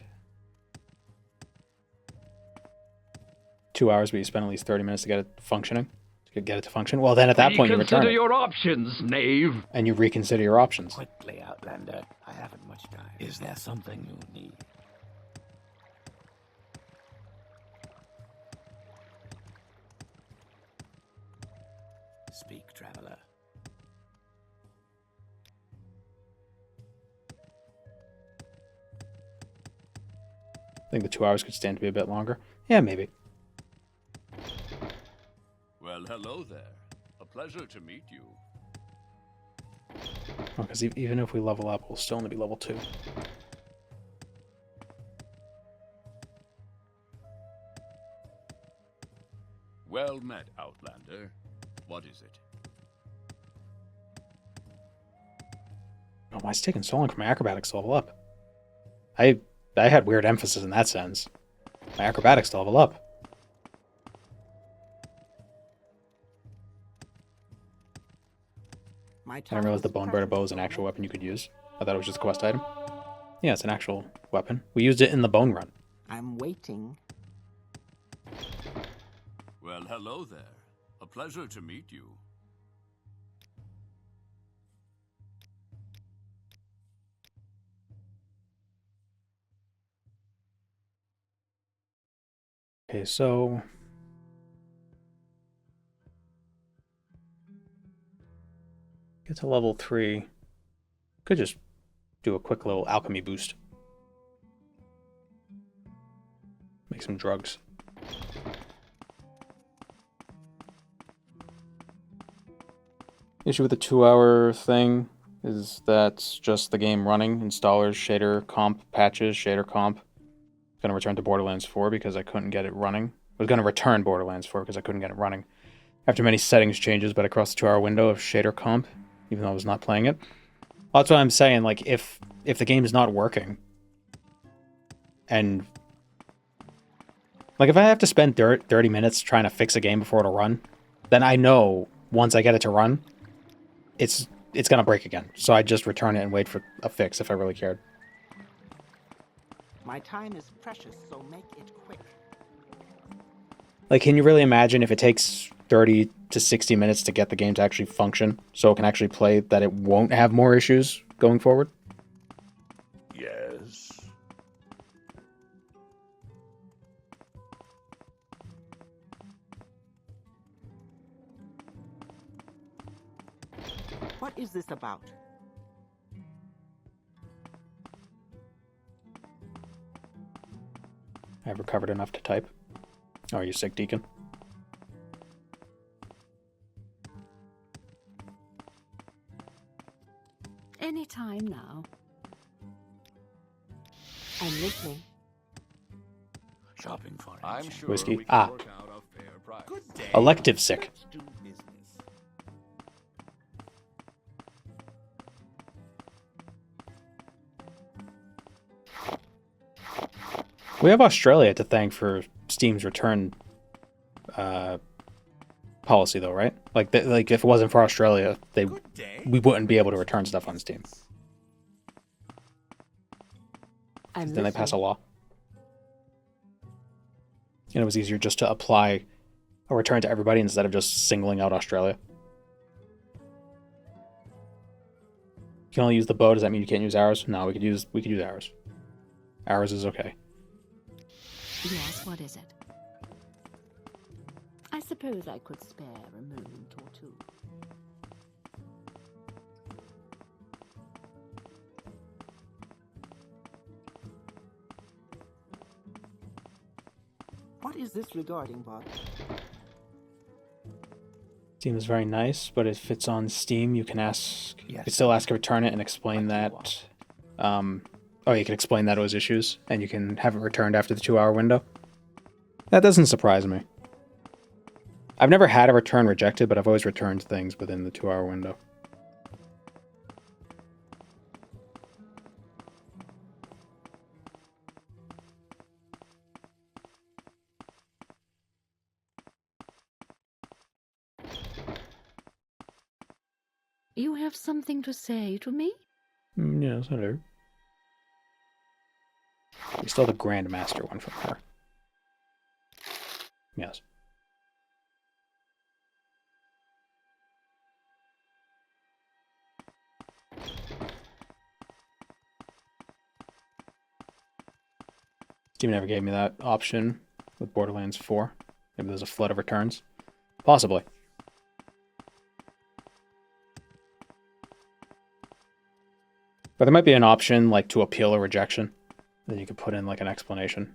2 hours, but you spend at least 30 minutes to get it functioning? To get it to function? Well, then at that point you return it. Reconsider your options, knave. And you reconsider your options. Quickly, Outlander. I haven't much time. Is there something you need? Speak, traveler. I think the 2 hours could stand to be a bit longer. Yeah, maybe. Well, hello there. A pleasure to meet you. Because even if we level up, we'll still only be level 2. Well met, Outlander. What is it? Oh, why is it taking so long for my acrobatics to level up? I had weird emphasis in that sense. My acrobatics to level up. I didn't realize the Bonebiter bow is an actual weapon you could use. I thought it was just a quest item. Yeah, it's an actual weapon. We used it in the Bone Run. I'm waiting. Well, hello there. A pleasure to meet you. Okay, so get to level 3. Could just do a quick little alchemy boost. Make some drugs. Issue with the 2-hour thing is that's just the game running. Installers, shader, comp, patches, shader, comp. Going to return to Borderlands 4 because I couldn't get it running. I was going to return Borderlands 4 because I couldn't get it running. After many settings changes, but across the 2-hour window of shader comp, even though I was not playing it. Well, that's what I'm saying, like, if the game is not working, and, like, if I have to spend 30 minutes trying to fix a game before it'll run, then I know, once I get it to run, it's going to break again. So I just return it and wait for a fix if I really cared. My time is precious, so make it quick. Like, can you really imagine if it takes 30 to 60 minutes to get the game to actually function, so it can actually play, that it won't have more issues going forward? Yes. What is this about? I've recovered enough to type. Oh, are you sick, Deacon? Any time now. I'm listening. Shopping for it. I'm sure Whiskey. we can work out a fair price. Good day. Elective sick. Let's do business. We have Australia to thank for Steam's return policy, though, right? Like, like if it wasn't for Australia, we wouldn't be able to return stuff on Steam. Then they pass a law. And it was easier just to apply a return to everybody instead of just singling out Australia. You can only use the bow. Does that mean you can't use arrows? No, we could use arrows. Arrows is okay. Yes, what is it? I suppose I could spare a moment or two. What is this regarding, Bob? Steam is very nice, but if it's on Steam, you can ask. Yes. You can still ask to return it and explain that. Oh, you can explain that it was issues, and you can have it returned after the 2-hour window. That doesn't surprise me. I've never had a return rejected, but I've always returned things within the 2-hour window. You have something to say to me? Yes, I do. We still have the Grandmaster one from her. Yes. Steam never gave me that option with Borderlands 4. Maybe there's a flood of returns. Possibly. But there might be an option like to appeal a rejection. Then you could put in like an explanation.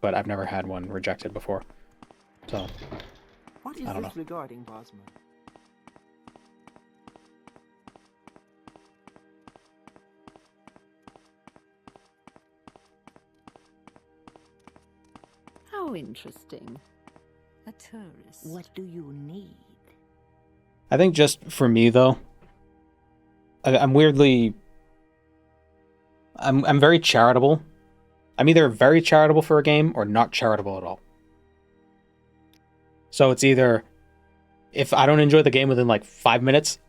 But I've never had one rejected before. So, What is I don't this know. regarding, Bosman? How interesting. A tourist. What do you need? I think just for me though, I'm weirdly... I'm very charitable. I'm either very charitable for a game or not charitable at all. So it's either if I don't enjoy the game within like 5 minutes,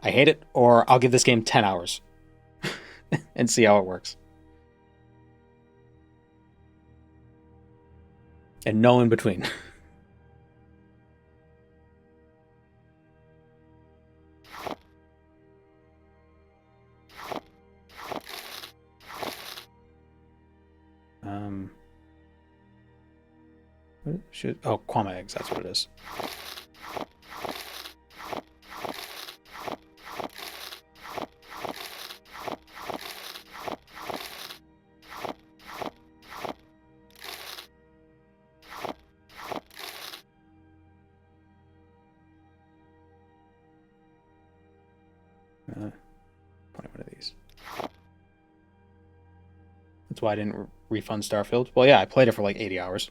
I hate it, or I'll give this game 10 hours and see how it works. And no in between. Oh, Kwama eggs, that's what it is. Probably one of these. That's why I didn't refund Starfield. Well, yeah, I played it for like 80 hours.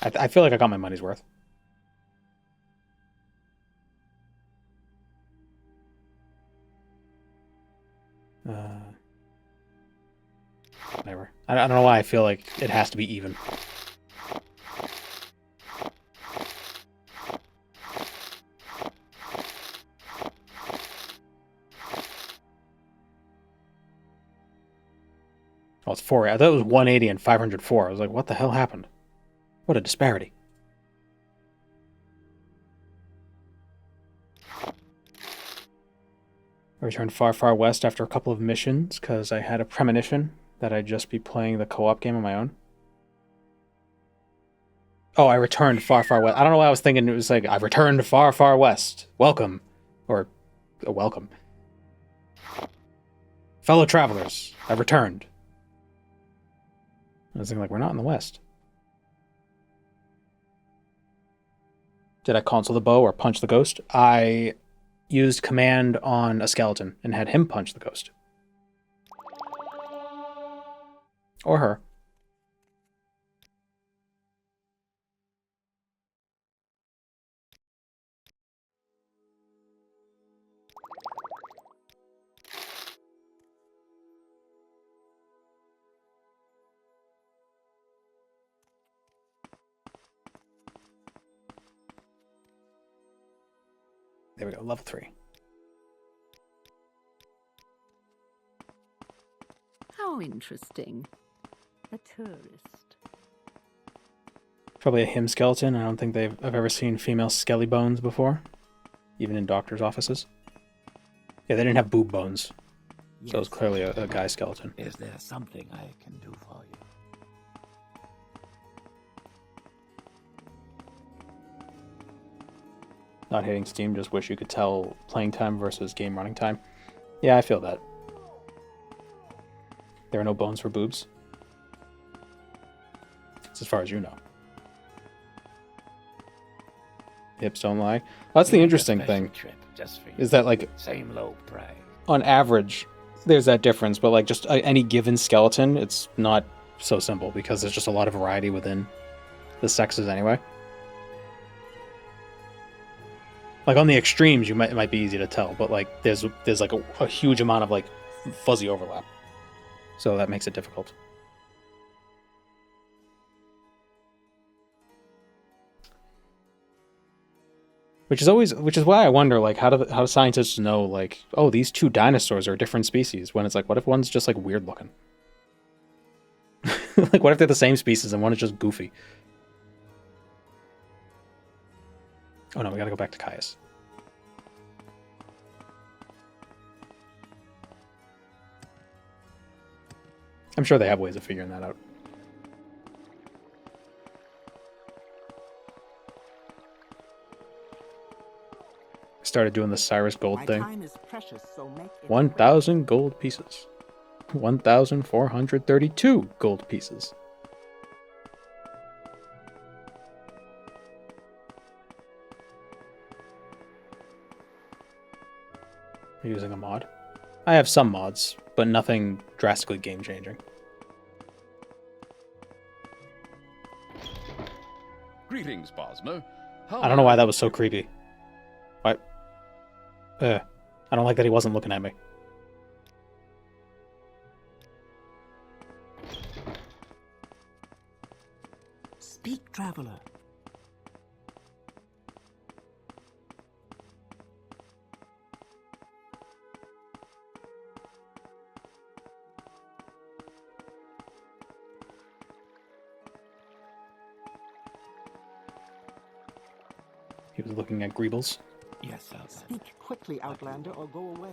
I feel like I got my money's worth. Whatever. I don't know why I feel like it has to be even. Oh, it's 4. I thought it was 180 and 504. I was like, what the hell happened? What a disparity. I returned far, far west after a couple of missions because I had a premonition that I'd just be playing the co-op game on my own. Oh, I returned far, far west. I don't know why I was thinking it was like, I've returned far, far west. Welcome. Or, welcome. Fellow travelers, I've returned. I was thinking, like, we're not in the west. Did I console the bow or punch the ghost? I used command on a skeleton and had him punch the ghost. Or her. There we go, level 3. How interesting. A tourist. Probably a him skeleton. I don't think I've ever seen female skelly bones before. Even in doctors' offices. Yeah, they didn't have boob bones. So it was clearly a guy skeleton. Is there something I can do for you? Not hitting Steam, just wish you could tell playing time versus game running time. Yeah, I feel that. There are no bones for boobs. That's as far as you know. Hips don't lie. Well, that's the interesting thing. Is that, like, same low price. On average, there's that difference, but like just any given skeleton, it's not so simple because there's just a lot of variety within the sexes anyway. Like on the extremes, it might be easy to tell, but like there's like a huge amount of like fuzzy overlap, so that makes it difficult. Which is why I wonder, like, how do scientists know, like, oh, these two dinosaurs are different species, when it's like, what if one's just like weird looking? Like, what if they're the same species and one is just goofy? Oh no, we gotta go back to Caius. I'm sure they have ways of figuring that out. Started doing the Cyrus gold thing. 1,000 gold pieces. 1,432 gold pieces. Using a mod. I have some mods, but nothing drastically game-changing. Greetings, Bosmer. I don't know why that was so creepy. What? I don't like that he wasn't looking at me. Speak, traveler. He was looking at Greebles. Yes, Speak quickly, Outlander, or go away.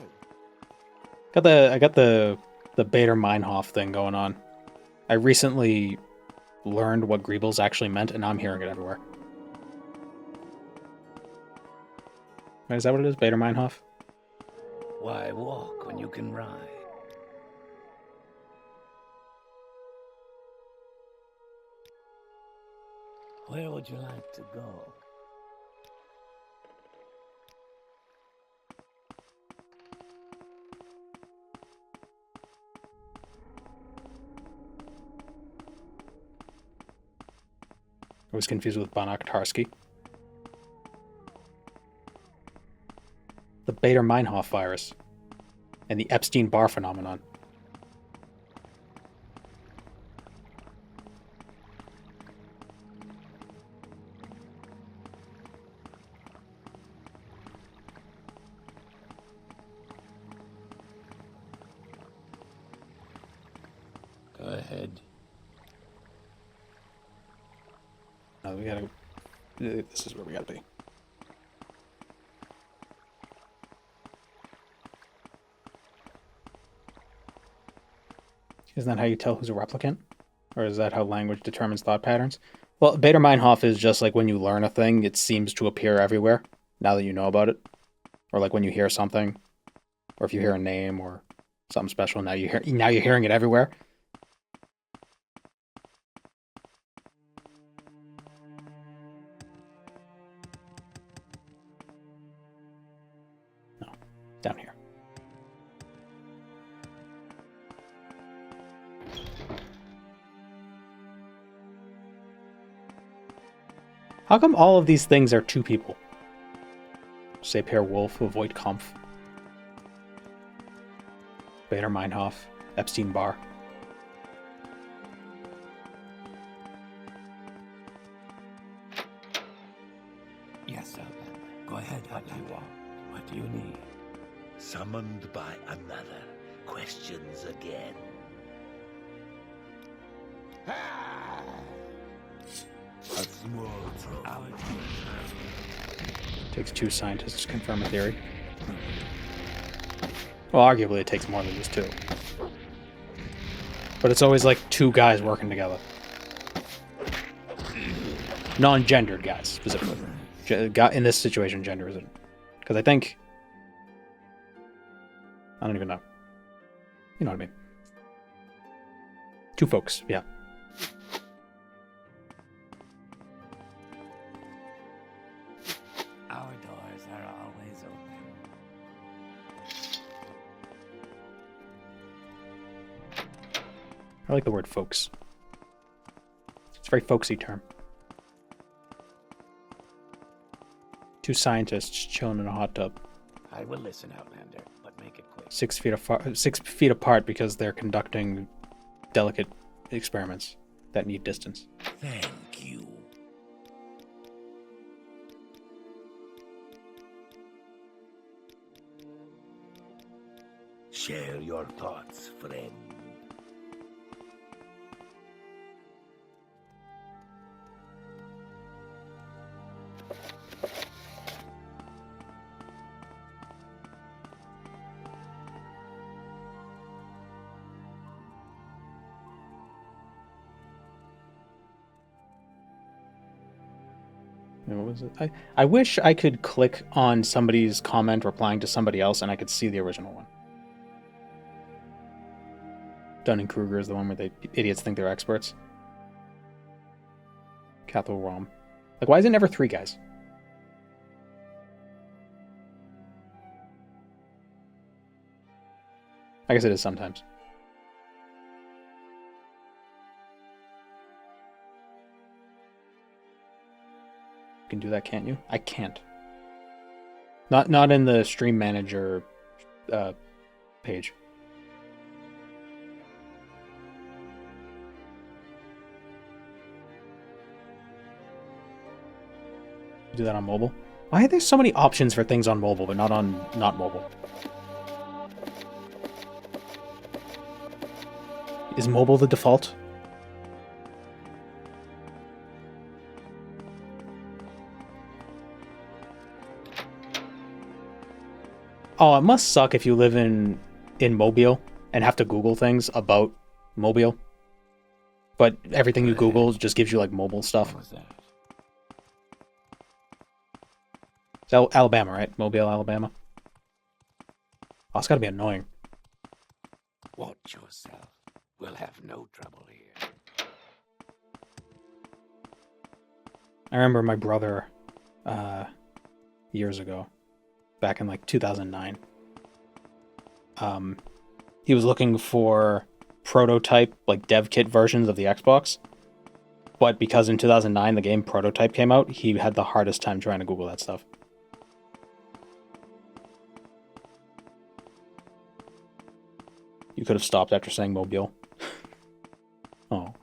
I got the Bader Meinhof thing going on. I recently learned what Greebles actually meant, and now I'm hearing it everywhere. Wait, is that what it is? Bader Meinhof? Why walk when you can ride? Where would you like to go? I was confused with Banach Tarski. The Bader-Meinhof virus and the Epstein-Barr phenomenon. Go ahead. We gotta. This is where we gotta be. Isn't that how you tell who's a replicant? Or is that how language determines thought patterns? Well, Bader-Meinhof is just like when you learn a thing, it seems to appear everywhere, now that you know about it. Or like when you hear something, or if you hear a name, or something special. Now you're hearing it everywhere. No, down here. How come all of these things are two people? Say pair wolf, avoid Kampf. Bader Meinhof, Epstein Barr. Yes, Outlander. Go ahead, Outlander. What do you need? Summoned by another. Questions again. A small throw. Takes 2 scientists to confirm a theory. Well, arguably it takes more than just 2. But it's always like 2 guys working together. Non-gendered guys, specifically. In this situation, gender isn't. Because I think... I don't even know. You know what I mean. 2 folks, yeah. Our doors are always open. I like the word folks. It's a very folksy term. 2 scientists chilling in a hot tub. I will listen, Outlander, but make it quick. 6 feet apart because they're conducting delicate experiments that need distance. Thank you. Share your thoughts, friend. What was it? I wish I could click on somebody's comment replying to somebody else and I could see the original one. Dunning-Kruger is the one where the idiots think they're experts. Cathal Rom. Like, why is it never 3 guys? I guess it is sometimes. You can do that, can't you? I can't. Not in the stream manager page. Do that on mobile. Why are there so many options for things on mobile, but not mobile? Is mobile the default? Oh, it must suck if you live in Mobile and have to Google things about Mobile. But everything you Google just gives you like mobile stuff. What was that? It's Alabama, right? Mobile, Alabama. Oh, it's gotta be annoying. Watch yourself. We'll have no trouble here. I remember my brother, years ago, back in like 2009. He was looking for prototype, like dev kit versions of the Xbox. But because in 2009 the game Prototype came out, he had the hardest time trying to Google that stuff. You could have stopped after saying Mobile. Oh.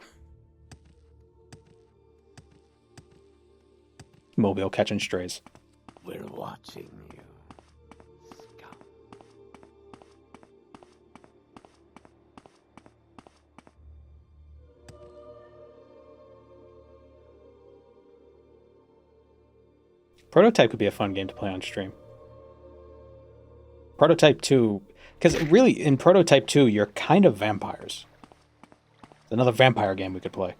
Mobile catching strays. We're watching you. Scum. Prototype could be a fun game to play on stream. Prototype 2, because really in Prototype 2 you're kind of vampires. It's another vampire game we could play.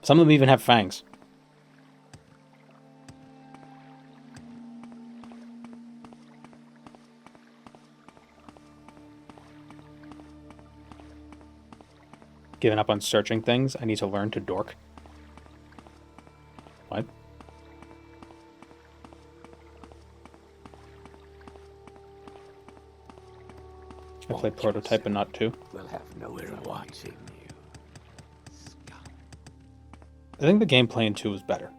Some of them even have fangs. given up on searching things. I need to learn to dork. What? I played Prototype but not 2. We'll have nowhere watching you. I think the gameplay in 2 was better.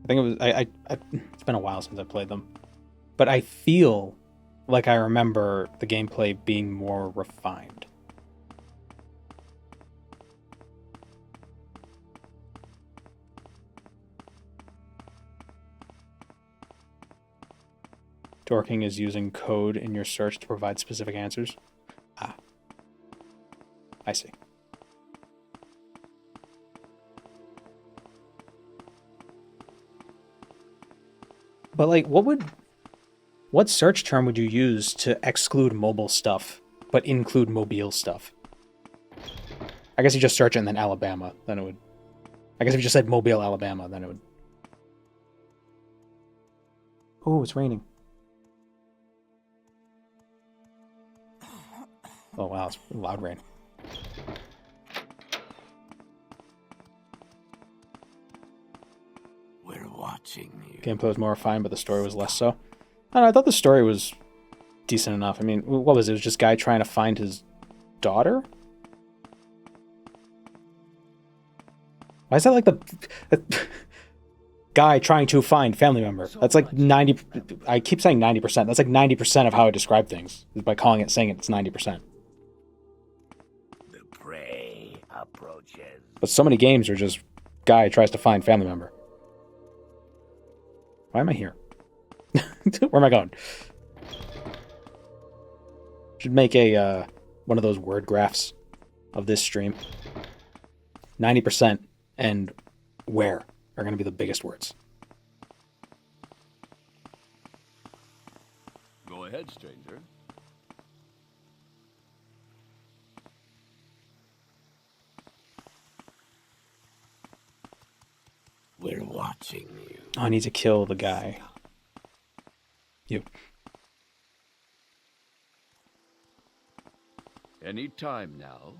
I think it was... it's been a while since I played them. But I feel like I remember the gameplay being more refined. Dorking is using code in your search to provide specific answers. Ah. I see. But like, what search term would you use to exclude mobile stuff, but include mobile stuff? I guess you just search it and then Alabama, then it would... I guess if you just said Mobile, Alabama, then it would... Oh, it's raining. Oh wow, it's loud rain. We're watching you. Gameplay was more refined, but the story was less so. I don't know, I thought the story was decent enough. I mean, what was it? It was just a guy trying to find his daughter? Why is that like the guy trying to find family member? That's like 90... I keep saying 90%. That's like 90% of how I describe things, is by saying it's 90%. The prey approaches. But so many games are just guy tries to find family member. Why am I here? Where am I going? Should make a one of those word graphs of this stream. 90% and where are going to be the biggest words. Go ahead, stranger. We're watching you. Oh, I need to kill the guy. You. Any time now.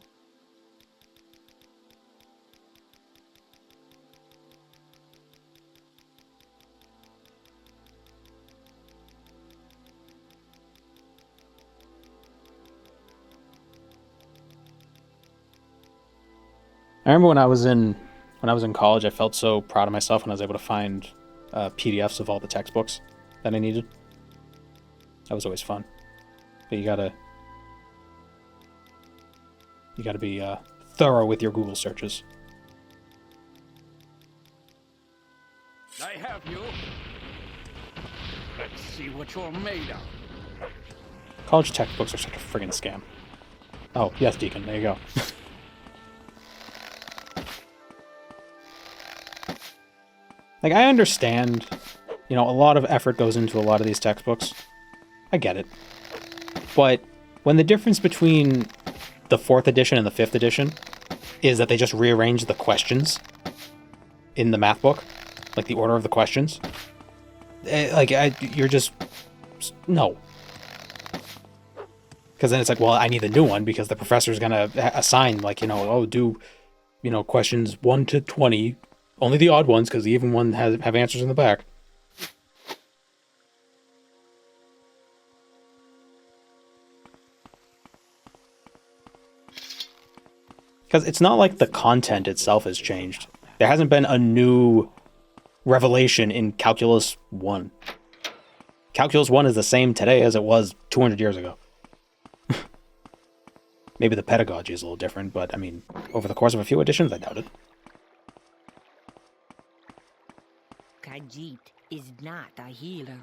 I remember when I was in college, I felt so proud of myself when I was able to find PDFs of all the textbooks that I needed. That was always fun. But you gotta be thorough with your Google searches. I have you. Let's see what you're made of. College textbooks are such a friggin' scam. Oh, yes, Deacon, there you go. Like, I understand, a lot of effort goes into a lot of these textbooks. I get it. But when the difference between the 4th edition and the 5th edition is that they just rearrange the questions in the math book, like the order of the questions, you're just... No. Because then it's like, well, I need the new one because the professor's going to assign, do questions 1 to 20... Only the odd ones, because the even ones have answers in the back. Because it's not like the content itself has changed. There hasn't been a new revelation in Calculus 1. Calculus 1 is the same today as it was 200 years ago. Maybe the pedagogy is a little different, but, I mean, over the course of a few editions, I doubt it. Khajiit is not a healer.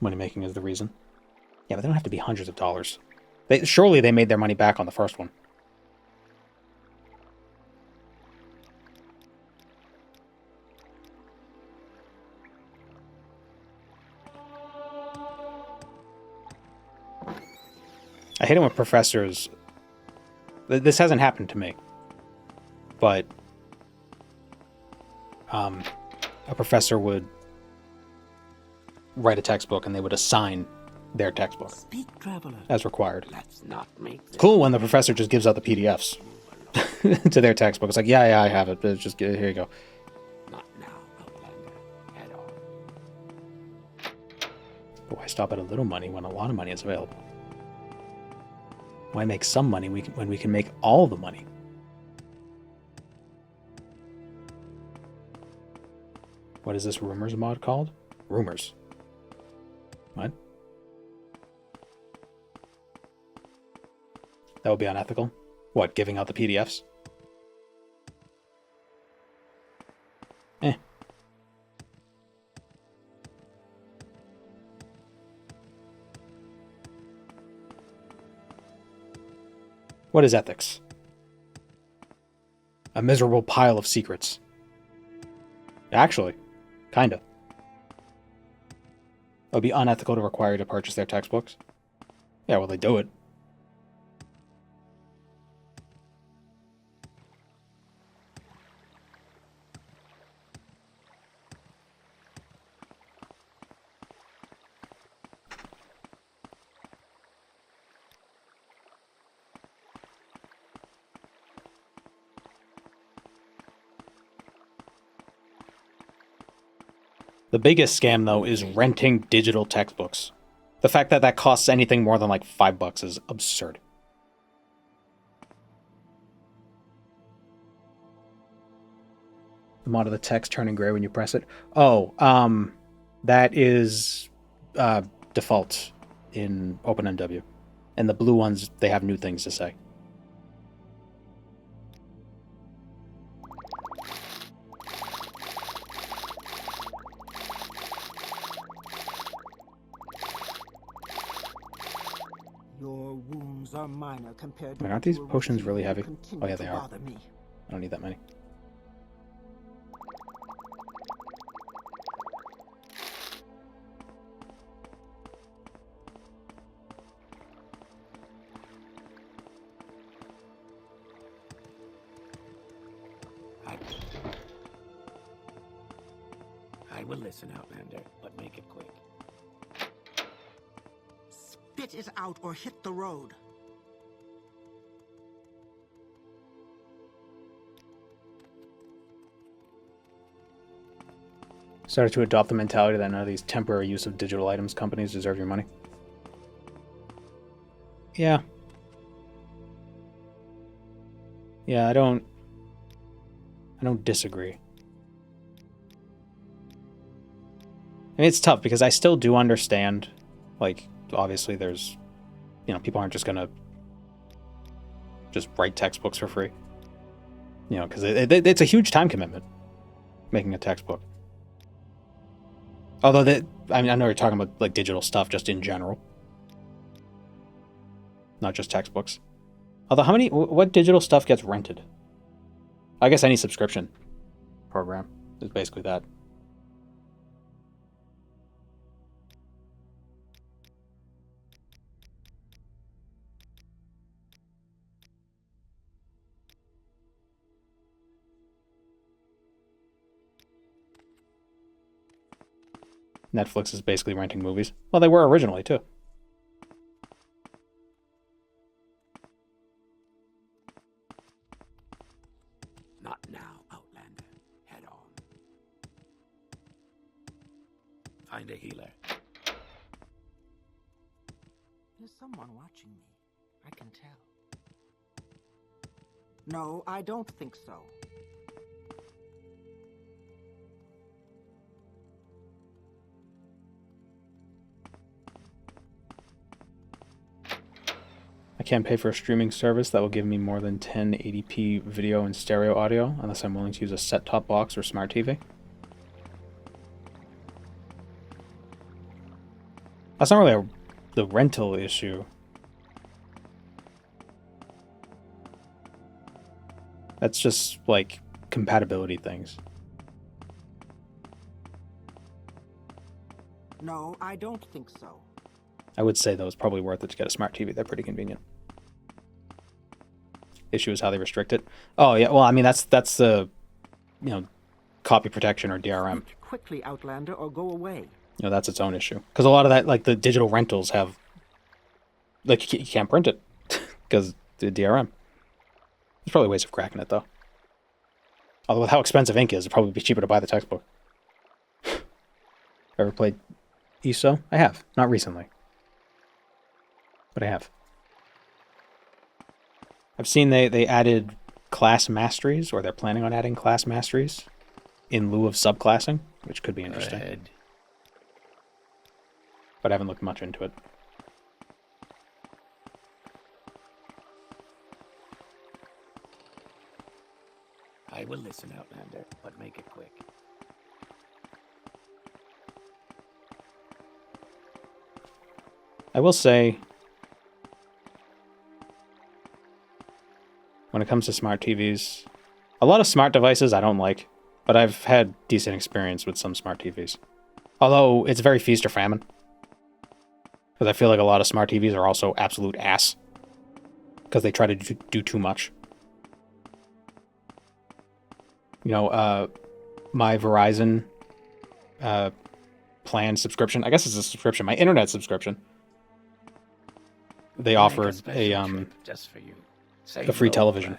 Money making is the reason. Yeah, but they don't have to be hundreds of dollars. Surely they made their money back on the first one. I hate it when professors... This hasn't happened to me. But... a professor would write a textbook and they would assign their textbook. Speak, traveler. As required. Let's not make It's cool when the professor just gives out the PDFs to their textbook. It's like, yeah, I have it. But it's just, here you go. Not now, Outlander. Head on. But why stop at a little money when a lot of money is available? Why make some money when we can make all the money? What is this rumors mod called? Rumors. What? That would be unethical? What, giving out the PDFs? Eh. What is ethics? A miserable pile of secrets. Actually, kinda. It would be unethical to require you to purchase their textbooks. Yeah, well, they do it. The biggest scam, though, is renting digital textbooks. The fact that that costs anything more than like $5 is absurd. The mod of the text turning gray when you press it. Oh, that is default in OpenMW. And the blue ones, they have new things to say. Your wounds are minor compared to. Wait, aren't these potions really heavy? Oh yeah, they are. I don't need that many. I will listen, Outlander, but make it quick. Spit it out or hit the road. Started to adopt the mentality that none of these temporary use of digital items companies deserve your money. Yeah. Yeah, I don't disagree. I mean, it's tough because I still do understand, like, obviously there's, you know, people aren't just gonna just write textbooks for free. You know, because it's a huge time commitment, making a textbook. Although, I mean, I know you're talking about, like, digital stuff just in general. Not just textbooks. Although, what digital stuff gets rented? I guess any subscription program is basically that. Netflix is basically renting movies. Well, they were originally, too. Not now, Outlander. Head on. Find a healer. There's someone watching me. I can tell. No, I don't think so. I can't pay for a streaming service that will give me more than 1080p video and stereo audio unless I'm willing to use a set-top box or smart TV. That's not really the rental issue. That's just, like, compatibility things. No, I don't think so. I would say, though, it's probably worth it to get a smart TV. They're pretty convenient. Issue is how they restrict it. Oh, yeah, well, I mean, that's the, you know, copy protection or DRM. Speak quickly, Outlander, or go away. You know, that's its own issue. Because a lot of that, like the digital rentals have, like you can't print it because the DRM. There's probably ways of cracking it though. Although with how expensive ink is, it'd probably be cheaper to buy the textbook. Ever played ESO? I have. Not recently. But I have. I've seen they added class masteries, or they're planning on adding class masteries in lieu of subclassing, which could be interesting. But I haven't looked much into it. I will listen, Outlander, but make it quick. I will say, when it comes to smart TVs, a lot of smart devices I don't like, but I've had decent experience with some smart TVs. Although, it's very feast or famine. Because I feel like a lot of smart TVs are also absolute ass. Because they try to do too much. You know, my Verizon plan subscription, I guess it's a subscription, my internet subscription, they offered just for you. A free television.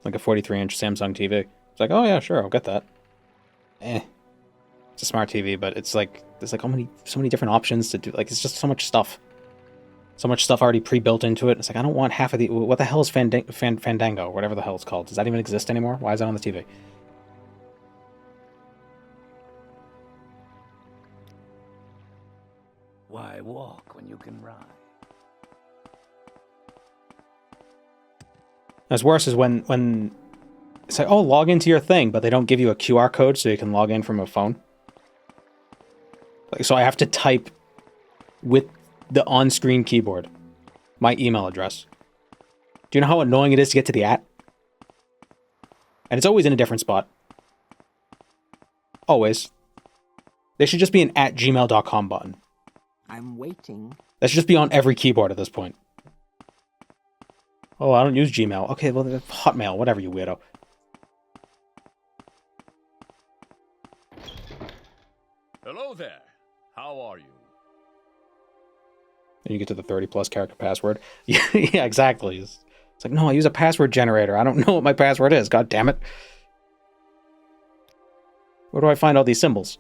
Like a 43-inch Samsung TV. It's like, oh yeah, sure, I'll get that. It's a smart TV, but it's like, there's like so many different options to do. Like, it's just so much stuff. So much stuff already pre-built into it. It's like, I don't want half of the... What the hell is Fandango? Whatever the hell it's called. Does that even exist anymore? Why is that on the TV? Why walk when you can ride? What's worse is when it's like, oh, log into your thing, but they don't give you a QR code so you can log in from a phone. Like, so I have to type with the on-screen keyboard my email address. Do you know how annoying it is to get to the @ And it's always in a different spot. Always. There should just be an @gmail.com button. I'm waiting. That should just be on every keyboard at this point. Oh, I don't use Gmail. Okay, well, Hotmail, whatever, you weirdo. Hello there. How are you? And you get to the 30-plus character password. Yeah, exactly. It's like, no, I use a password generator. I don't know what my password is. God damn it. Where do I find all these symbols?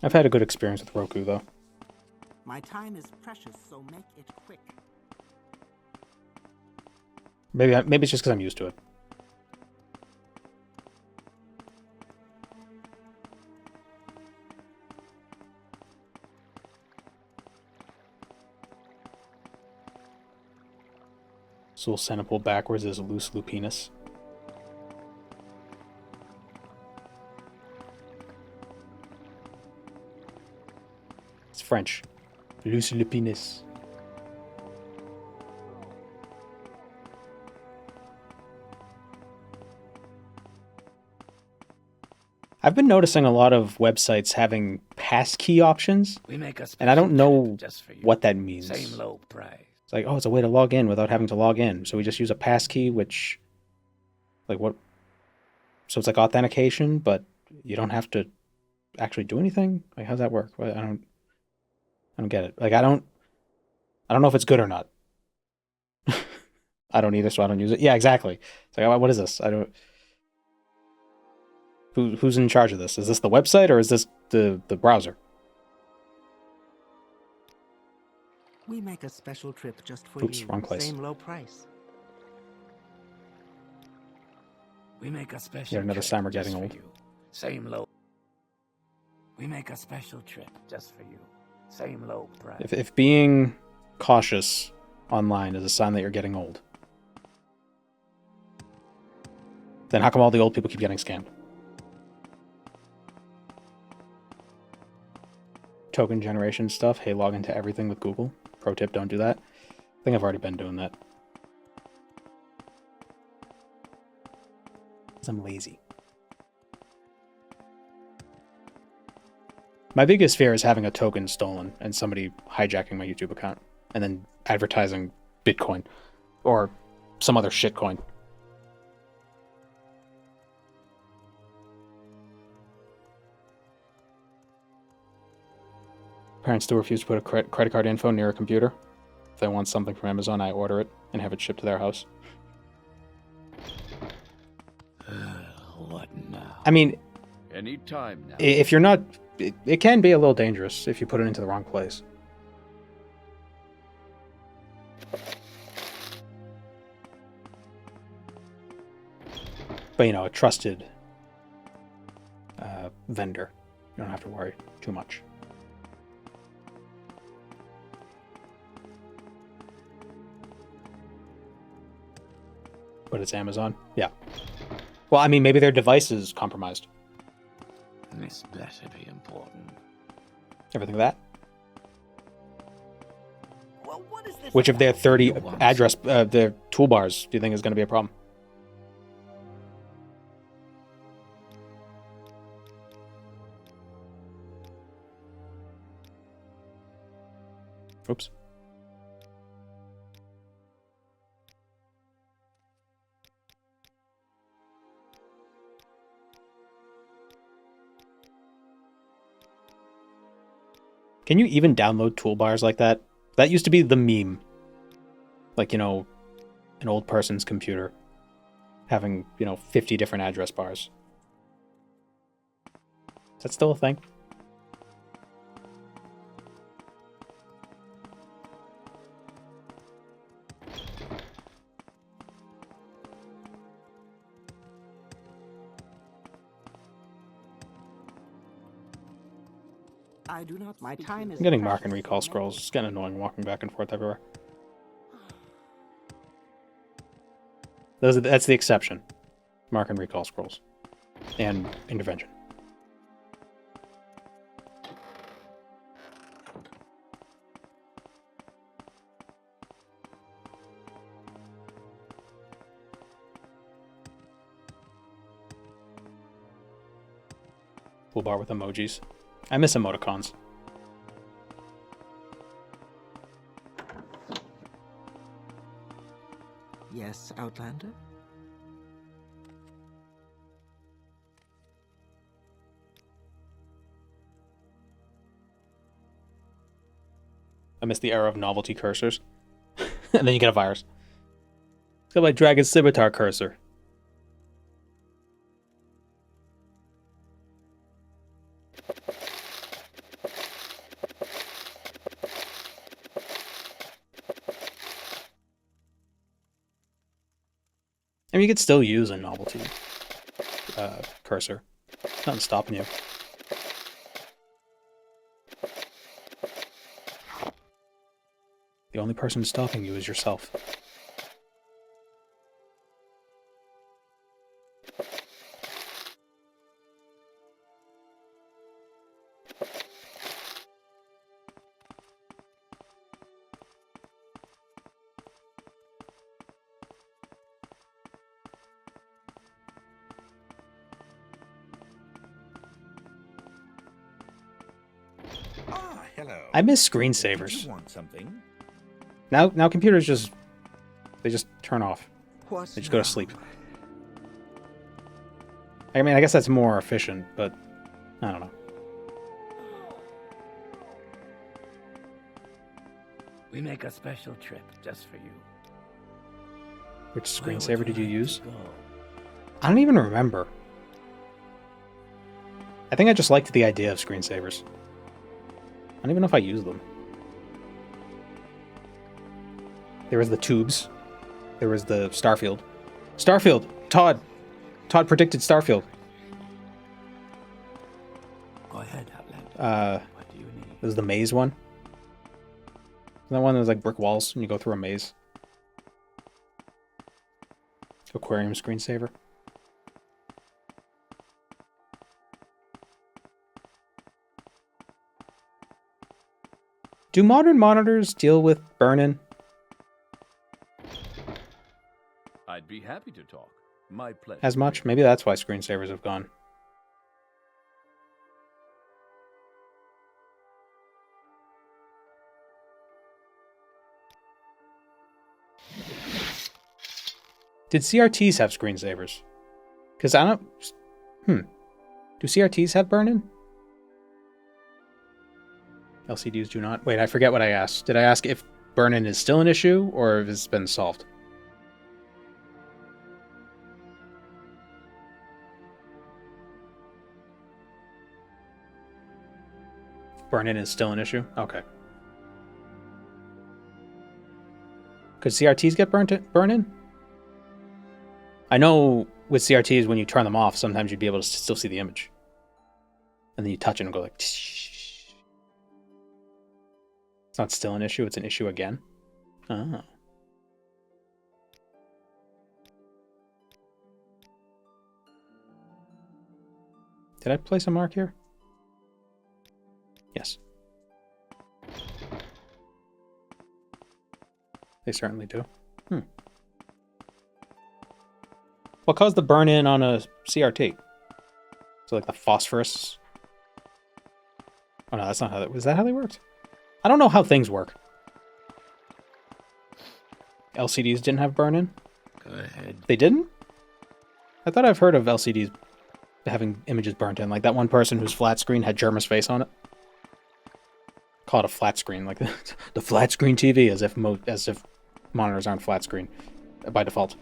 I've had a good experience with Roku, though. My time is precious, so make it quick. Maybe it's just because I'm used to it. Sul-Senipul backwards is loose lupinus. It's French. Loose lupinus. I've been noticing a lot of websites having passkey options, and I don't know what that means. Same low price. It's like, oh, it's a way to log in without having to log in. So we just use a passkey, which, like, what? So it's like authentication, but you don't have to actually do anything. Like, how's that work? I don't get it. Like, I don't know if it's good or not. I don't either, so I don't use it. Yeah, exactly. It's like, what is this? I don't. Who's in charge of this? Is this the website or is this the browser? We make a special trip just for Oops, you. wrong place. Same low price. We make a special Yet another trip time we're just getting for old. you. Same low. We make a special trip just for you. Same low price. If being cautious online is a sign that you're getting old, then how come all the old people keep getting scammed? Token generation stuff. Hey, log into everything with Google. Pro tip, don't do that. I think I've already been doing that. Because I'm lazy. My biggest fear is having a token stolen and somebody hijacking my YouTube account and then advertising Bitcoin or some other shitcoin. Parents still refuse to put a credit card info near a computer. If they want something from Amazon, I order it and have it shipped to their house. What now? I mean, Any time now. if you're not... It can be a little dangerous if you put it into the wrong place. But, you know, a trusted vendor. You don't have to worry too much. But it's Amazon? Yeah. Well, I mean, maybe their device is compromised. This better be important. Everything of that? Well, what is this? Which of their 30 You want address, their toolbars, do you think is going to be a problem? Oops. Can you even download toolbars like that? That used to be the meme. Like, you know, an old person's computer having, you know, 50 different address bars. Is that still a thing? I do not. My time is. I'm getting mark and recall scrolls. It's getting annoying walking back and forth everywhere. That's the exception. Mark and recall scrolls. And intervention. Toolbar with emojis. I miss emoticons. Yes, Outlander? I miss the era of novelty cursors. And then you get a virus. It's got my Dragon Scimitar cursor. I mean, you could still use a novelty cursor. Nothing stopping you. The only person stopping you is yourself. Hello. I miss screensavers. You want something? Now computers just turn off. What They just go to sleep. I mean, I guess that's more efficient, but I don't know. We make a special trip just for you. Which Where would screensaver did you like use? to go? I don't even remember. I think I just liked the idea of screensavers. I don't even know if I used them. There was the tubes. There was the Starfield. Starfield! Todd! Todd predicted Starfield. Go ahead, Outlander. What do you need? It was the maze one. That one that was like brick walls and you go through a maze. Aquarium screensaver. Do modern monitors deal with burn-in? I'd be happy to talk. My pleasure. As much? Maybe that's why screensavers have gone. Did CRTs have screensavers? Because I don't... Do CRTs have burn-in? LCDs do not. Wait, I forget what I asked. Did I ask if burn-in is still an issue, or if it's been solved? Burn-in is still an issue? Okay. Could CRTs get burn-in? I know with CRTs, when you turn them off, sometimes you'd be able to still see the image. And then you touch it and go like... It's not still an issue, it's an issue again. Oh. Did I place a mark here? Yes. They certainly do. What caused the burn-in on a CRT? So like the phosphorus? Oh no, that's not how that... Was that how they worked? I don't know how things work. LCDs didn't have burn-in? Go ahead. They didn't? I thought I've heard of LCDs having images burnt in. Like that one person whose flat screen had Jerma's face on it. Call it a flat screen. Like the flat screen TV, as if monitors aren't flat screen by default.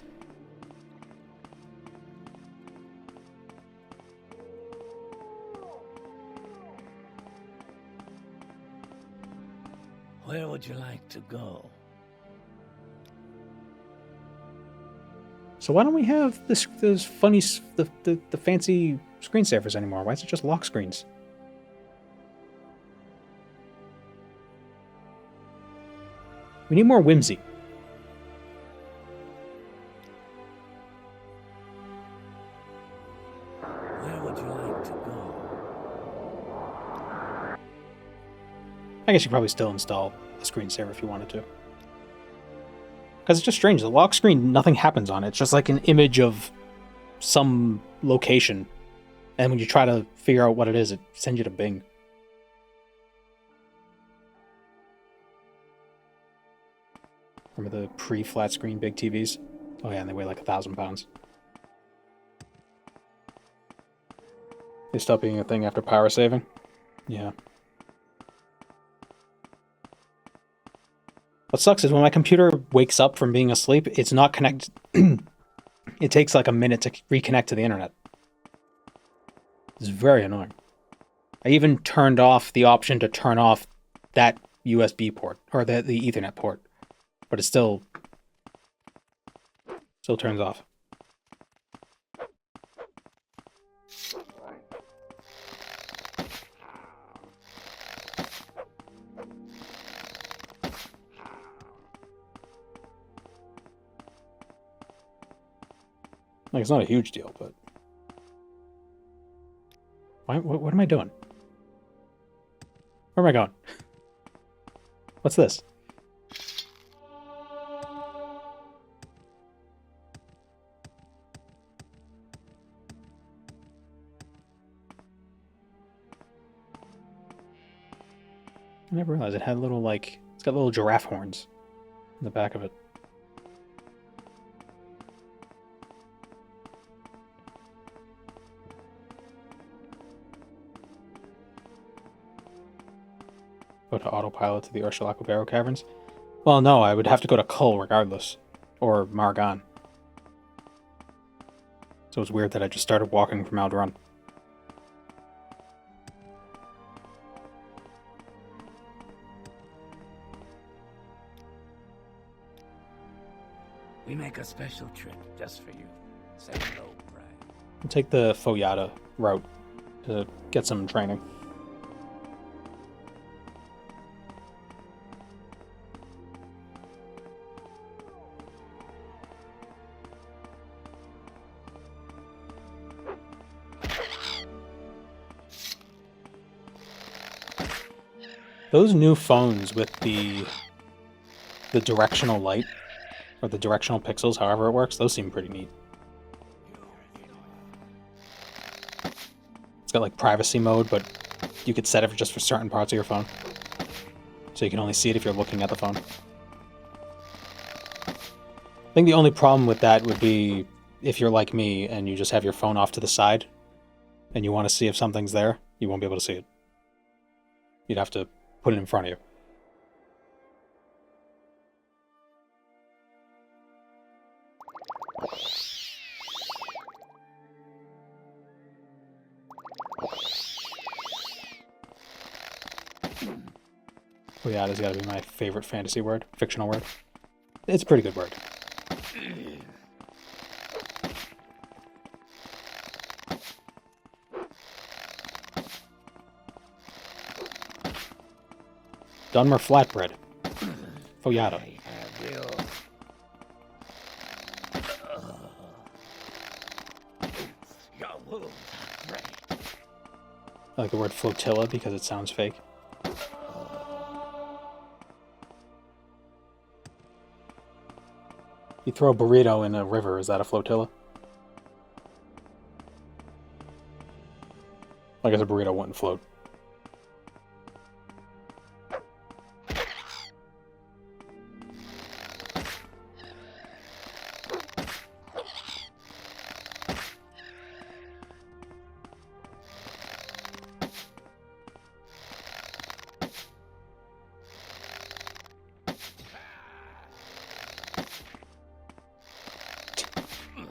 Where would you like to go? So why don't we have those funny, the fancy screensavers anymore? Why is it just lock screens? We need more whimsy. Where would you like to go? I guess you could probably still install a screensaver if you wanted to. Because it's just strange. The lock screen, nothing happens on it. It's just like an image of some location. And when you try to figure out what it is, it sends you to Bing. Remember the pre-flat screen big TVs? Oh yeah, and they weigh like 1,000 pounds. They stopped being a thing after power saving? Yeah. What sucks is when my computer wakes up from being asleep, it's not connected. It takes like a minute to reconnect to the internet. It's very annoying. I even turned off the option to turn off that USB port, or the Ethernet port. But it still turns off. Like, it's not a huge deal, but... What am I doing? Where am I going? What's this? I never realized it had little, like... It's got little giraffe horns in the back of it. Go to autopilot to the Urshilaku Barrow Caverns? Well, no, I would have to go to Kull regardless. Or Margan. So it's weird that I just started walking from Aldrun. We make a special trip just for you. Say hello, Brian. I'll take the Foyata route to get some training. Those new phones with the directional light, or the directional pixels, however it works, those seem pretty neat. It's got like privacy mode, but you could set it just for certain parts of your phone. So you can only see it if you're looking at the phone. think the only problem with that would be if you're like me and you just have your phone off to the side and you want to see if something's there, you won't be able to see it. You'd have to put it in front of you. Oh yeah, that's gotta be my favorite fantasy word, fictional word. It's a pretty good word. Dunmer flatbread. Foyata. I like the word flotilla because it sounds fake. You throw a burrito in a river, is that a flotilla? I guess a burrito wouldn't float.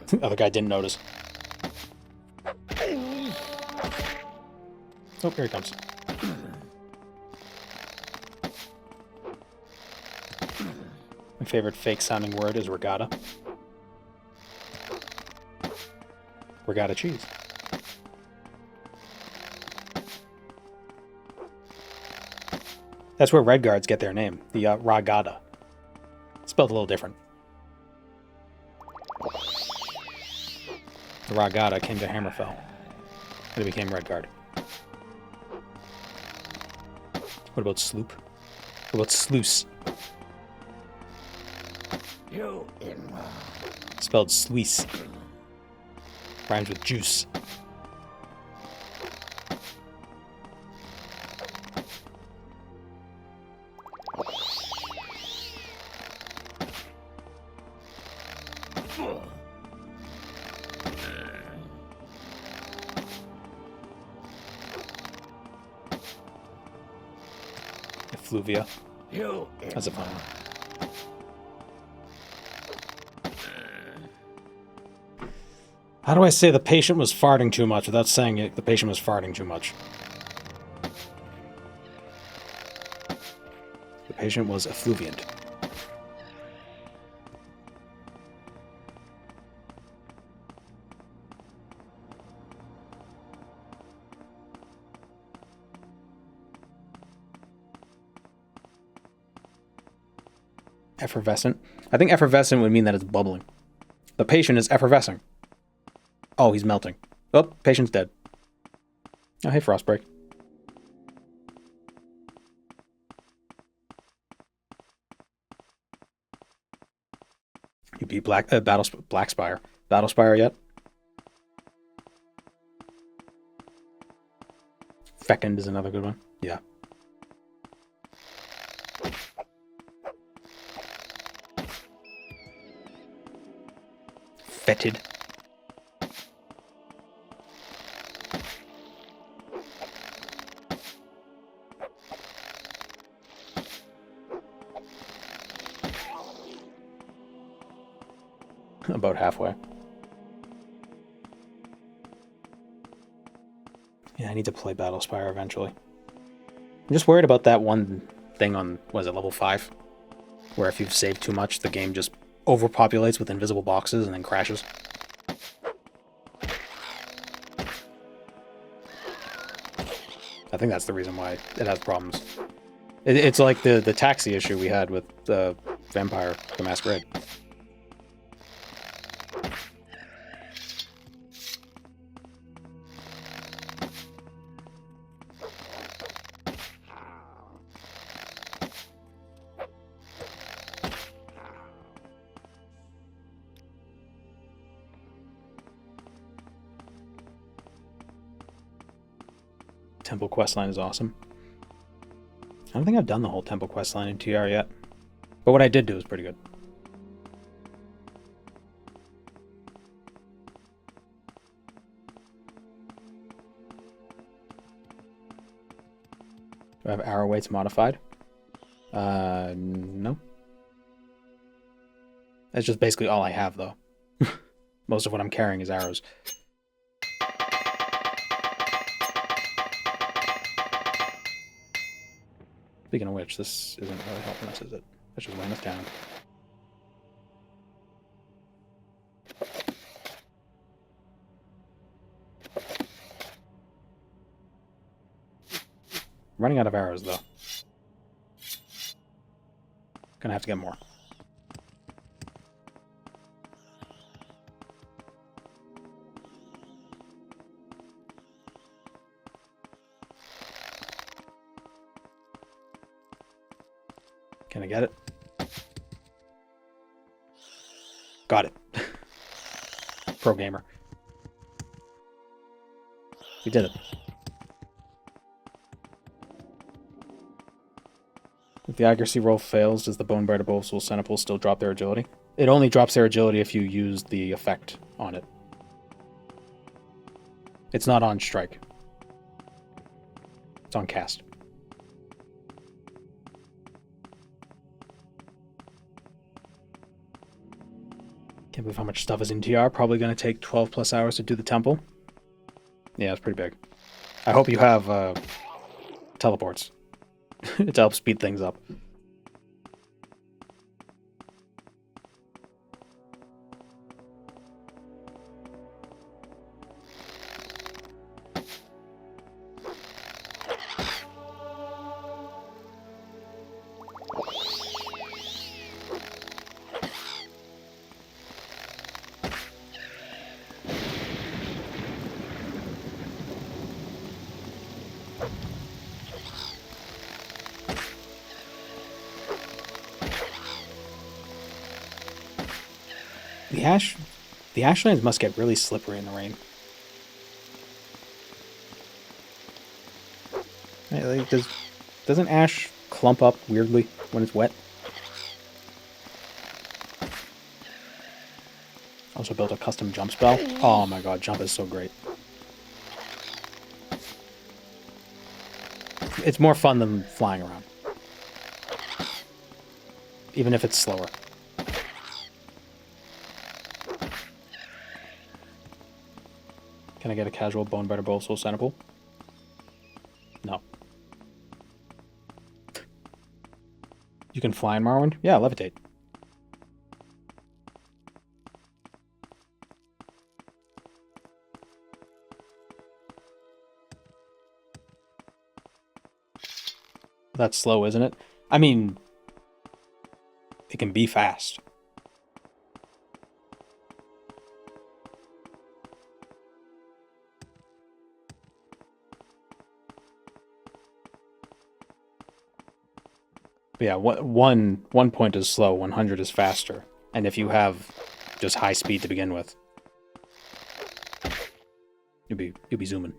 The other guy didn't notice. Oh, here he comes. My favorite fake-sounding word is regatta. Regatta cheese. That's where Redguards get their name, the Ragada. Spelled a little different. The Ragada came to Hammerfell, and it became Redguard. What about sloop? What about sluice? Spelled sluice. Rhymes with juice. Effluvia. That's a fun one. How do I say the patient was farting too much without saying it? The patient was farting too much. The patient was effluviant. Effervescent. I think effervescent would mean that it's bubbling. The patient is effervescing. Oh, he's melting. Oh, patient's dead. Oh, hey, Frostbreak. You beat Blackspire. Battlespire yet? Fecund is another good one. Yeah. Fetid. About halfway. Yeah, I need to play Battlespire eventually. I'm just worried about that one thing on, was it level 5? Where if you've saved too much, the game just overpopulates with invisible boxes and then crashes. I think that's the reason why it has problems. It's like the taxi issue we had with Vampire the Masquerade. Temple questline is awesome. I don't think I've done the whole Temple questline in TR yet. But what I did do is pretty good. Do I have arrow weights modified? No. That's just basically all I have, though. Most of what I'm carrying is arrows. Speaking of which, this isn't really helping us, is it? That's just weighing us down. Running out of arrows, though. Gonna have to get more. Can I get it? Got it. Pro gamer. We did it. If the accuracy roll fails, does the Bonebiter of Sul-Senipul still drop their agility? It only drops their agility if you use the effect on it. It's not on strike. It's on cast. Can't believe how much stuff is in TR. Probably going to take 12 plus hours to do the temple. Yeah, it's pretty big. I hope you have teleports to help speed things up. The ashlands must get really slippery in the rain. Like, doesn't ash clump up weirdly when it's wet? Also built a custom jump spell. Oh my god, jump is so great. It's more fun than flying around. Even if it's slower. Can I get a casual Bonebiter of Sul-Senipul? No. You can fly in Morrowind? Yeah, levitate. That's slow, isn't it? I mean, it can be fast. But yeah, one point is slow, 100 is faster. And if you have just high speed to begin with, you'll be zooming.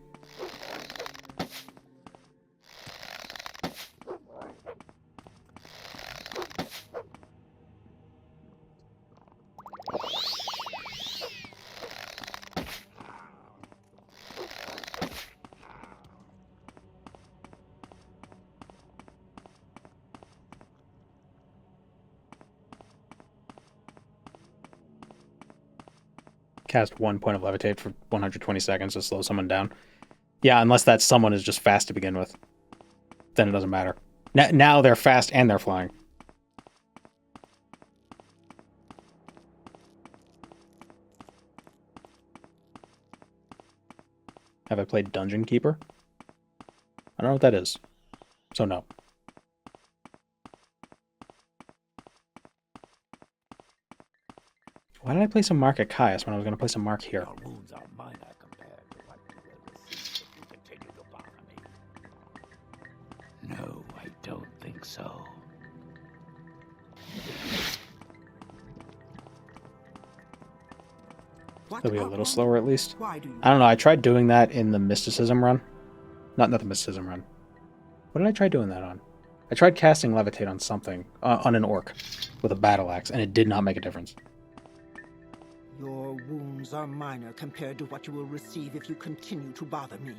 Cast 1 point of levitate for 120 seconds to slow someone down. Yeah, unless that someone is just fast to begin with. Then it doesn't matter. Now they're fast and they're flying. Have I played Dungeon Keeper? I don't know what that is. So no. Why did I play some Mark at Caius when I was going to play some Mark here? Your wounds are minor compared to what you will receive if you continue to bother me. No, I don't think so. It'll be a little slower at least. I don't know, I tried doing that in the Mysticism run. Not the Mysticism run. What did I try doing that on? I tried casting Levitate on something, on an orc, with a battle axe, and it did not make a difference. Your wounds are minor compared to what you will receive if you continue to bother me.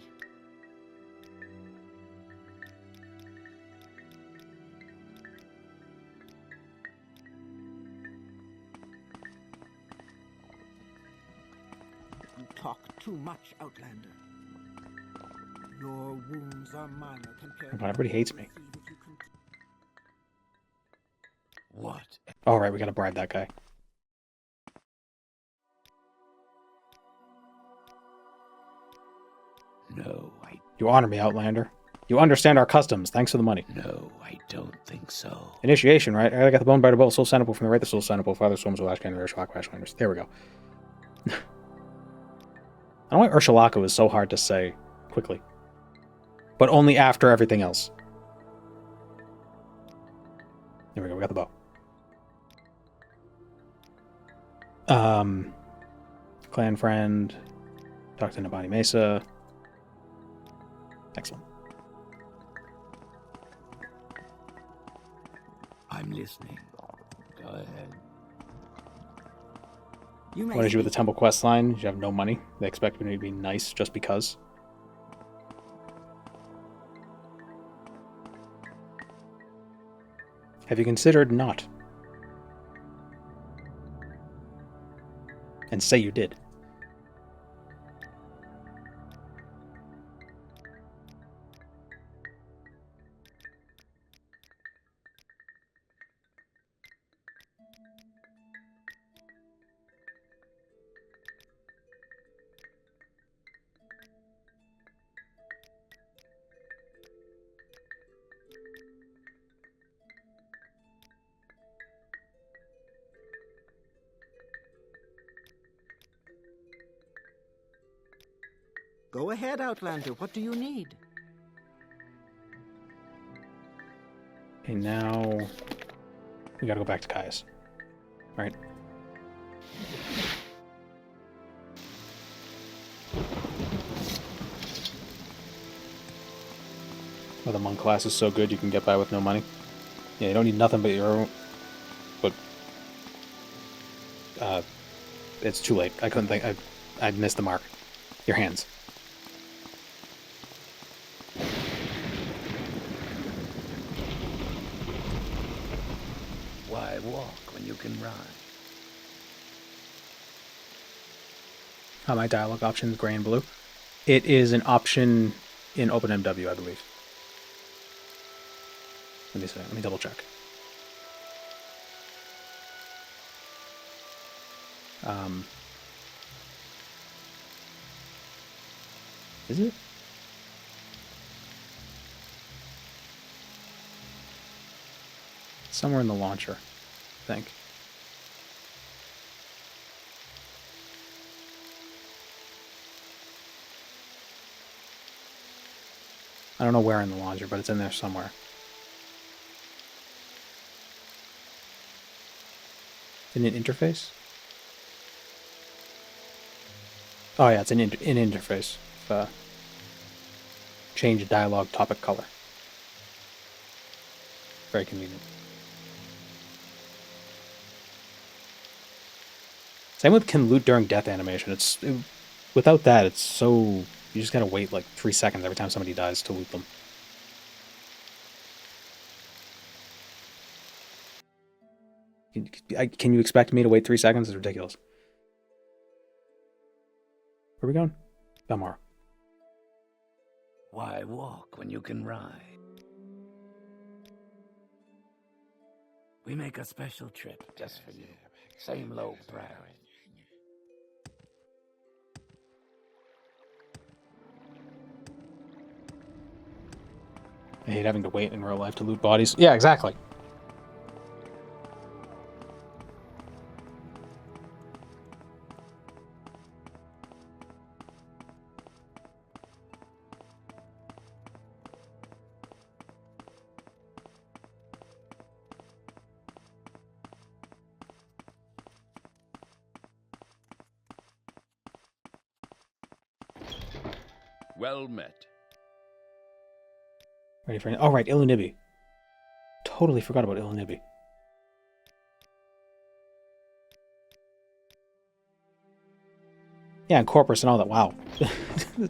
talk too much, Outlander. Your wounds are minor compared Oh God, everybody hates me. What? All right, we gotta bribe that guy. No, You honor me, Outlander. You understand our customs. Thanks for the money. No, I don't think so. Initiation, right? I got the Bonebiter bolt, Sul-Senipul from the Wraith of Sul-Senipul. Father swims with Ashkha and Urshilaku Ashlanders. There we go. I don't know why Urshilaku is so hard to say quickly. But only after everything else. There we go, we got the bow. Clan friend. Talk to Nabani Mesa. Excellent. I'm listening. Go ahead. What is you with the temple quest line? You have no money. They expect me to be nice just because. Have you considered not? And say you did. Go ahead, Outlander. What do you need? Okay, now we gotta go back to Caius. Right? Oh, the monk class is so good you can get by with no money. Yeah, you don't need nothing but your own. But it's too late. I couldn't think. I missed the mark. Your hands. Why walk when you can ride? My dialogue options, gray and blue. It is an option in OpenMW, I believe. Let me see. Let me double check. Is it? Somewhere in the launcher, I think. I don't know where in the launcher, but it's in there somewhere. In an interface? Oh yeah, it's in interface. Change dialogue topic color. Very convenient. Same with can loot during death animation. Without that, it's so... You just gotta wait like 3 seconds every time somebody dies to loot them. Can you expect me to wait 3 seconds? It's ridiculous. Where are we going? Belmar. Why walk when you can ride? We make a special trip just for you. Same low price. I hate having to wait in real life to loot bodies. Yeah, exactly. Well met. Ready for... Oh, right, Illinibi. Totally forgot about Illinibi. Yeah, and Corpus and all that. Wow.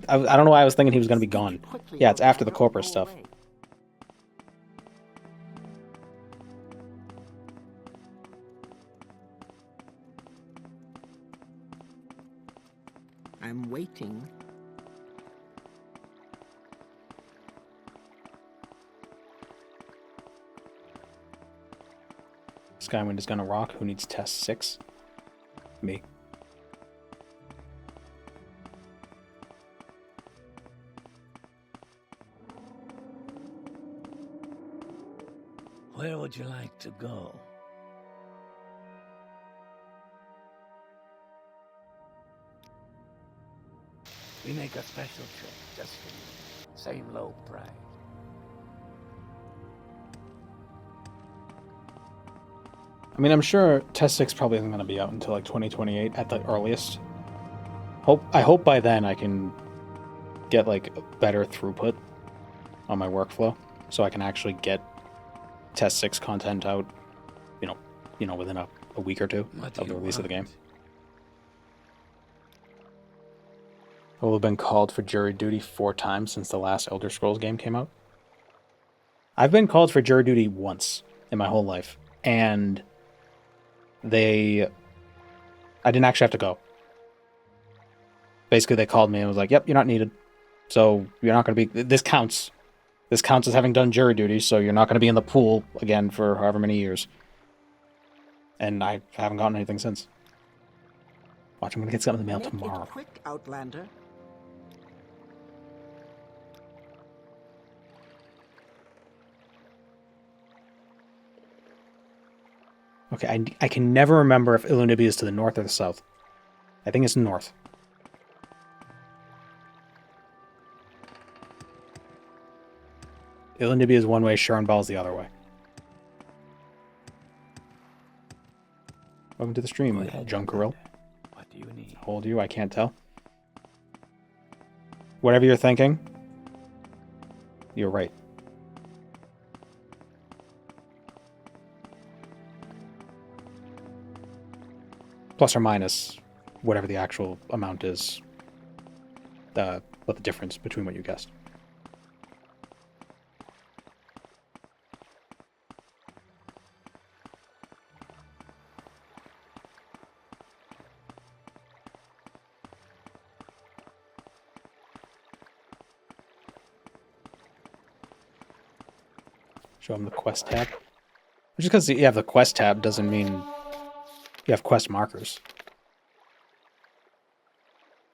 I don't know why I was thinking he was going to be gone. Yeah, it's after the Corpus stuff. I'm waiting. Skywind is gonna rock. Who needs test 6? Me. Where would you like to go? We make a special trip just for you. Same low price. I mean, I'm sure test 6 probably isn't gonna be out until like 2028 at the earliest. I hope by then I can get like better throughput on my workflow, so I can actually get test 6 content out, you know, within a week or two of the release of the game. I will have been called for jury duty 4 times since the last Elder Scrolls game came out. I've been called for jury duty once in my whole life, and I didn't actually have to go. Basically, they called me and was like, "Yep, you're not needed. So you're not going to be... This counts. This counts as having done jury duty, so you're not going to be in the pool again for however many years." And I haven't gotten anything since. Watch, I'm going to get something in the mail tomorrow. Make it quick, Outlander. Okay, I can never remember if Ilunibia is to the north or the south. I think it's north. Ilunibia is one way, Sharonbal is the other way. Welcome to the stream, Junkeril. What do you need? How old are you? I can't tell. Whatever you're thinking, you're right. Plus or minus whatever the actual amount is. What the difference between what you guessed. Show them the quest tab. Just because you have the quest tab doesn't mean you have quest markers.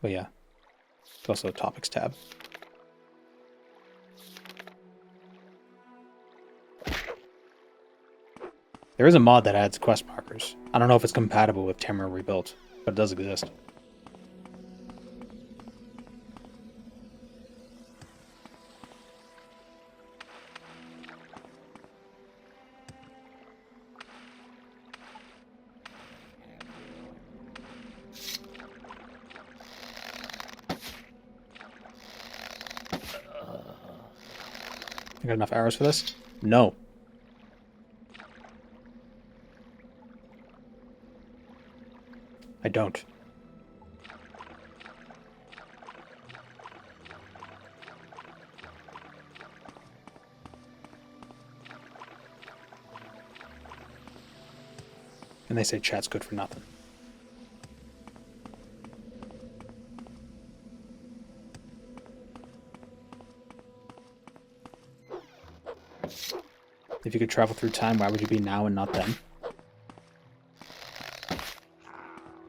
But yeah, it's also the topics tab. There is a mod that adds quest markers. I don't know if it's compatible with Tamriel Rebuilt, but it does exist. You got enough arrows for this? No. I don't. And they say chat's good for nothing. If you could travel through time, why would you be now and not then?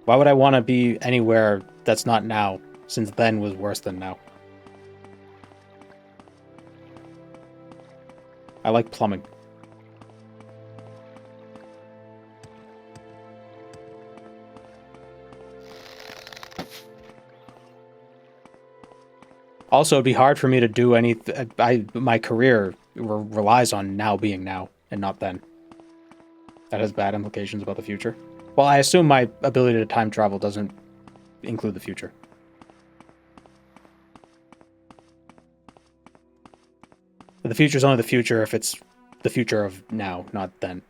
Why would I want to be anywhere that's not now, since then was worse than now? I like plumbing. Also, it'd be hard for me to do anything. My career relies on now being now and not then. That has bad implications about the future. Well, I assume my ability to time travel doesn't include the future. But the future is only the future if it's the future of now, not then.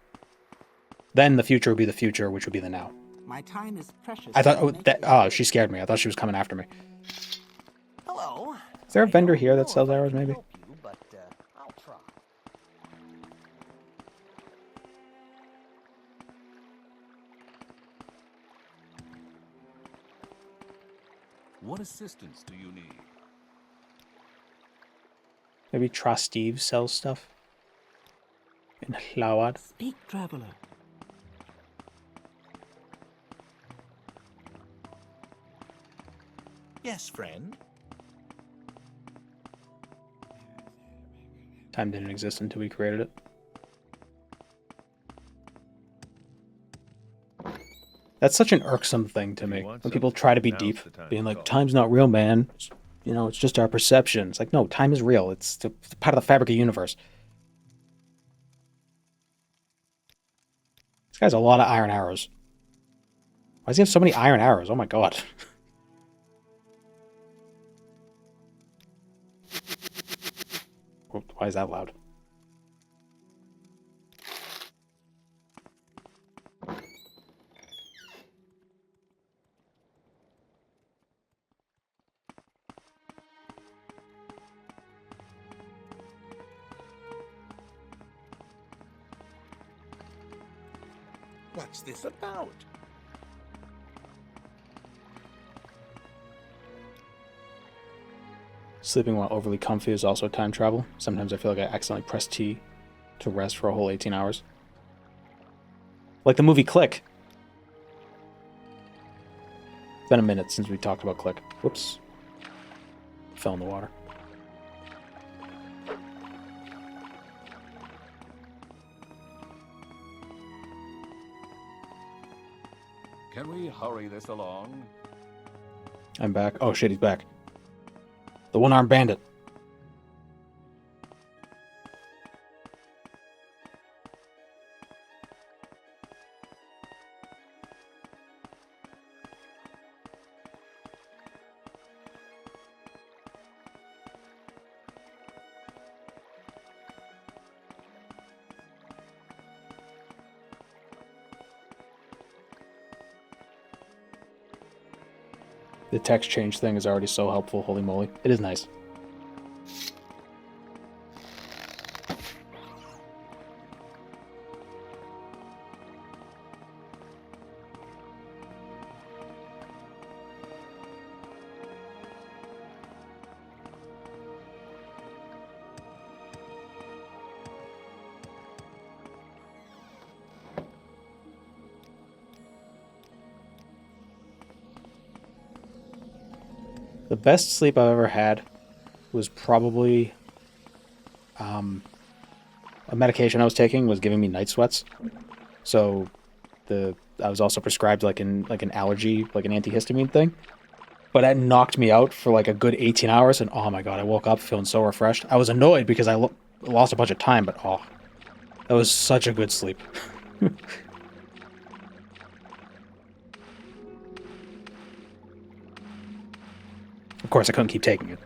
Then the future would be the future, which would be the now. My time is precious. I thought, she scared me. I thought she was coming after me. Hello. Is there a vendor here that sells arrows, maybe? But I'll try. What assistance do you need? Maybe Trasteve sells stuff in Hlaalu. Speak, traveler. Yes, friend. Time didn't exist until we created it. That's such an irksome thing to me. When people try to be deep, being like, time's not real, man. You know, it's just our perception. It's like, no, time is real. It's part of the fabric of the universe. This guy's a lot of iron arrows. Why does he have so many iron arrows? Oh my god. Why is that loud? What's this about? Sleeping while overly comfy is also time travel. Sometimes I feel like I accidentally press T to rest for a whole 18 hours. Like the movie Click. It's been a minute since we talked about Click. Whoops. Fell in the water. Can we hurry this along? I'm back. Oh shit, he's back. The one-armed bandit. The text change thing is already so helpful, holy moly. It is nice. The best sleep I've ever had was probably a medication I was taking was giving me night sweats. So I was also prescribed like an allergy, like an antihistamine thing. But that knocked me out for like a good 18 hours, and oh my god, I woke up feeling so refreshed. I was annoyed because I lost a bunch of time, but oh, that was such a good sleep. Of course, I couldn't keep taking it.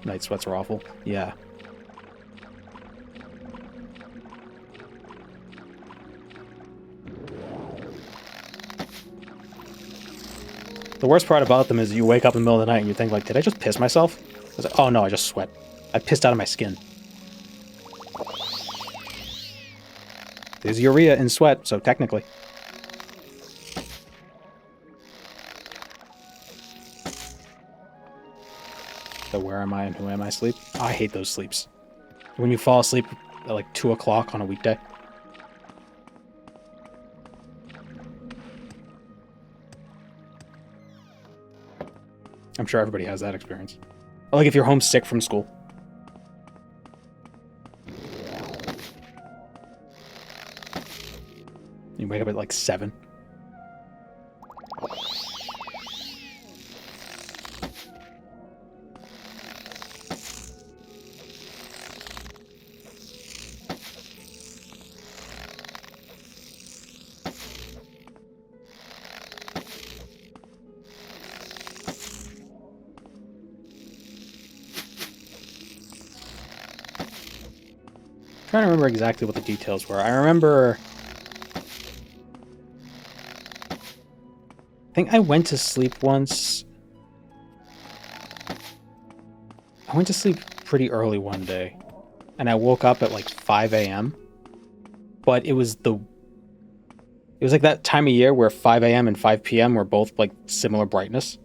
Night sweats are awful. Yeah. The worst part about them is you wake up in the middle of the night and you think like, did I just piss myself? I was like, oh no, I just sweat. I pissed out of my skin. There's urea in sweat, so technically. So where am I and who am I sleep? I hate those sleeps. When you fall asleep at like 2 o'clock on a weekday. I'm sure everybody has that experience. Or like if you're homesick from school. You wake up at like 7. I'm trying to remember exactly what the details were. I remember... I think I went to sleep once. I went to sleep pretty early one day. And I woke up at like 5 a.m. But it was It was like that time of year where 5 a.m. and 5 p.m. were both like similar brightness.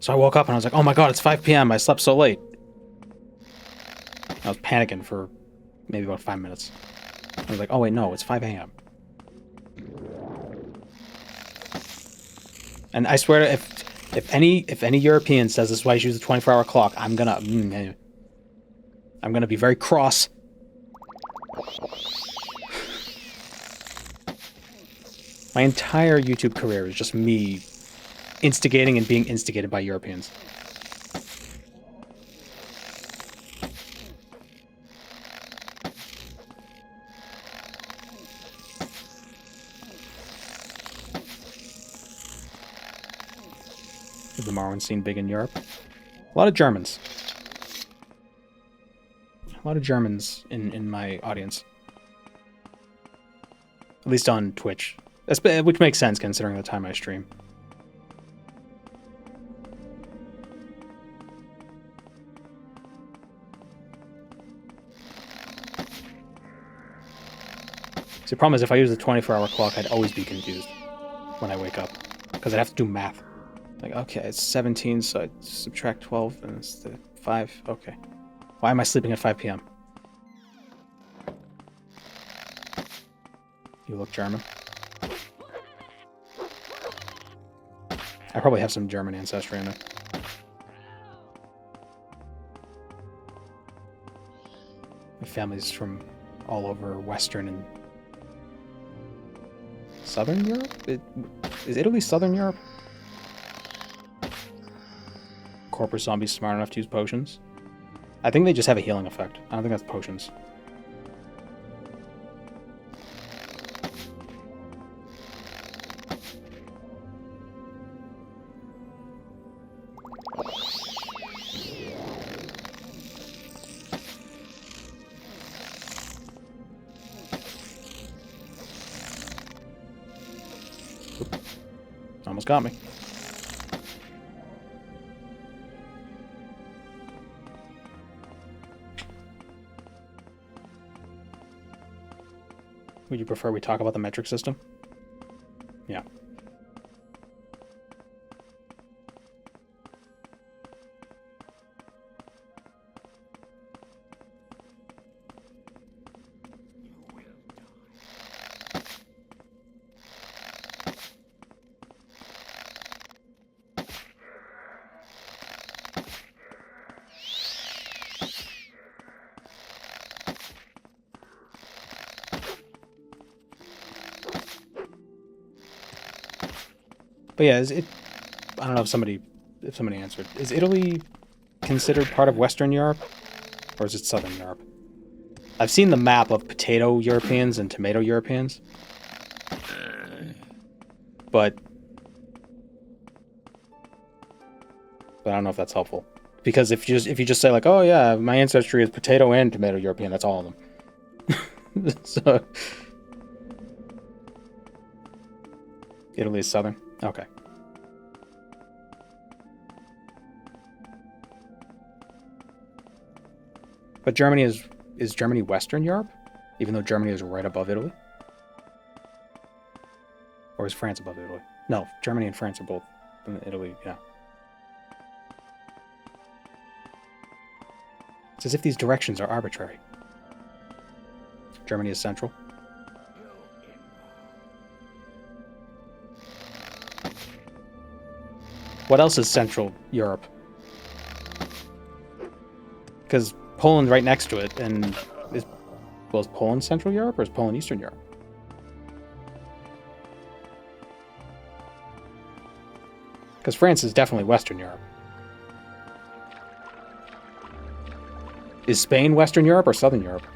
So I woke up and I was like, oh my god, it's 5 p.m. I slept so late. I was panicking for maybe about 5 minutes. I was like, oh wait, no, it's 5 a.m. And I swear to if any European says this is why you use the 24-hour clock, I'm gonna be very cross. My entire YouTube career is just me instigating and being instigated by Europeans. Is the Morrowind scene big in Europe? A lot of Germans. A lot of Germans in my audience. At least on Twitch. Which makes sense considering the time I stream. See, the problem is if I use the 24-hour clock, I'd always be confused when I wake up. Because I'd have to do math. Like, okay, it's 17, so I subtract 12, and it's the 5. Okay. Why am I sleeping at 5 p.m.? You look German. I probably have some German ancestry in me. My family's from all over Western and Southern Europe? Is Italy Southern Europe? Corporate zombies smart enough to use potions? I think they just have a healing effect. I don't think that's potions. Almost got me. Would you prefer we talk about the metric system? Yeah. But yeah, I don't know if somebody answered. Is Italy considered part of Western Europe? Or is it Southern Europe? I've seen the map of potato Europeans and tomato Europeans. But I don't know if that's helpful. Because if you just say like, oh yeah, my ancestry is potato and tomato European, that's all of them. So Italy is Southern? Okay. But Germany is Germany Western Europe? Even though Germany is right above Italy? Or is France above Italy? No, Germany and France are both in Italy, yeah. It's as if these directions are arbitrary. Germany is central. What else is Central Europe? Because Poland's right next to it, and is Poland Central Europe or is Poland Eastern Europe? Because France is definitely Western Europe. Is Spain Western Europe or Southern Europe?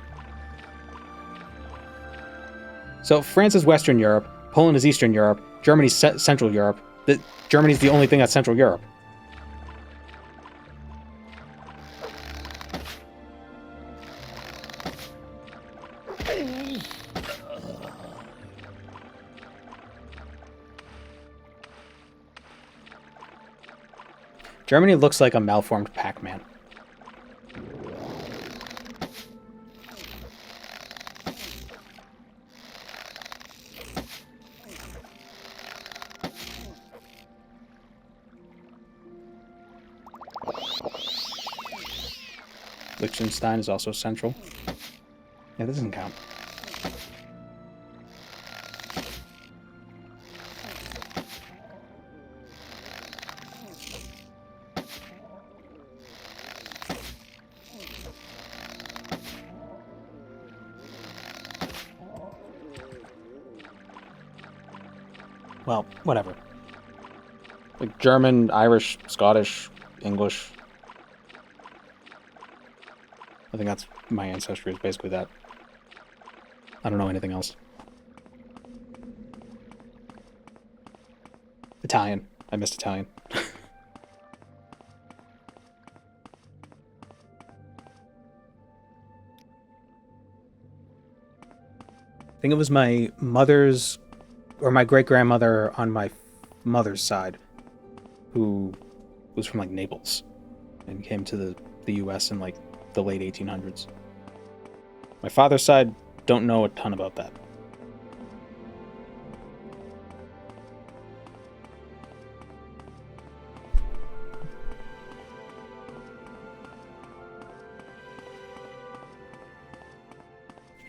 So France is Western Europe, Poland is Eastern Europe, Germany's Central Europe. Germany's the only thing that's Central Europe. Germany looks like a malformed Pac-Man. Liechtenstein is also central. Yeah, this doesn't count. Well, whatever. Like German, Irish, Scottish, English. I think that's my ancestry is basically that. I don't know anything else. Italian. I missed Italian. I think it was my mother's or my great-grandmother on my mother's side who was from like Naples and came to the US in like the late 1800s. My father's side, don't know a ton about that.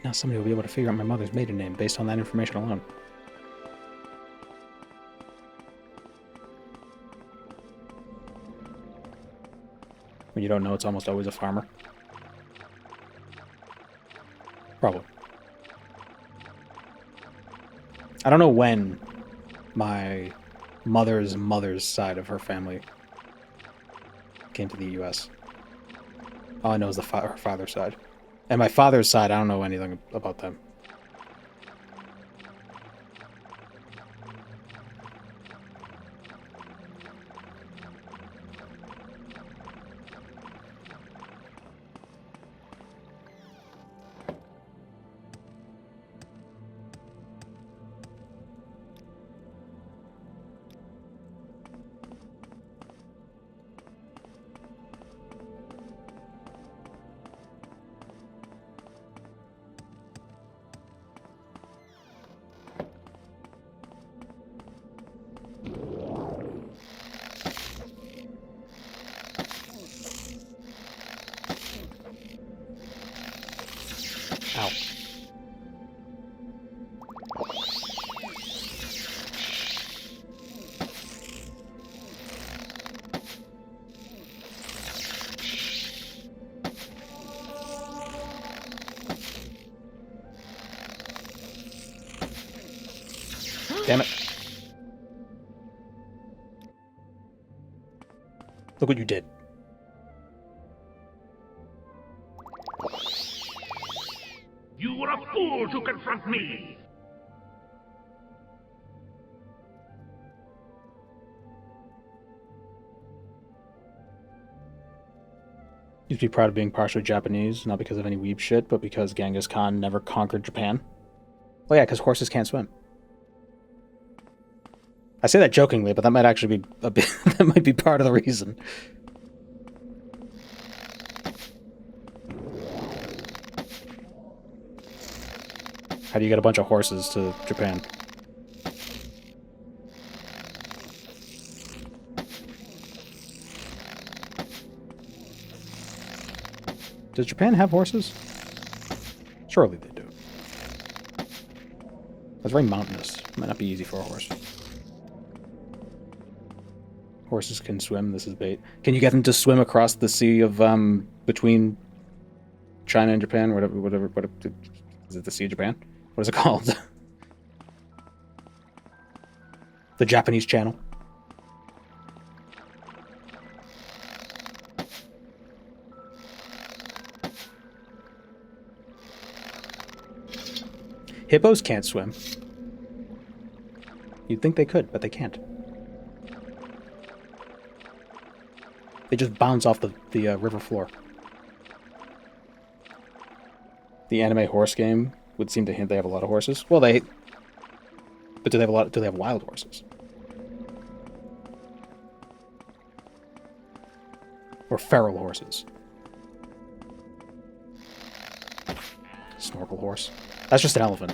Now somebody will be able to figure out my mother's maiden name based on that information alone. When you don't know, it's almost always a farmer. Probably. I don't know when my mother's side of her family came to the U.S. All I know is her father's side. And my father's side, I don't know anything about them. Ow. Damn it. Look what you did. You were a fool to confront me! You'd be proud of being partially Japanese, not because of any weeb shit, but because Genghis Khan never conquered Japan. Well, yeah, because horses can't swim. I say that jokingly, but that might actually be a bit, that might be part of the reason. How do you get a bunch of horses to Japan? Does Japan have horses? Surely they do. That's very mountainous. Might not be easy for a horse. Horses can swim. This is bait. Can you get them to swim across the sea of between China and Japan? Whatever. Is it the Sea of Japan? What is it called? The Japanese Channel. Hippos can't swim. You'd think they could, but they can't. They just bounce off the river floor. The anime horse game would seem to hint they have a lot of horses. Well, but do they have a lot? Do they have wild horses? Or feral horses? Snorkel horse. That's just an elephant.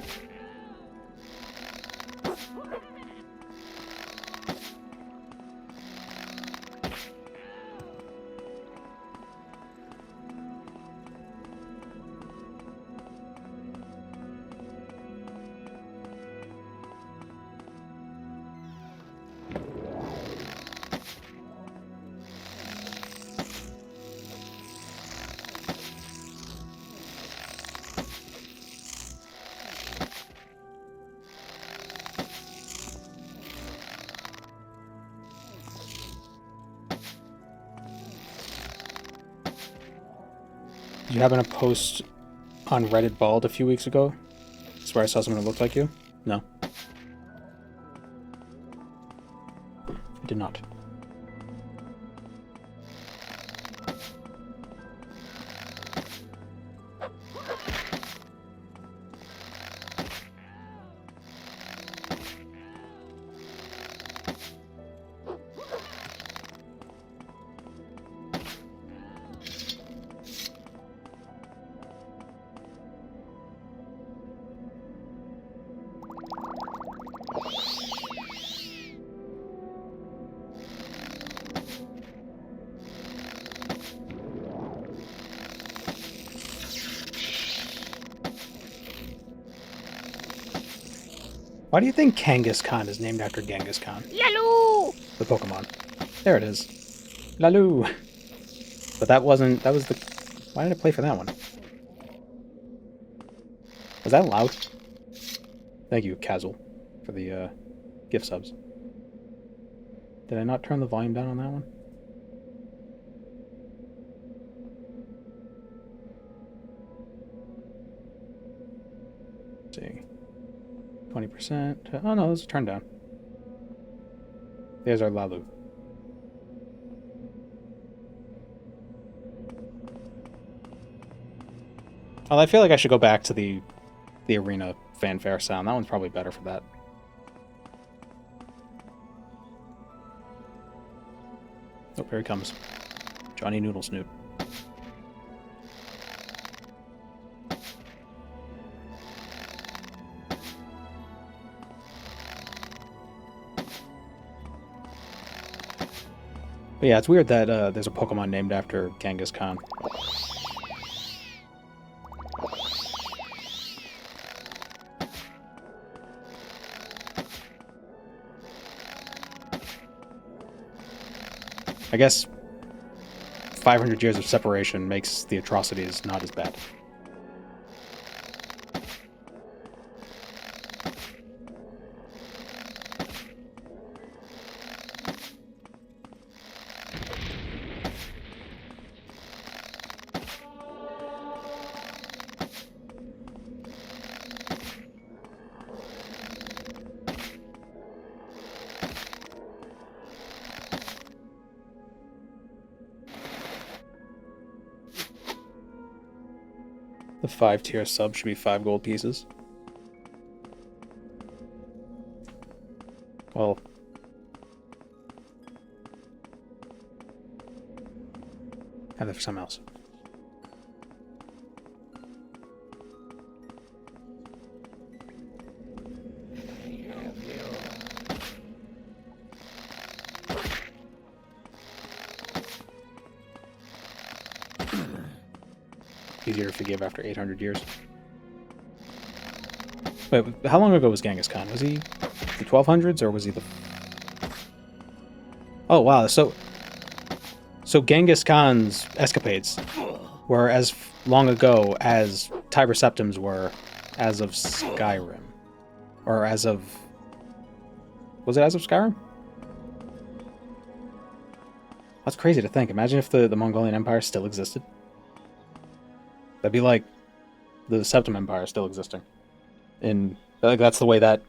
Did you happen to post on Reddit Bald a few weeks ago? That's where I saw someone who looked like you? No. I did not. Why do you think Kangaskhan is named after Genghis Khan? Hlaalu! The Pokemon. There it is. Hlaalu! But that was the... Why did I play for that one? Was that loud? Thank you, Kazzle, for the gift subs. Did I not turn the volume down on that one? Let's see. 20%. Oh no, let's turn down. There's our Hlaalu. Well, I feel like I should go back to the arena fanfare sound. That one's probably better for that. Oh, here he comes. Johnny Noodle Snoot. But yeah, it's weird that there's a Pokemon named after Genghis Khan. I guess 500 years of separation makes the atrocities not as bad. The 5-tier sub should be 5 gold pieces. Well, have it for something else. Easier to forgive after 800 years. Wait, how long ago was Genghis Khan? Was he the 1200s or was he the... Oh, wow. So Genghis Khan's escapades were as long ago as Tiber Septims were as of Skyrim. Or as of... Was it as of Skyrim? That's crazy to think. Imagine if the Mongolian Empire still existed. That'd be like the Septim Empire still existing. In like that's the way that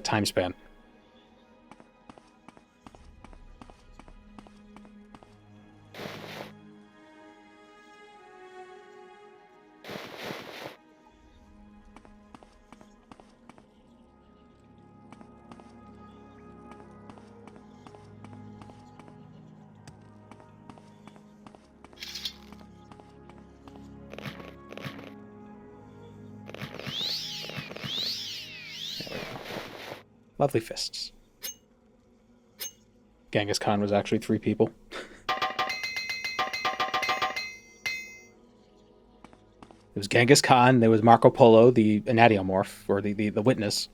time span. Lovely fists. Genghis Khan was actually 3 people. It was Genghis Khan, there was Marco Polo, the Anatiomorph, or the witness.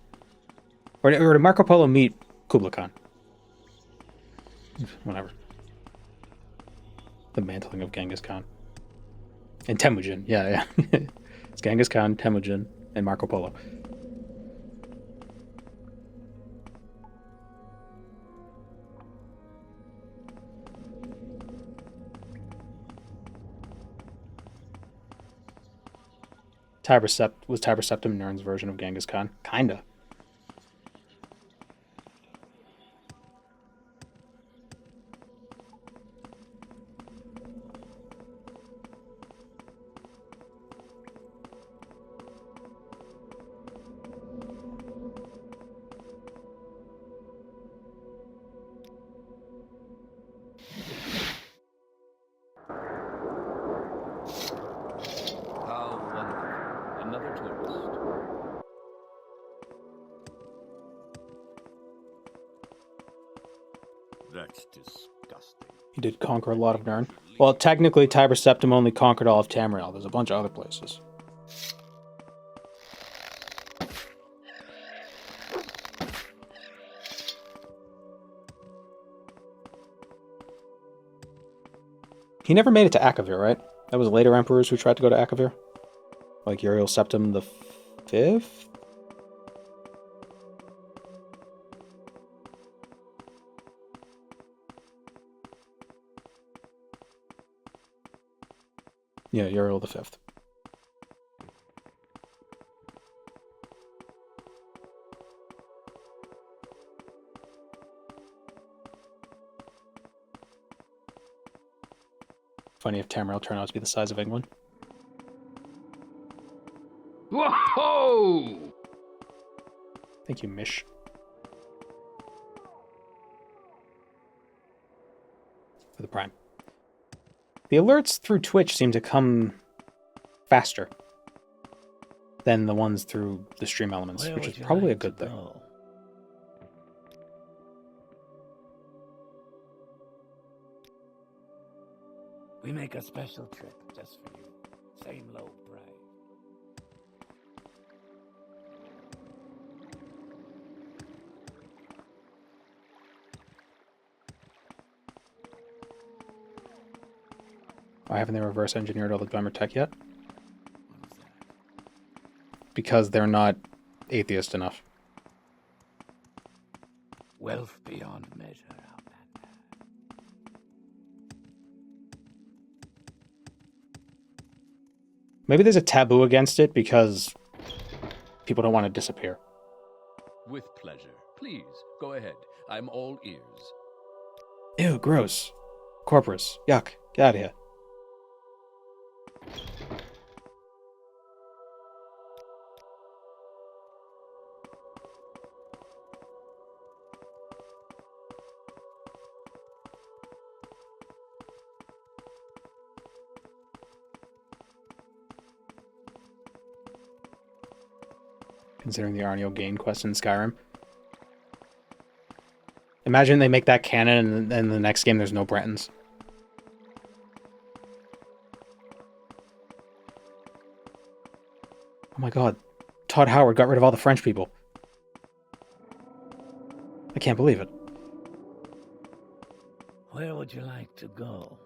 Or did Marco Polo meet Kublai Khan? Whatever. The mantling of Genghis Khan. And Temujin, yeah. It's Genghis Khan, Temujin, and Marco Polo. Was Tiber Septim Nern's version of Genghis Khan? Kinda. How wonderful. Another tourist. That's disgusting. He did conquer a lot of Nern. Well, technically, Tiber Septim only conquered all of Tamriel. There's a bunch of other places. He never made it to Akavir, right? That was later emperors who tried to go to Akavir? Like Uriel Septim the Fifth? Yeah, Uriel the Fifth. Funny if Tamriel turned out to be the size of England. Whoa! Thank you, Mish. For the Prime. The alerts through Twitch seem to come faster than the ones through the stream elements, which is probably a good thing. We make a special trip just for you. Same low price. Why haven't they reverse engineered all the Glimmer tech yet? Because they're not atheist enough. Wealth beyond measure, Outlander. Maybe there's a taboo against it because people don't want to disappear. With pleasure. Please, go ahead. I'm all ears. Ew, gross. Corpus. Yuck. Get out of here. Considering the Arneo Gain quest in Skyrim. Imagine they make that canon and then the next game there's no Bretons. Oh my god. Todd Howard got rid of all the French people. I can't believe it. Where would you like to go?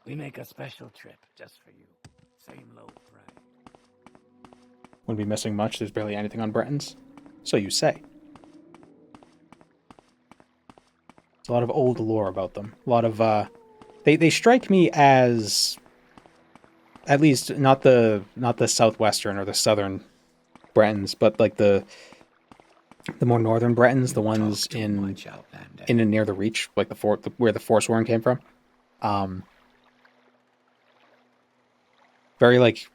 We make a special trip just for you. Same low price. Wouldn't be missing much. There's barely anything on Bretons. So you say. There's a lot of old lore about them. A lot of, They strike me as... At least not the southwestern or the southern Bretons, but like the more northern Bretons, the ones in and near the Reach, like where the Forsworn came from. Very like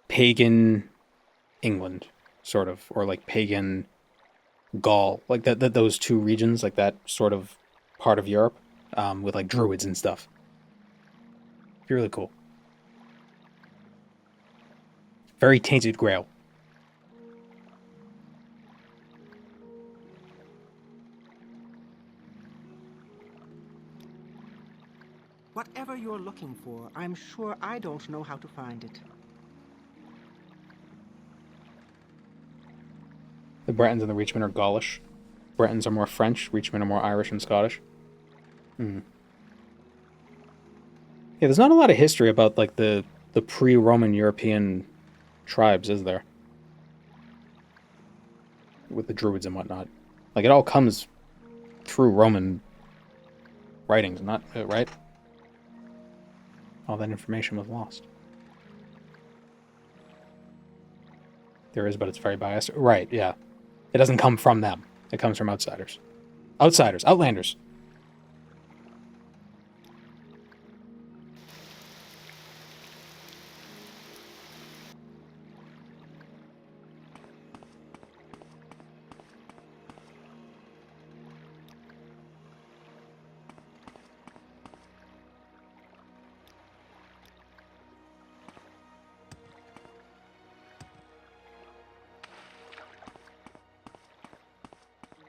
pagan England, sort of, or like pagan Gaul, like those two regions, like that sort of part of Europe, with like druids and stuff. It'd be really cool. Very tainted Grail. Whatever you're looking for, I'm sure I don't know how to find it. The Bretons and the Reachmen are Gaulish. Bretons are more French. Reachmen are more Irish and Scottish. Yeah, there's not a lot of history about like the pre-Roman European tribes, is there? With the druids and whatnot. Like it all comes through Roman writings, not right? All that information was lost. There is, but it's very biased. Right, yeah. It doesn't come from them. It comes from outsiders. Outsiders, outlanders.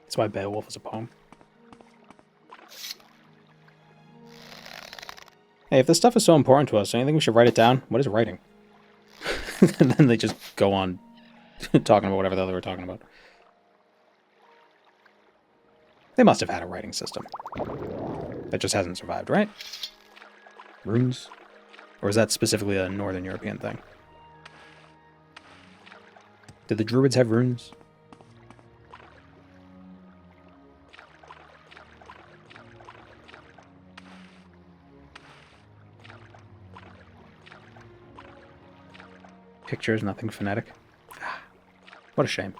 That's why Beowulf is a poem. Hey, if this stuff is so important to us, don't you think we should write it down? What is writing? And then they just go on talking about whatever the hell they were talking about. They must have had a writing system. That just hasn't survived, right? Runes? Or is that specifically a Northern European thing? Did the Druids have runes? Pictures, nothing phonetic. What a shame.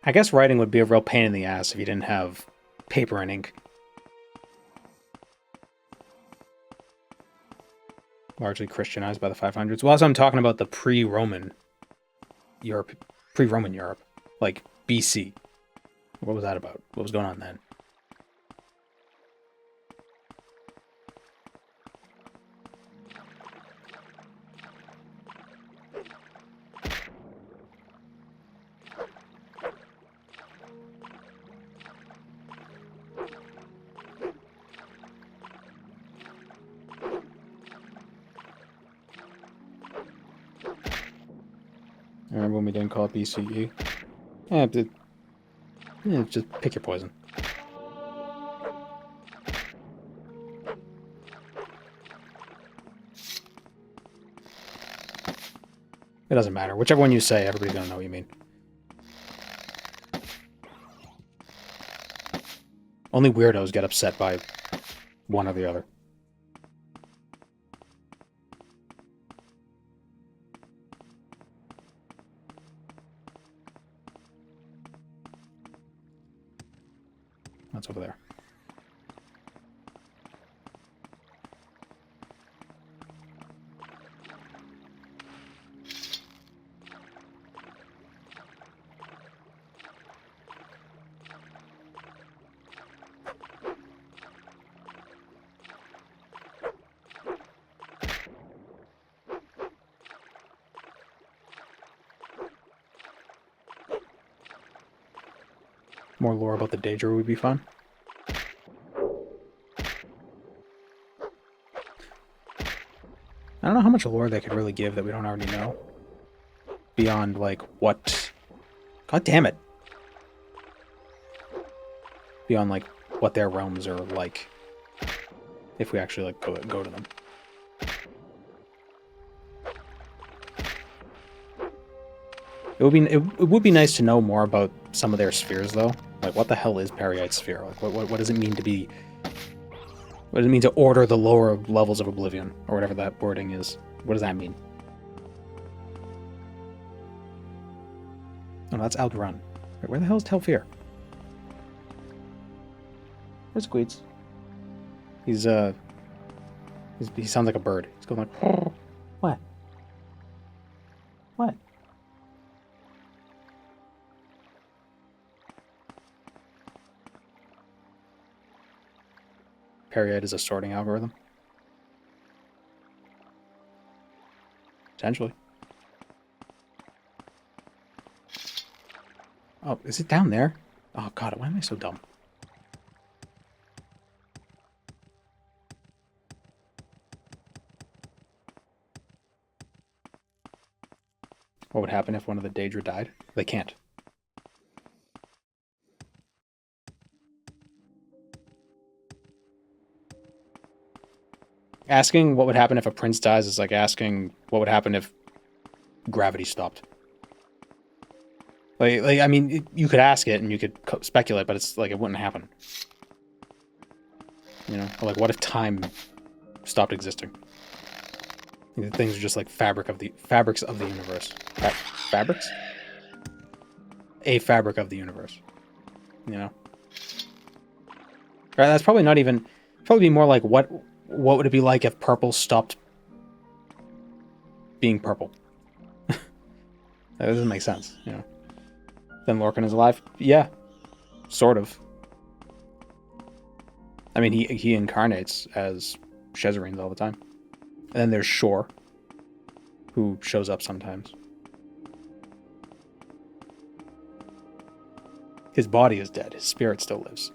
I guess writing would be a real pain in the ass if you didn't have paper and ink. Largely Christianized by the 500s. Well, as I'm talking about the pre-Roman Europe, like BC. What was that about? What was going on then? Remember when we didn't call it BCE? Just pick your poison. It doesn't matter. Whichever one you say, everybody's gonna know what you mean. Only weirdos get upset by one or the other. That's over there. More lore about the Daedra would be fun. I don't know how much lore they could really give that we don't already know. Beyond, like, what... God damn it! Beyond, like, what their realms are like. If we actually, like, go to them. It would be nice to know more about some of their spheres, though. Like, what the hell is Periite Sphere? Like, what does it mean to be... What does it mean to order the lower levels of Oblivion? Or whatever that wording is. What does that mean? Oh, that's Alderaan. Wait, where the hell is Telfir? Where's Queets? He sounds like a bird. He's going like... What? What? Periite is a sorting algorithm. Potentially. Oh, is it down there? Oh god, why am I so dumb? What would happen if one of the Daedra died? They can't. Asking what would happen if a prince dies is like asking what would happen if gravity stopped. Like I mean, you could ask it and you could speculate, but it's like it wouldn't happen. You know, or like what if time stopped existing? Things are just like fabrics of the universe. Fabrics? A fabric of the universe. You know? Right, that's probably not even... Probably be more like what would it be like if purple stopped being purple? That doesn't make sense, you know? Then Lorcan is alive? Yeah. Sort of. I mean, he incarnates as Shezarines all the time. And then there's Shore, who shows up sometimes. His body is dead. His spirit still lives.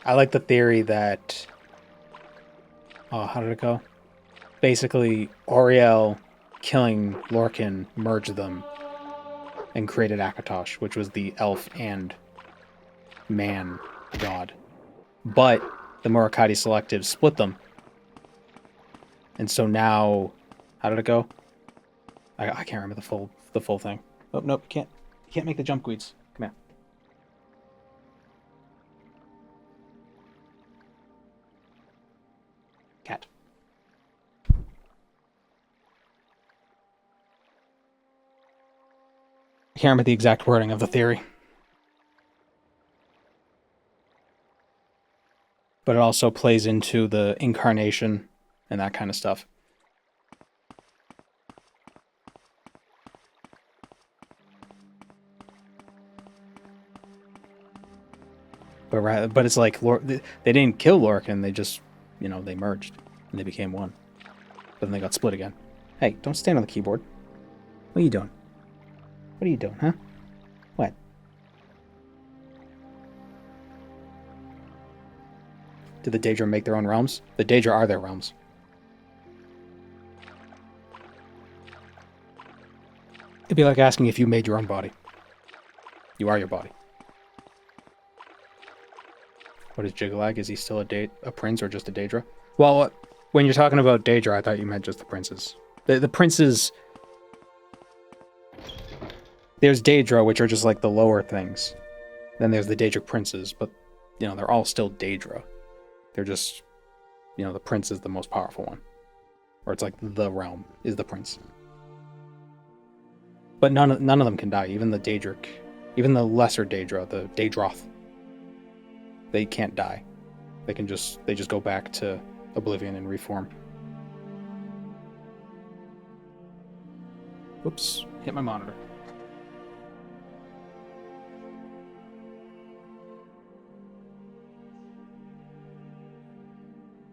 I like the theory that... Oh, how did it go? Basically, Auriel killing Lorcan merged them and created Akatosh, which was the elf and man god. But the Murakati Selective split them. And so now... How did it go? I can't remember the full thing. Oh, nope, you can't make the jump guides. Come here. Cat. I can't remember the exact wording of the theory. But it also plays into the incarnation and that kind of stuff. But it's like they didn't kill Lorcan, they just, you know, they merged and they became one. But then they got split again. Hey, don't stand on the keyboard. What are you doing? What are you doing, huh? What? Did the Daedra make their own realms? The Daedra are their realms. It'd be like asking if you made your own body. You are your body. What is Jiggalag? Is he still a prince or just a Daedra? Well, when you're talking about Daedra, I thought you meant just the princes. The princes... There's Daedra, which are just like the lower things. Then there's the Daedric princes, but, you know, they're all still Daedra. They're just, you know, the prince is the most powerful one. Or it's like the realm is the prince. But none of them can die. Even the Daedric, even the lesser Daedra, the Daedroth, they can't die. They just go back to oblivion and reform. Whoops, hit my monitor.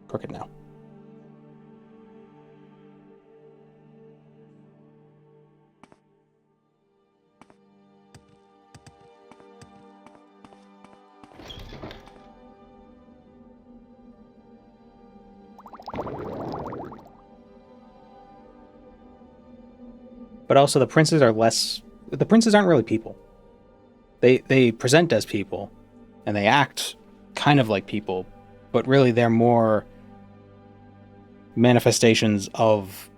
Crooked now. But also the princes are less... The princes aren't really people. They present as people, and they act kind of like people, but really they're more manifestations of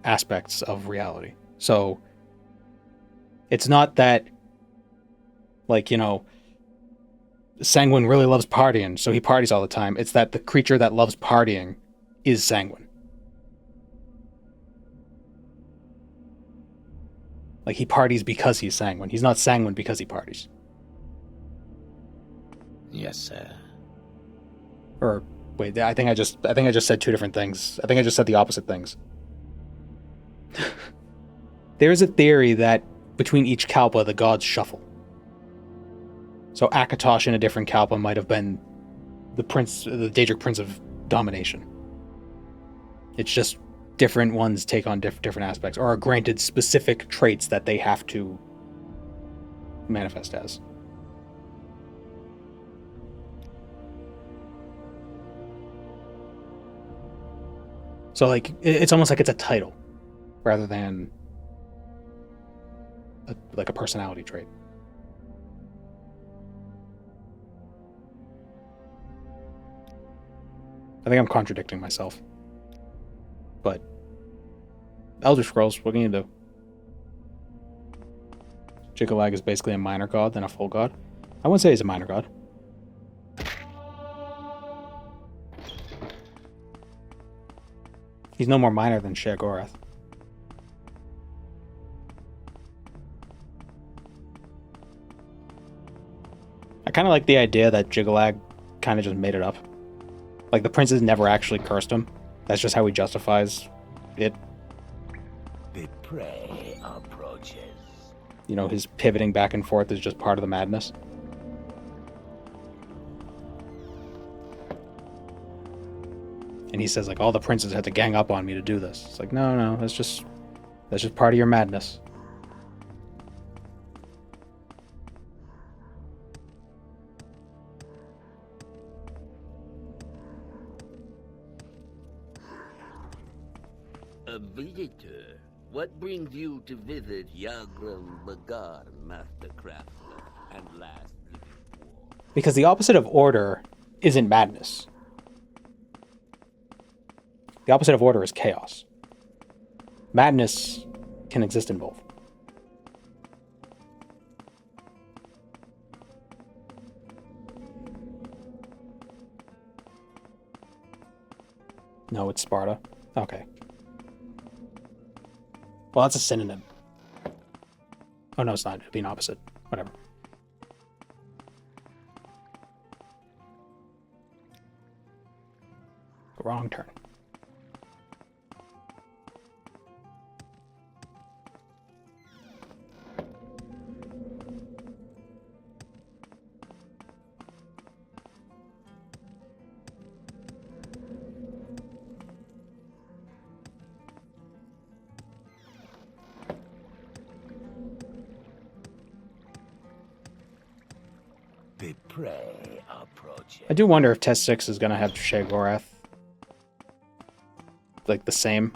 aspects of reality. So it's not that, like, you know, Sanguine really loves partying, so he parties all the time. It's that the creature that loves partying is Sanguine. Like, he parties because he's Sanguine. He's not Sanguine because he parties. Yes, sir. Or wait, I think I just said two different things. I think I just said the opposite things. There's a theory that between each Kalpa, the gods shuffle. So Akatosh in a different Kalpa might have been the Daedric Prince of Domination. It's just different ones take on different aspects, or are granted specific traits that they have to manifest as. So like it's almost like it's a title rather than like a personality trait. I think I'm contradicting myself. But Elder Scrolls, what can you do? Jiggalag is basically a minor god than a full god. I wouldn't say he's a minor god. He's no more minor than Sheogorath. I kind of like the idea that Jiggalag kind of just made it up. Like, the princes never actually cursed him. That's just how he justifies it. The prey approaches. You know, his pivoting back and forth is just part of the madness. And he says, like, all the princes had to gang up on me to do this. It's like, no, that's just part of your madness. A visitor. What brings you to visit Yagram Bagar, Master Craftsman, and last living war? Because the opposite of order isn't madness. The opposite of order is chaos. Madness can exist in both. No, it's Sparta. Okay. Well, that's a synonym. Oh, no, it's not. It'd be an opposite. Whatever. Wrong turn. The prey approaches. I do wonder if Test 6 is going to have Sheogorath like the same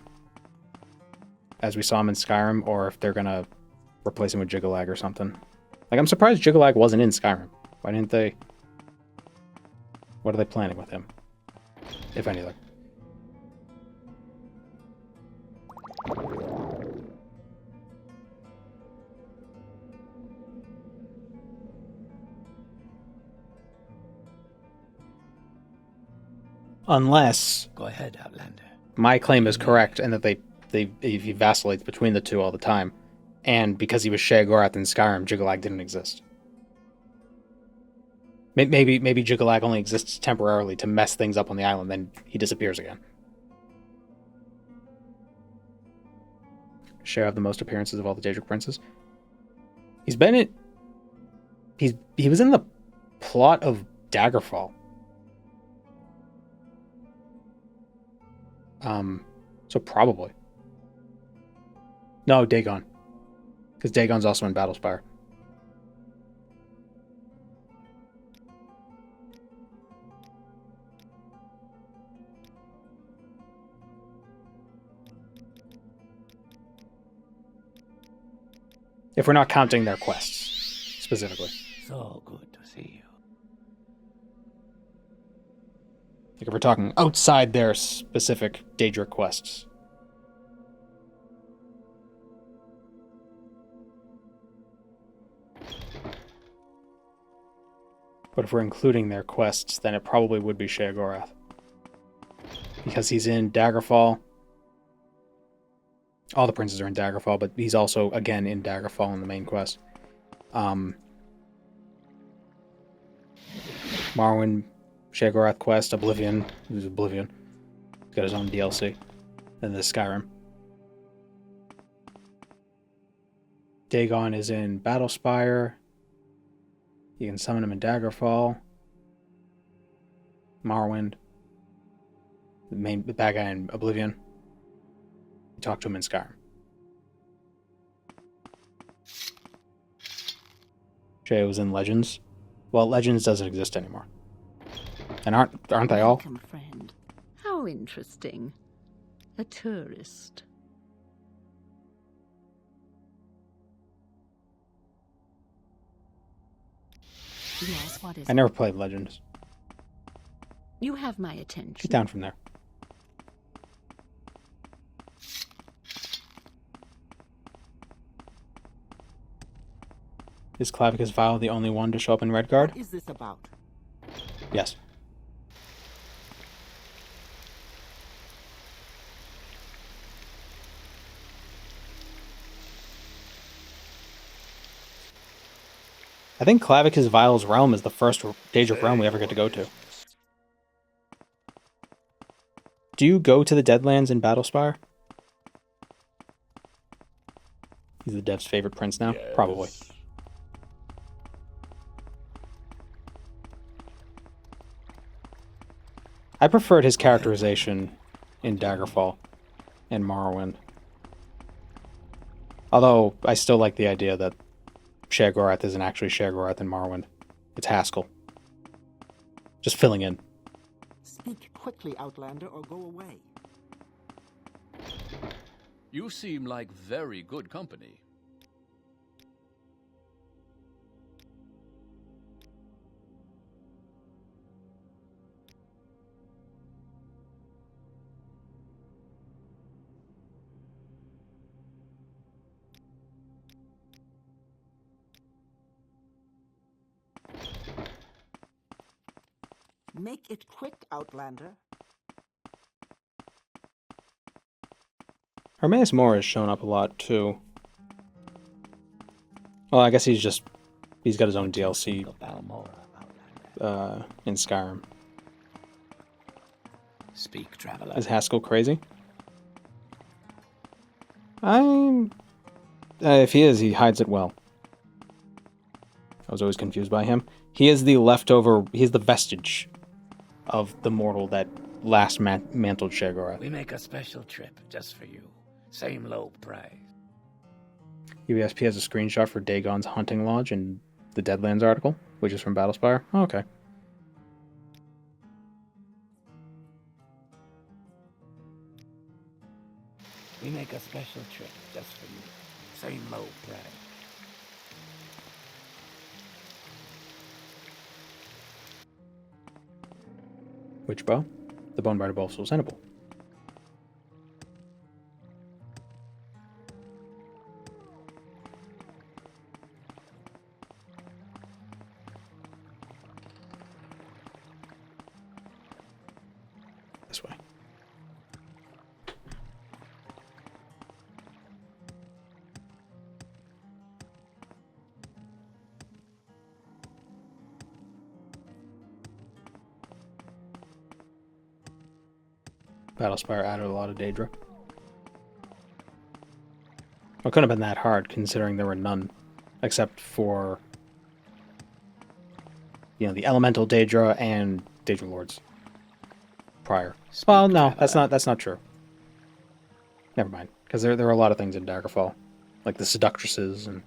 as we saw him in Skyrim, or if they're going to replace him with Jiggalag or something. Like, I'm surprised Jiggalag wasn't in Skyrim. Why didn't they? What are they planning with him? If anything. Unless Go ahead, Outlander. my claim is correct and that he vacillates between the two all the time, and because he was Sheogorath in Skyrim, Jiggalag didn't exist. Maybe Jiggalag only exists temporarily to mess things up on the island, then he disappears again. Share have the most appearances of all the Daedric princes. He was in the plot of Daggerfall. So probably. No, Dagon. Because Dagon's also in Battlespire. If we're not counting their quests, specifically. So good to see you. Like if we're talking outside their specific Daedric quests. But if we're including their quests, then it probably would be Sheogorath. Because he's in Daggerfall. All the princes are in Daggerfall, but he's also, again, in Daggerfall in the main quest. Morrowind, Sheogorath quest, Oblivion. Who's Oblivion? He's got his own DLC. Then there's Skyrim. Dagon is in Battlespire. You can summon him in Daggerfall. Morrowind. The bad guy in Oblivion. You talk to him in Skyrim. Jay was in Legends. Well, Legends doesn't exist anymore. And aren't they all? Welcome, friend. How interesting. A tourist. Yes, what is I never played Legends. You have my attention. Get down from there. Is Clavicus Vial the only one to show up in Redguard? What is this about? Yes. I think Clavicus Vial's realm is the first Daedric realm we ever get to go to. Do you go to the Deadlands in Battlespire? He's the dev's favorite prince now? Yes. Probably. I preferred his characterization in Daggerfall and Morrowind. Although, I still like the idea that Sheogorath isn't actually Sheogorath in Morrowind. It's Haskell. Just filling in. Speak quickly, Outlander, or go away. You seem like very good company. Make it quick, Outlander. Hermaeus Mora has shown up a lot, too. Well, I guess he's got his own DLC in Skyrim. Speak, traveler. Is Haskell crazy? If he is, he hides it well. I was always confused by him. He is the leftover, he's the vestige of the mortal that last mantled Sheogorath. We make a special trip just for you. Same low price. UBSP has a screenshot for Dagon's hunting lodge in the Deadlands article, which is from Battlespire. Oh, okay. We make a special trip just for you. Same low price. Which bow? The Bonebiter bow of Sul-Senipul. This way. Battlespire added a lot of Daedra. It couldn't have been that hard, considering there were none, except for, the Elemental Daedra and Daedra Lords prior. Well, no, that's not true. Never mind, because there are a lot of things in Daggerfall, like the Seductresses and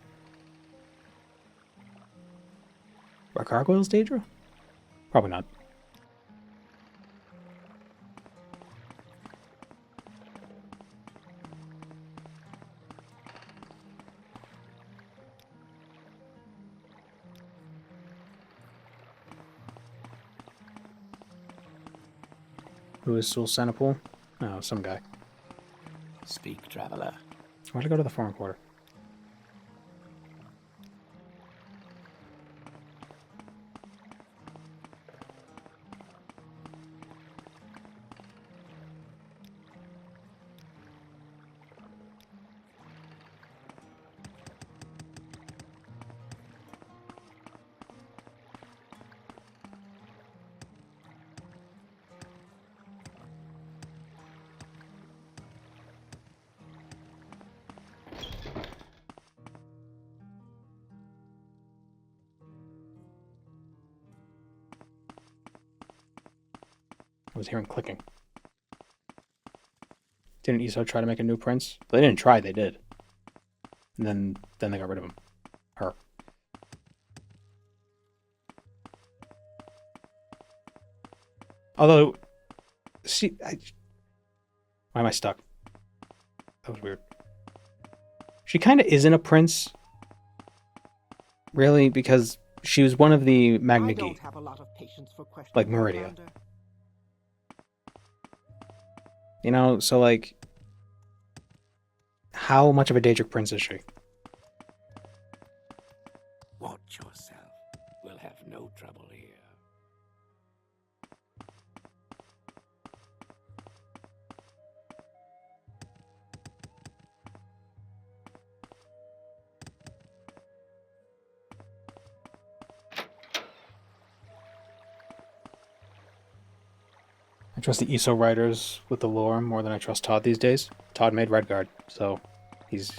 are Gargoyles Daedra? Probably not. Who is Sul-Senipul? Oh, some guy. Speak, traveler. Why'd I go to the foreign quarter? I was hearing clicking. Didn't Iso try to make a new prince? They didn't try, they did. And then they got rid of him. Her. Although, why am I stuck? That was weird. She kind of isn't a prince, really, because she was one of the Magnagi, like Meridia. You know, so like, how much of a Daedric prince is she? Watch yourself. We'll have no trouble here. I trust the ESO writers with the lore more than I trust Todd these days. Todd made Redguard, so he's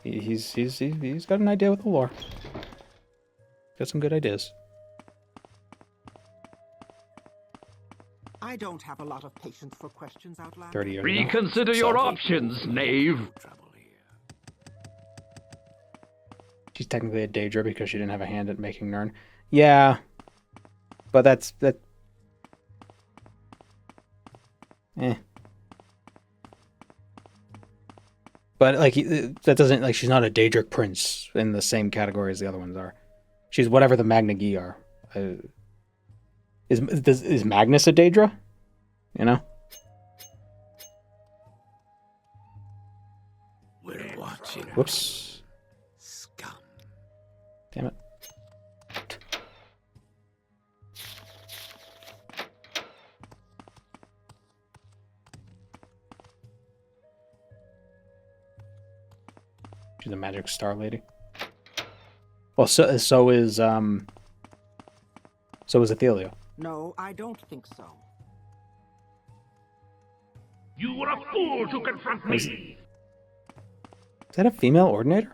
got an idea with the lore. Got some good ideas. I don't have a lot of patience for questions out loud. 30 years ago. Reconsider your options, knave. She's technically a Daedra because she didn't have a hand at making Nirn. Yeah, but that. But like that doesn't like she's not a Daedric prince in the same category as the other ones are. She's whatever the Magnagi are. Is Magnus a Daedra? You know. We're watching. Whoops. Scum. Damn it. She's a magic star lady. Well, so is Athelia. No, I don't think so. You were a fool to confront me. Is that a female ordinator?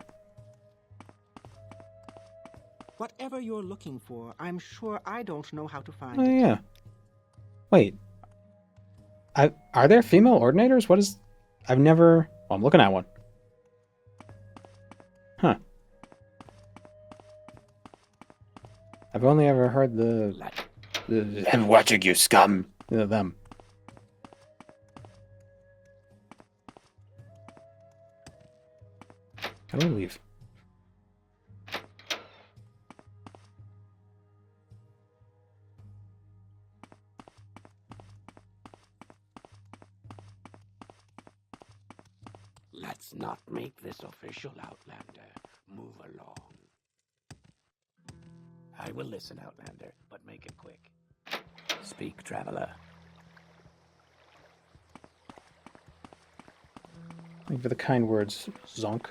Whatever you're looking for, I'm sure I don't know how to find Oh it. yeah. Wait. Are there female ordinators? What is? I've never. Well, I'm looking at one. Huh. I've only ever heard the I'm watching you, scum. Them. How do we leave? Let's not make this official, Outlander. Move along. I will listen, Outlander, but make it quick. Speak, traveler. Thank you for the kind words, Zonk.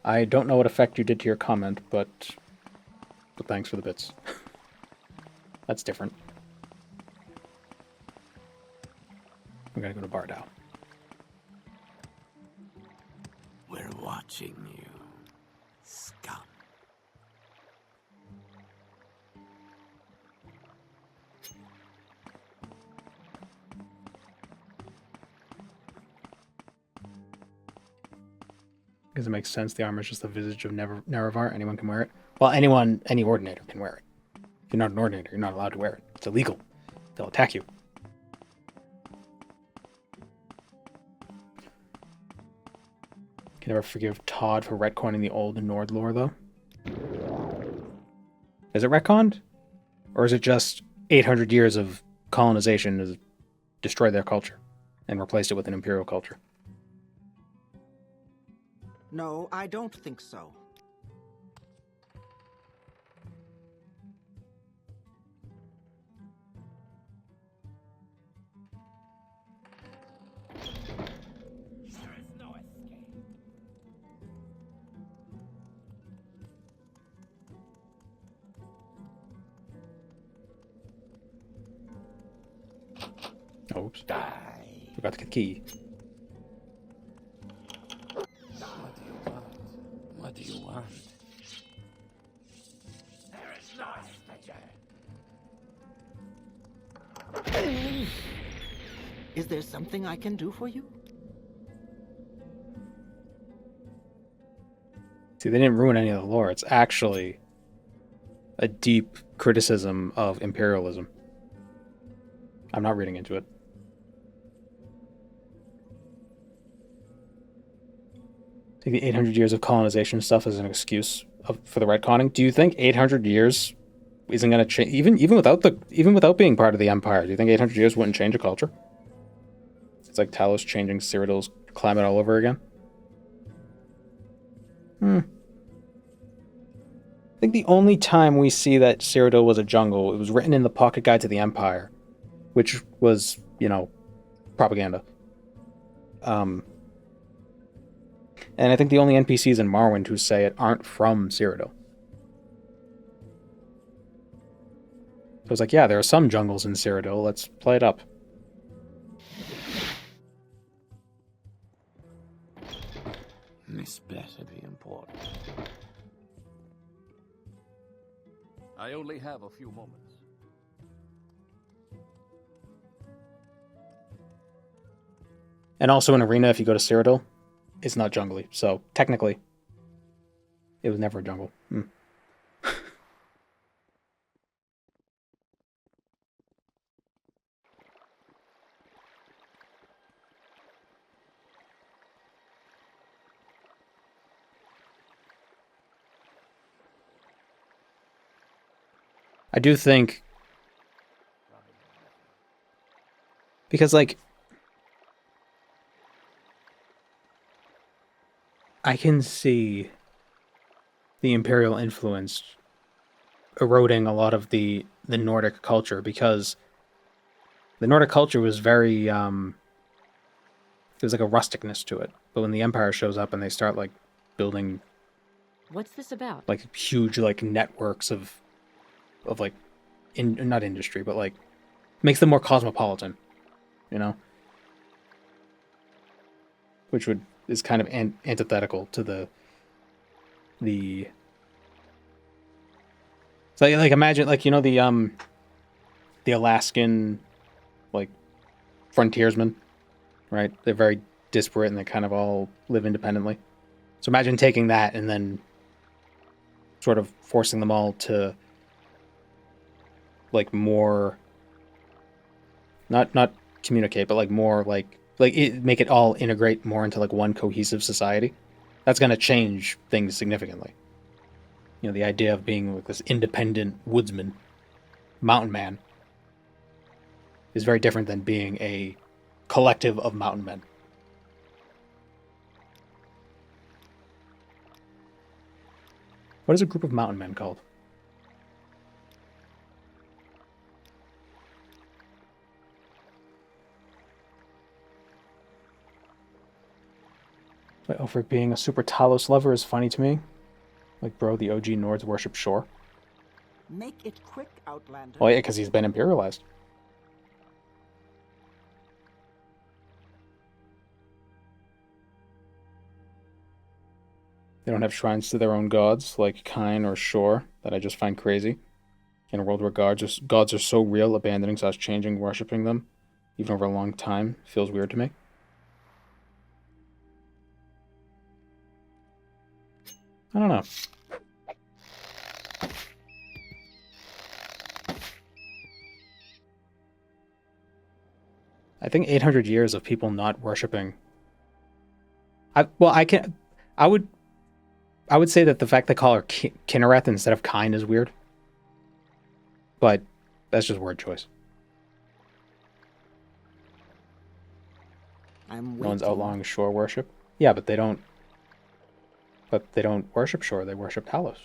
I don't know what effect you did to your comment, but thanks for the bits. That's different. We gotta go to Bardau. We're watching you, scum. Because it makes sense. The armor is just the visage of Nerevar. Anyone can wear it. Well, any ordinator can wear it. If you're not an ordinator, you're not allowed to wear it. It's illegal. They'll attack you. Can never forgive Todd for retconning the old Nord lore, though. Is it retconned? Or is it just 800 years of colonization to destroy their culture and replaced it with an imperial culture? No, I don't think so. Oops. Die. Forgot to get the key. What do you want? There is no extension. Is there something I can do for you? See, they didn't ruin any of the lore. It's actually a deep criticism of imperialism. I'm not reading into it. Take the 800 years of colonization stuff as an excuse for the retconning. Do you think 800 years isn't going to change, even without being part of the Empire? Do you think 800 years wouldn't change a culture? It's like Talos changing Cyrodiil's climate all over again. I think the only time we see that Cyrodiil was a jungle, it was written in the Pocket Guide to the Empire, which was, propaganda. And I think the only NPCs in Morrowind who say it aren't from Cyrodiil. So it's like, yeah, there are some jungles in Cyrodiil. Let's play it up. This better be important. I only have a few moments. And also in Arena, if you go to Cyrodiil, it's not jungly. So technically, it was never a jungle. I do think, because like, I can see the Imperial influence eroding a lot of the Nordic culture, because the Nordic culture was very, there was like a rusticness to it. But when the Empire shows up and they start like building, what's this about? Like huge like networks of like, not industry, but like makes them more cosmopolitan, which is kind of antithetical to the so like imagine like the Alaskan like frontiersmen, right? They're very disparate and they kind of all live independently. So imagine taking that and then sort of forcing them all to like more not communicate, but like more like make it all integrate more into like one cohesive society. That's going to change things significantly. The idea of being like this independent woodsman, mountain man, is very different than being a collective of mountain men. What is a group of mountain men called? Ulfric being a super Talos lover is funny to me. Like, bro, the OG Nords worship shore. Make it quick, Outlander. Well, yeah, because he's been imperialized. They don't have shrines to their own gods, like Kine or Shore, that I just find crazy. In a world where gods are so real, abandoning / changing, worshipping them, even over a long time, feels weird to me. I don't know. I think 800 years of people not worshipping. I would say that the fact they call her Kinnereth instead of Kine is weird. But that's just word choice. No one's outlawing shore worship. Yeah, but they don't. But they don't worship shore, they worship Talos.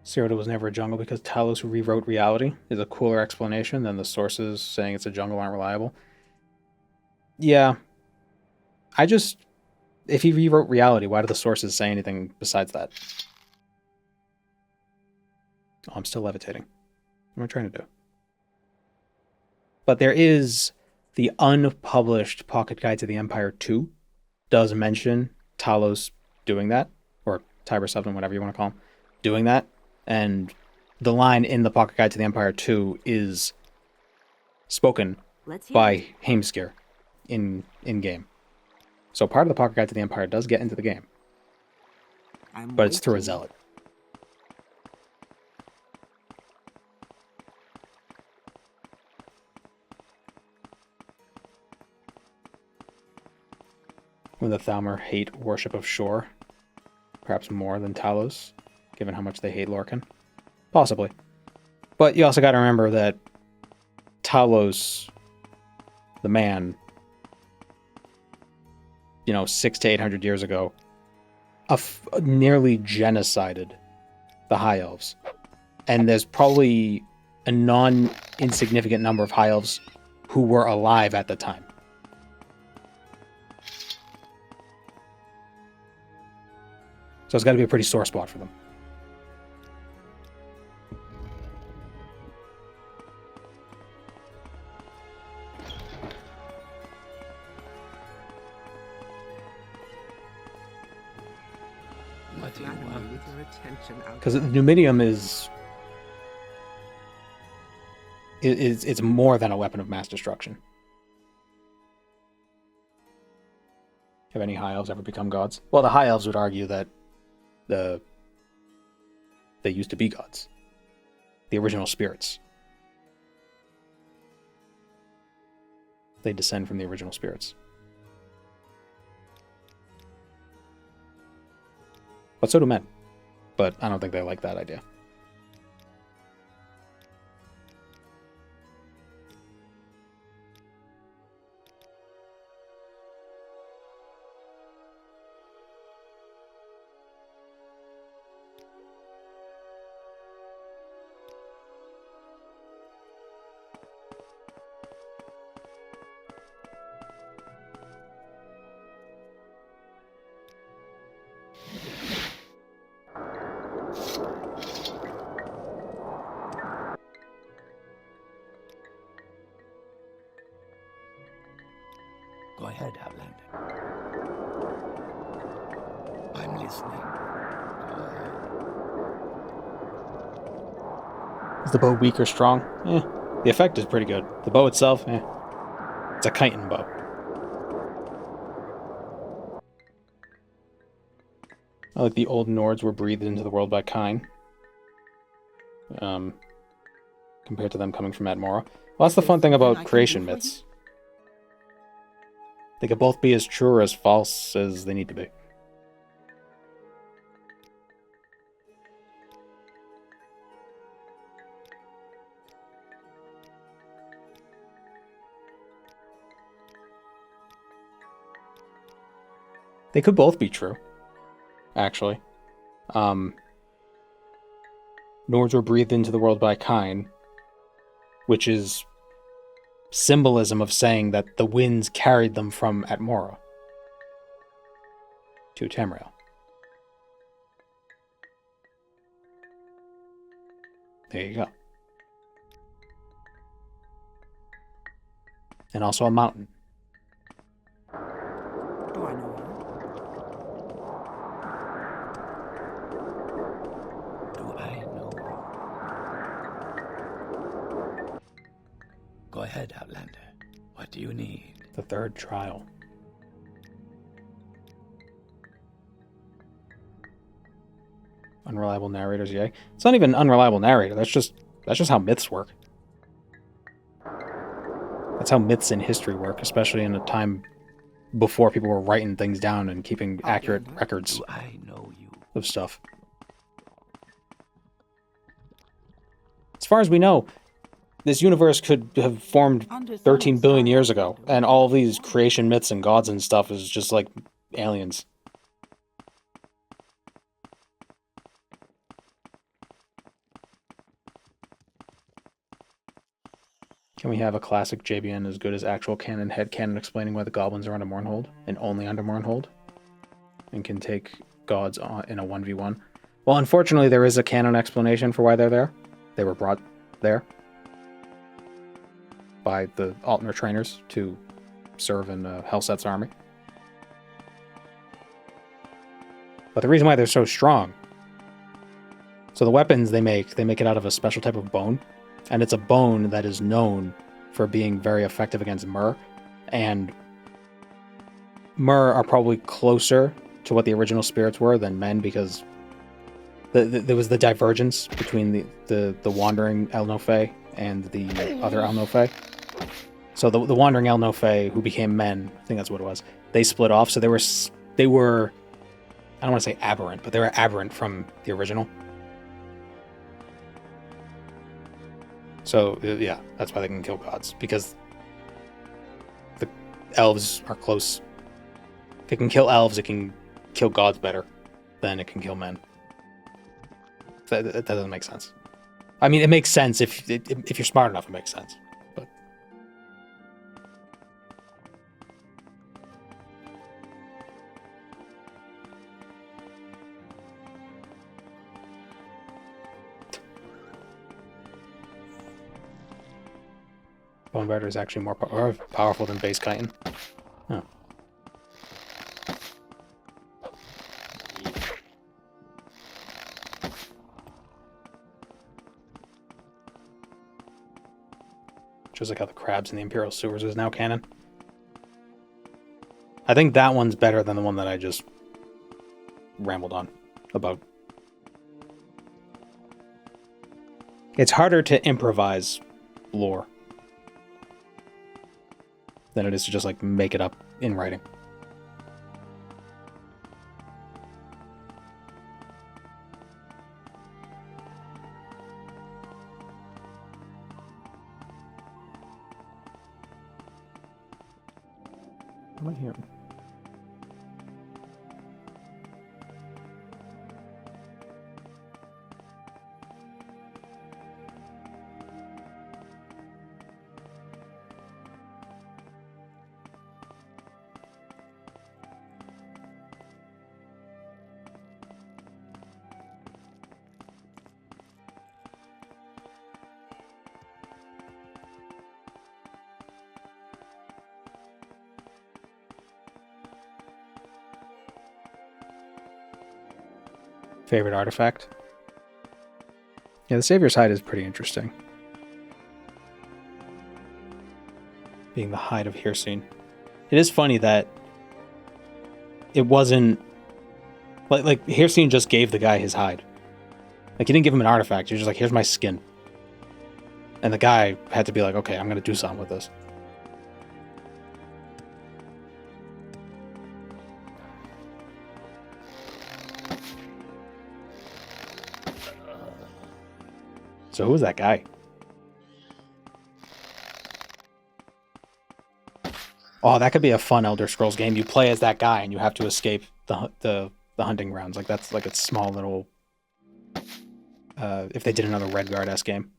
Cyrodiil was never a jungle because Talos rewrote reality is a cooler explanation than the sources saying it's a jungle aren't reliable. Yeah. If he rewrote reality, why do the sources say anything besides that? Oh, I'm still levitating. What am I trying to do? But there is the unpublished Pocket Guide to the Empire 2 does mention Talos doing that, or Tiber 7, whatever you want to call him, doing that. And the line in the Pocket Guide to the Empire 2 is spoken by Heimskir in game. So part of the Pocket Guide to the Empire does get into the game. But it's through a zealot. When the Thalmor hate worship of Shore, perhaps more than Talos, given how much they hate Lorcan. Possibly. But you also got to remember that Talos, the man, 600 to 800 years ago, nearly genocided the High Elves. And there's probably a non-insignificant number of High Elves who were alive at the time. So it's got to be a pretty sore spot for them. What do you want? Because Numidium it's more than a weapon of mass destruction. Have any High Elves ever become gods? Well, the High Elves would argue that they used to be gods. The original spirits. They descend from the original spirits. But so do men. But I don't think they like that idea. Go ahead, Outlander. I'm listening. Go ahead. Is the bow weak or strong? The effect is pretty good. The bow itself, it's a chitin bow. I like the old Nords were breathed into the world by Kine. Compared to them coming from Atmora. Well, that's the fun thing about creation myths. They could both be as true or as false as they need to be. They could both be true, actually. Nords were breathed into the world by Kine, which is symbolism of saying that the winds carried them from Atmora to Tamriel. There you go. And also a mountain. Do I know you? Do I know you? Go ahead, Outlander. What do you need? The third trial. Unreliable narrators, yay. It's not even an unreliable narrator. That's just how myths work. That's how myths in history work, especially in a time before people were writing things down and keeping accurate records of stuff. As far as we know, this universe could have formed 13 billion years ago, and all of these creation myths and gods and stuff is just like aliens. Can we have a classic JBN as good as actual canon headcanon explaining why the goblins are under Mournhold, and only under Mournhold, and can take gods in a 1v1? Well, unfortunately, there is a canon explanation for why they're there. They were brought there by the Altmer trainers to serve in Helset's army. But the reason why they're so strong, so the weapons they make it out of a special type of bone, and it's a bone that is known for being very effective against Myrrh, and Myrrh are probably closer to what the original spirits were than men, because there was the divergence between the wandering El Nofe and the other El Nofe. So the wandering El Nofe who became men, I think that's what it was, they split off, so they were I don't want to say aberrant, but they were aberrant from the original. So yeah, that's why they can kill gods, because the elves are close. If it can kill elves, it can kill gods better than it can kill men. That doesn't make sense. I mean, it makes sense if you're smart enough. It makes sense, but Bonebiter is actually more powerful than base chitin. Oh. Just like how the crabs in the Imperial Sewers is now canon. I think that one's better than the one that I just rambled on about. It's harder to improvise lore than it is to just like make it up in writing. What am I hearing? Favorite artifact? Yeah, the Savior's Hide is pretty interesting. Being the hide of Hircine. It is funny that it wasn't... Like Hircine just gave the guy his hide. Like, he didn't give him an artifact. He was just like, here's my skin. And the guy had to be like, okay, I'm going to do something with this. So who was that guy? Oh, that could be a fun Elder Scrolls game. You play as that guy and you have to escape the hunting grounds. Like that's like a small little. If they did another Redguard-esque game,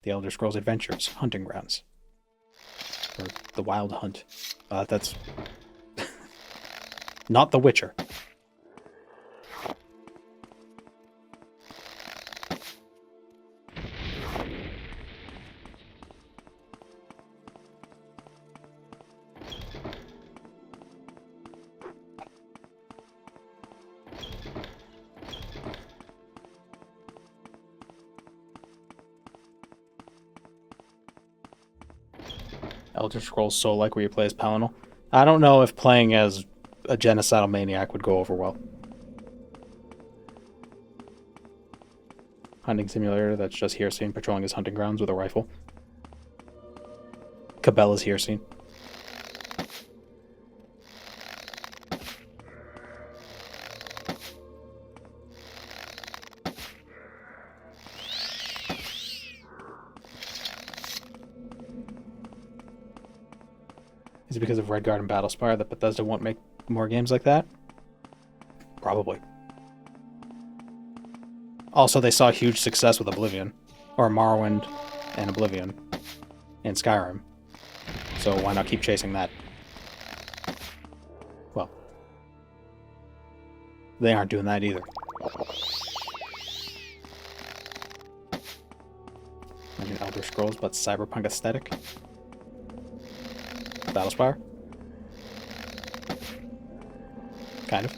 the Elder Scrolls Adventures Hunting Grounds, or the Wild Hunt. That's not The Witcher. Elder Scrolls Soul-like, where you play as Palinal. I don't know if playing as a genocidal maniac would go over well. Hunting simulator, that's just Hircine patrolling his hunting grounds with a rifle. Cabela's Hircine. Is it because of Redguard and Battlespire that Bethesda won't make more games like that? Probably. Also, they saw huge success with Oblivion, or Morrowind and Oblivion, and Skyrim. So why not keep chasing that? Well, they aren't doing that either. Imagine Elder Scrolls, but cyberpunk aesthetic. Battlespire? Kind of.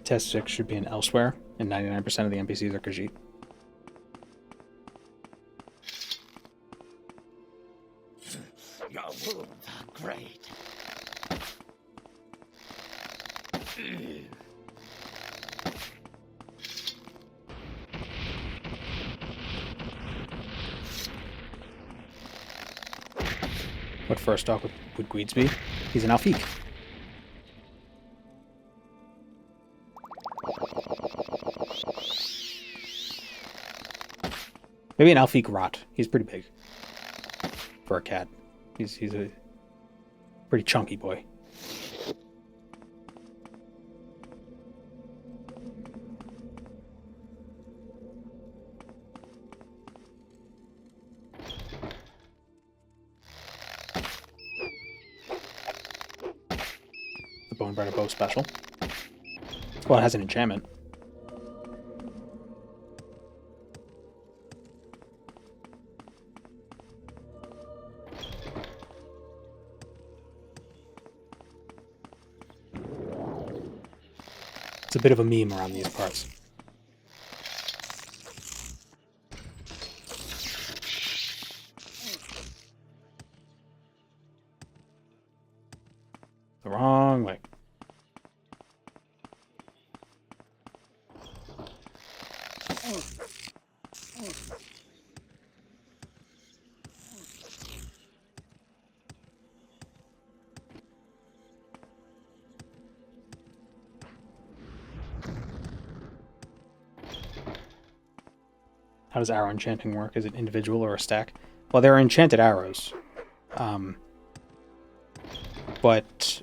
Test 6 should be in elsewhere, and 99% of the NPCs are Khajiit. Your wounds are great. What first stock would Gweeds be? He's an Alfiq. Maybe an Alfiq rot. He's pretty big for a cat. He's a pretty chunky boy. The Bonebiter bow special. Well, it has an enchantment. It's a bit of a meme around these parts. The wrong way. How does arrow enchanting work? Is it individual or a stack? Well, there are enchanted arrows. But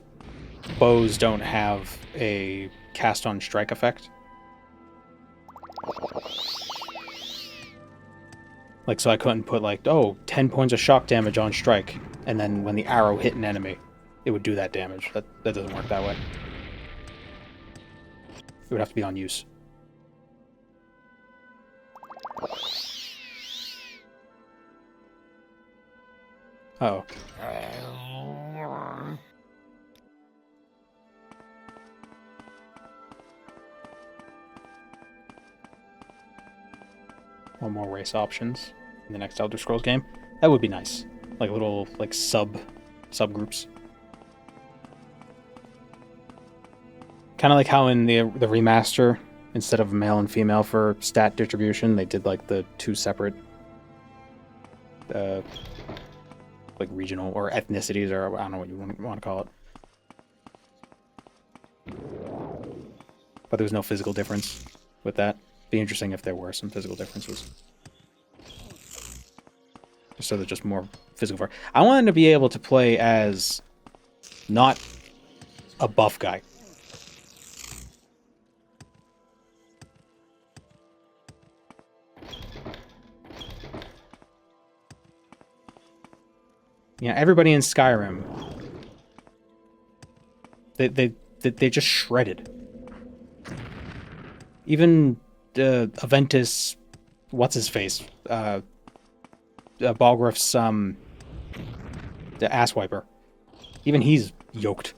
bows don't have a cast on strike effect. Like, so I couldn't put like, oh, 10 points of shock damage on strike, and then when the arrow hit an enemy, it would do that damage. That doesn't work that way. It would have to be on use. Uh-oh. One more race options in the next Elder Scrolls game. That would be nice. Like little like subgroups. Kind of like how in the remaster, instead of male and female for stat distribution, they did like the two separate like regional or ethnicities, or I don't know what you want to call it. But there was no physical difference with that. Be interesting if there were some physical differences. So they're just more physical. I wanted to be able to play as not a buff guy. Yeah, everybody in Skyrim, they just shredded. Even Aventus, what's his face? Balgruuf's the asswiper. Even he's yoked.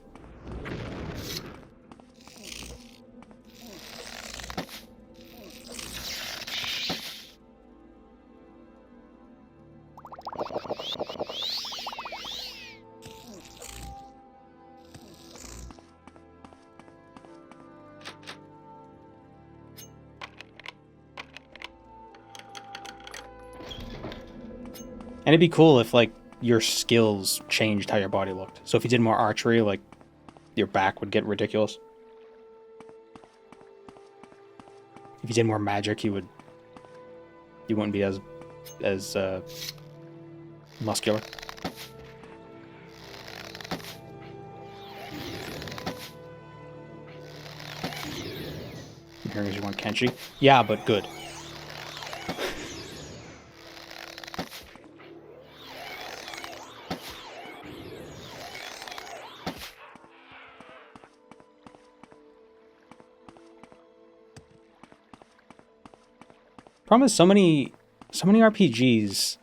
And it'd be cool if, like, your skills changed how your body looked. So if you did more archery, like, your back would get ridiculous. If you did more magic, you wouldn't be as muscular. Here is you want Kenshi. Yeah, but good. Problem is, so many RPGs,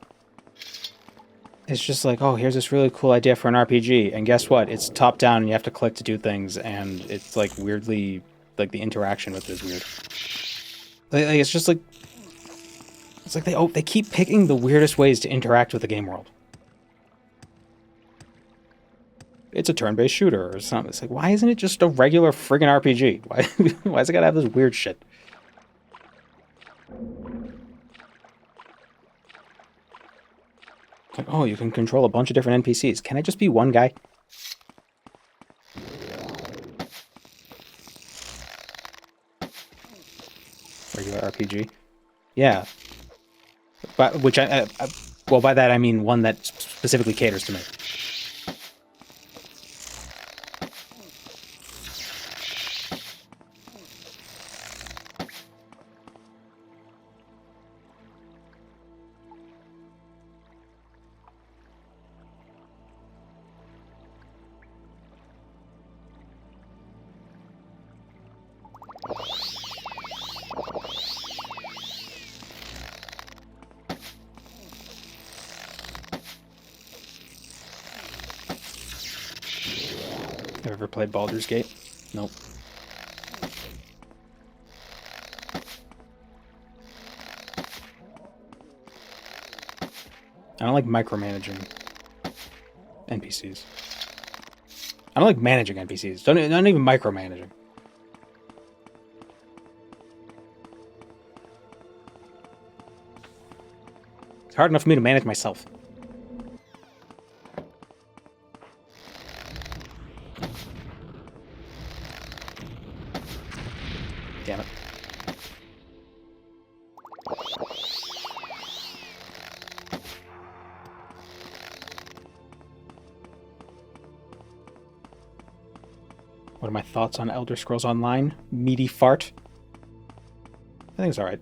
it's just like, oh, here's this really cool idea for an RPG, and guess what? It's top down, and you have to click to do things, and it's like weirdly like the interaction with it is weird. Like, it's just like they keep picking the weirdest ways to interact with the game world. It's a turn-based shooter or something. It's like, why isn't it just a regular friggin' RPG? Why is it gotta have this weird shit? It's like, oh, you can control a bunch of different NPCs. Can I just be one guy? Regular RPG? Yeah. But, well, by that I mean one that specifically caters to me. Ever played Baldur's Gate? Nope. I don't like micromanaging NPCs. I don't like managing NPCs. Don't even micromanaging. It's hard enough for me to manage myself. Damn it. What are my thoughts on Elder Scrolls Online? Meaty fart? I think it's alright.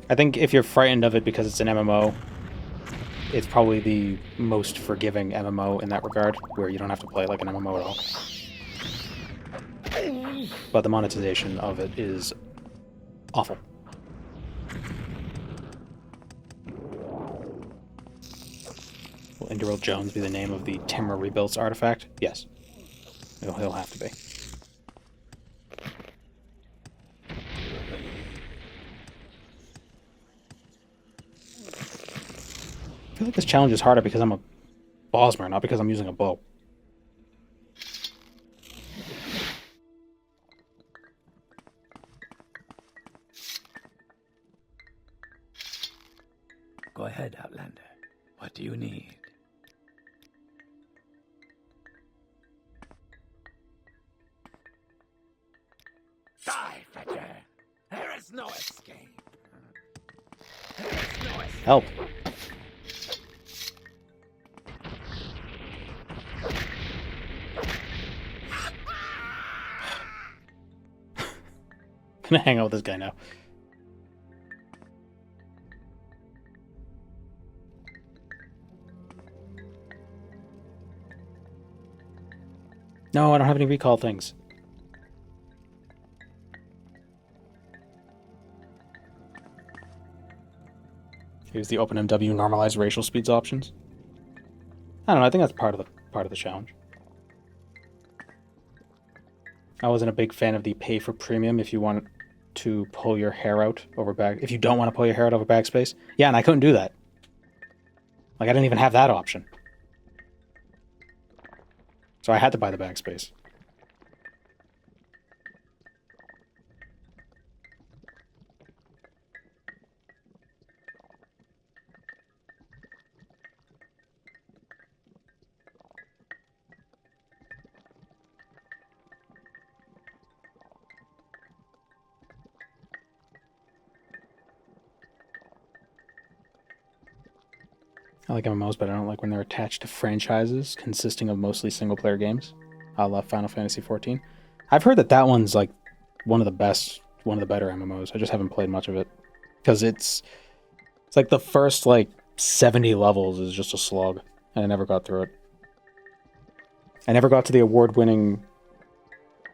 I think if you're frightened of it because it's an MMO, it's probably the most forgiving MMO in that regard, where you don't have to play like an MMO at all. But the monetization of it is awful. Will Indoril Jones be the name of the Timra Rebuilds artifact? Yes. He'll have to be. I feel like this challenge is harder because I'm a Bosmer, not because I'm using a bow. Go ahead, Outlander. What do you need? Die, Fetcher! There is no escape! There is no escape! Help! I'm gonna hang out with this guy now. No, I don't have any recall things. Here's the OpenMW normalized racial speeds options. I don't know, I think that's part of the challenge. I wasn't a big fan of the pay for premium if you want to pull your hair out over back. If you don't want to pull your hair out over backspace. Yeah, and I couldn't do that. Like, I didn't even have that option. So I had to buy the backspace. I like MMOs, but I don't like when they're attached to franchises consisting of mostly single-player games. I love Final Fantasy XIV. I've heard that one's like one of the better MMOs. I just haven't played much of it because it's like the first like 70 levels is just a slog, and I never got through it. I never got to the award-winning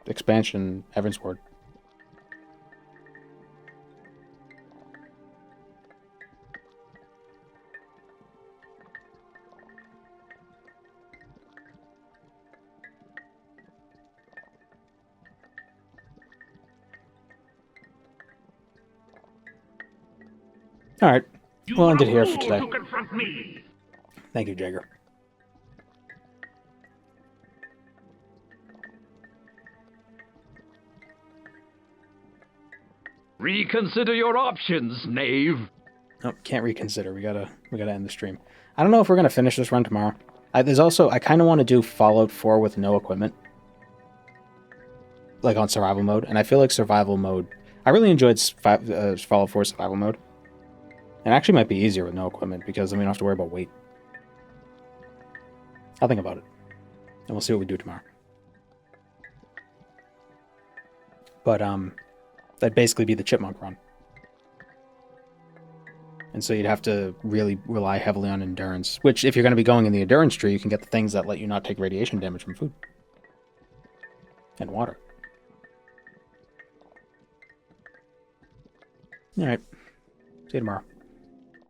expansion, Heavensward. All right. You We'll are end a it here for fool today. to confront me. Thank you, Jagger. Reconsider your options, knave. Nope, can't reconsider. We gotta end the stream. I don't know if we're gonna finish this run tomorrow. I kind of want to do Fallout 4 with no equipment, like on survival mode. And I feel like survival mode. I really enjoyed Fallout 4 survival mode. And actually might be easier with no equipment because then we don't have to worry about weight. I'll think about it, and we'll see what we do tomorrow. But that'd basically be the chipmunk run. And so you'd have to really rely heavily on endurance, which if you're going to be going in the endurance tree, you can get the things that let you not take radiation damage from food. And water. Alright. See you tomorrow.